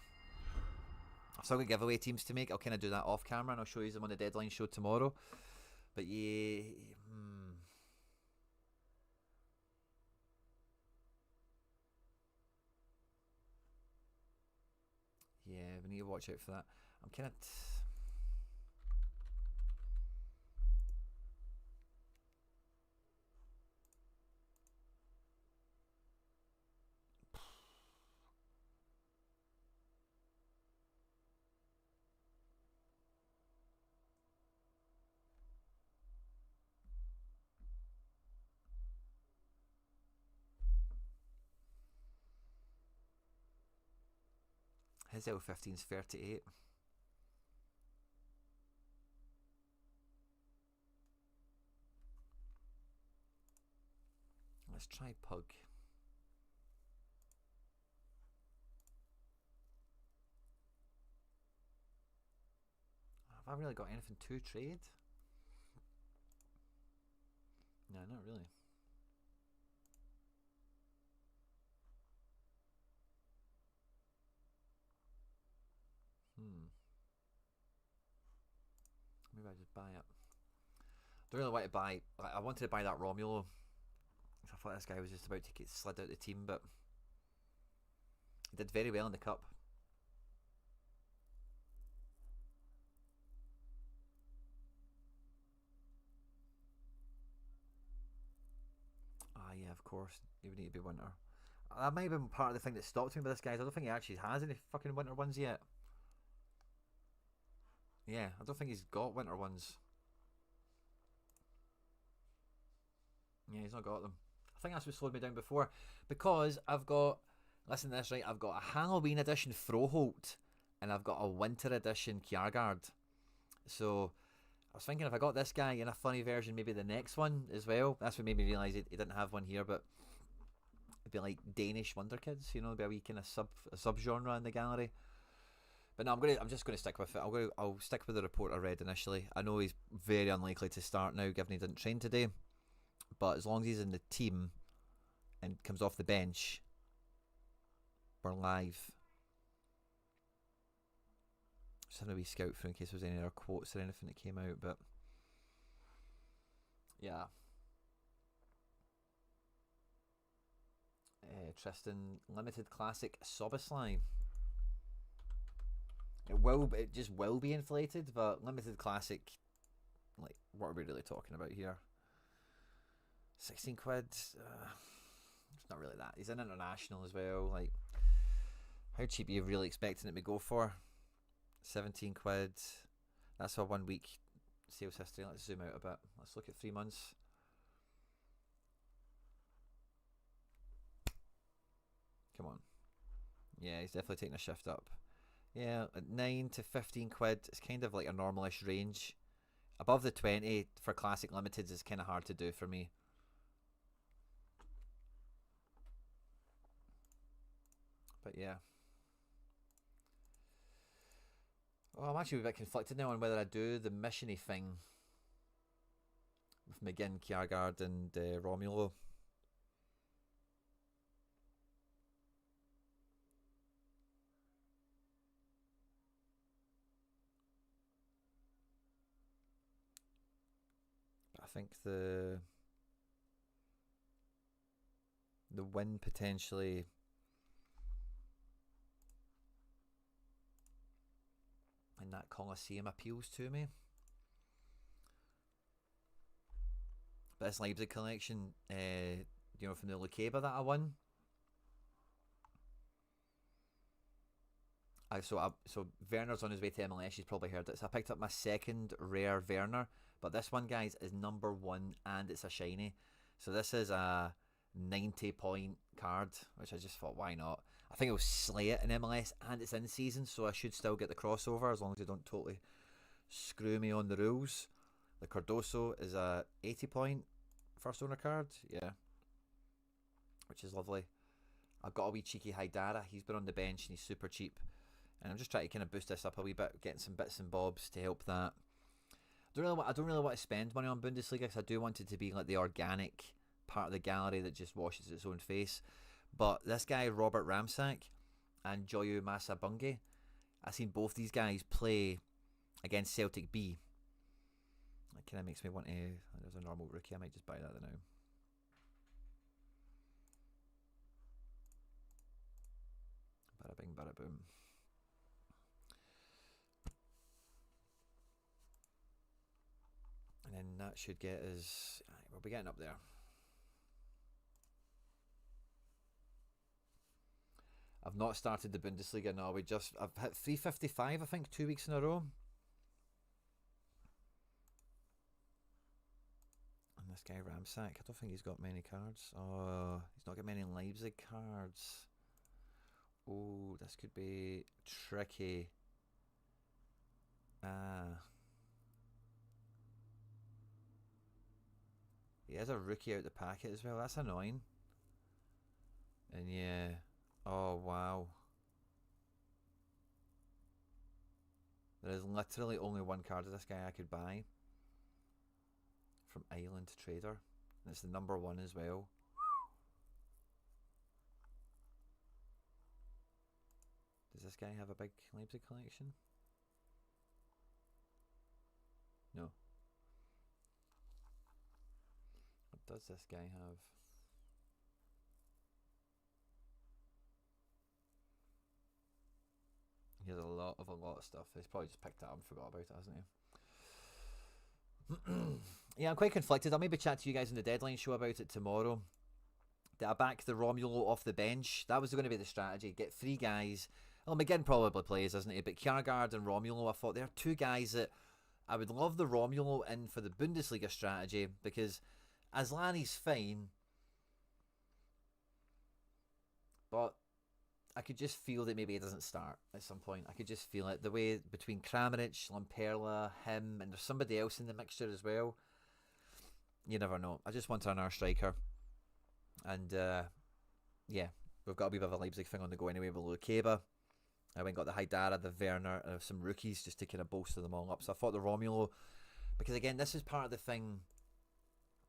I've still got giveaway teams to make. I'll kind of do that off camera and I'll show you them on the deadline show tomorrow. But yeah, yeah, we need to watch out for that. I'm kind of... His L15's 38. Let's try Pug. Have I really got anything to trade? No, not really. Maybe I just buy it. Don't really want to buy. I wanted to buy that Romulo. I thought this guy was just about to get slid out the team, but he did very well in the cup. Ah, yeah, of course. You would need to be winter. That might have been part of the thing that stopped me with this guy. I don't think he actually has any fucking winter ones yet. Yeah, I don't think he's got winter ones. Yeah, he's not got them. I think that's what slowed me down before. Because I've got, listen to this, right? I've got a Halloween edition Froholt and I've got a winter edition Kjaergaard. So I was thinking if I got this guy in a funny version, maybe the next one as well. That's what made me realise he didn't have one here, but it'd be like Danish Wonder Kids, you know, it'd be a wee kind of sub genre in the gallery. But no, I'm just gonna stick with it. I'll stick with the report I read initially. I know he's very unlikely to start now, given he didn't train today. But as long as he's in the team and comes off the bench, we're live. Just having a wee scout through in case there's any other quotes or anything that came out, but yeah. Tristan Limited Classic Soboslai. It just will be inflated, but Limited Classic, like, what are we really talking about here? 16 quid. It's not really that. He's an international as well. Like, how cheap are you really expecting it to go for? 17 quid. That's for 1 week sales history. Let's zoom out a bit. Let's look at 3 months. Come on. Yeah, he's definitely taking a shift up. Yeah, 9 to 15 quid. It's kind of like a normalish range. Above the 20 for classic limiteds is kind of hard to do for me. But yeah. Oh, I'm actually a bit conflicted now on whether I do the missiony thing with McGinn, Kjaergaard and Romulo. But I think the win potentially in that Coliseum appeals to me. But this Leipzig collection, you know, from the Lukeba that I won. So Werner's on his way to MLS. He's probably heard it. So I picked up my second rare Werner, but this one, guys, is number 1 and it's a shiny. So this is a 90-point card, which I just thought, why not? I think it'll slay it in MLS and it's in season, so I should still get the crossover as long as they don't totally screw me on the rules. The Cardoso is a 80-point first owner card, yeah, which is lovely. I've got a wee cheeky Haidara. He's been on the bench and he's super cheap. And I'm just trying to kind of boost this up a wee bit, getting some bits and bobs to help that. I don't really want to spend money on Bundesliga because I do want it to be like the organic part of the gallery that just washes its own face. But this guy, Robert Ramsack, and Joyu Masabunge, I've seen both these guys play against Celtic B. That kind of makes me want to... There's a normal rookie. I might just buy that now. Bada bing, bada boom. And then that should get us... We'll be getting up there. I've not started the Bundesliga, no. I've hit 355, I think, 2 weeks in a row. And this guy Ramsack, I don't think he's got many cards. Oh, he's not got many Leipzig cards. Oh, this could be tricky. He has a rookie out the packet as well. That's annoying. And yeah. Oh, wow. There is literally only one card of this guy I could buy. From Island Trader. And it's the number 1 as well. Does this guy have a big Leipzig collection? No. What does this guy have? He has a lot of stuff. He's probably just picked it up and forgot about it, hasn't he? Yeah, I'm quite conflicted. I'll maybe chat to you guys in the deadline show about it tomorrow. Did I back the Romulo off the bench? That was going to be the strategy. Get 3 guys. Well, McGinn probably plays, doesn't he? But Kjærgaard and Romulo, I thought they're 2 guys that I would love the Romulo in for the Bundesliga strategy, because Aslani's fine, but I could just feel that maybe he doesn't start at some point. I could just feel it. The way between Kramaric, Lamperla, him, and there's somebody else in the mixture as well. You never know. I just want another striker. And, yeah, we've got a wee bit of a Leipzig thing on the go anyway with Lukeba. I went and got the Haidara, the Werner, and some rookies just to kind of bolster them all up. So I thought the Romulo, because again, this is part of the thing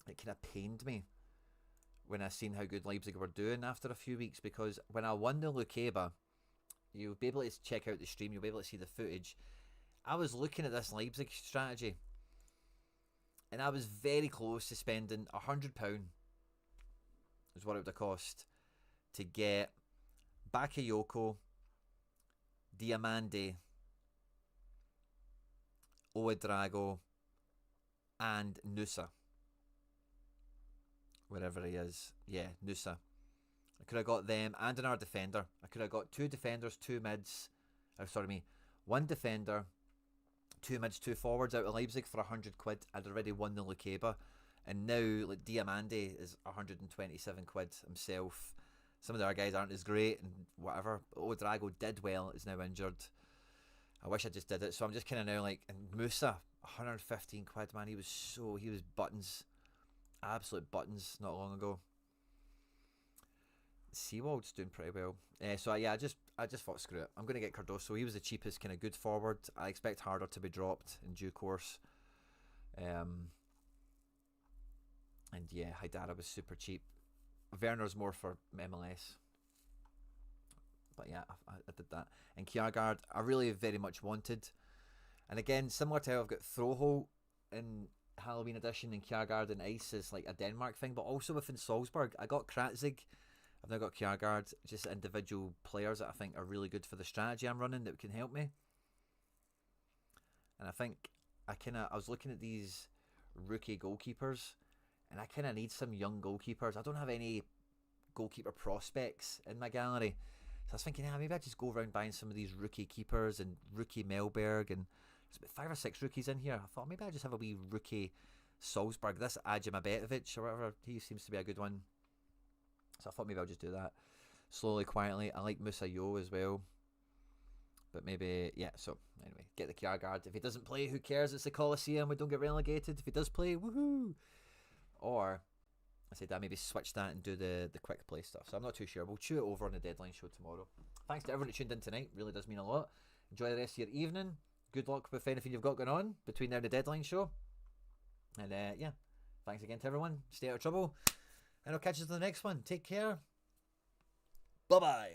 that kind of pained me when I seen how good Leipzig were doing after a few weeks, because when I won the Lukeba, you'll be able to check out the stream, you'll be able to see the footage. I was looking at this Leipzig strategy, and I was very close to spending £100, is what it would have cost, to get Bakayoko, Diamande, Ouedraogo, and Nusa. Wherever he is. Yeah, Nusa. I could have got them and another defender. I could have got 2 defenders, 2 mids. One defender, 2 mids, 2 forwards out of Leipzig for £100. I'd already won the Lukeba. And now, like, Diamande is £127 himself. Some of the other guys aren't as great and whatever. Ouedraogo did well, is now injured. I wish I just did it. So I'm just kind of now like, and Musa, £115, man. He was buttons. Absolute buttons not long ago. Seawald's doing pretty well. So yeah, I just thought, screw it. I'm going to get Cardoso. He was the cheapest kind of good forward. I expect Harder to be dropped in due course. And yeah, Haidara was super cheap. Werner's more for MLS. But yeah, I did that. And Kjærgaard, I really very much wanted. And again, similar to how I've got Throwhole in Halloween edition and Kjærgaard and Ice is like a Denmark thing, but also within Salzburg, I got Kratzig. I've now got Kjærgaard, just individual players that I think are really good for the strategy I'm running that can help me. And I think I was looking at these rookie goalkeepers, and I kind of need some young goalkeepers. I don't have any goalkeeper prospects in my gallery. So I was thinking, maybe I just go around buying some of these rookie keepers and rookie Melberg, and there's about 5 or 6 rookies in here. I thought maybe I just have a wee rookie Salzburg. This Adjamabetovic or whatever, he seems to be a good one. So I thought maybe I'll just do that slowly, quietly. I like Musayo as well. But maybe, yeah, so anyway, get the Kjærgaard. If he doesn't play, who cares? It's the Coliseum. We don't get relegated. If he does play, woohoo. Or I said I maybe switch that and do the quick play stuff. So I'm not too sure. We'll chew it over on the deadline show tomorrow. Thanks to everyone that tuned in tonight. Really does mean a lot. Enjoy the rest of your evening. Good luck with anything you've got going on between now and the deadline show. And yeah, thanks again to everyone. Stay out of trouble. And I'll catch you to the next one. Take care. Bye-bye.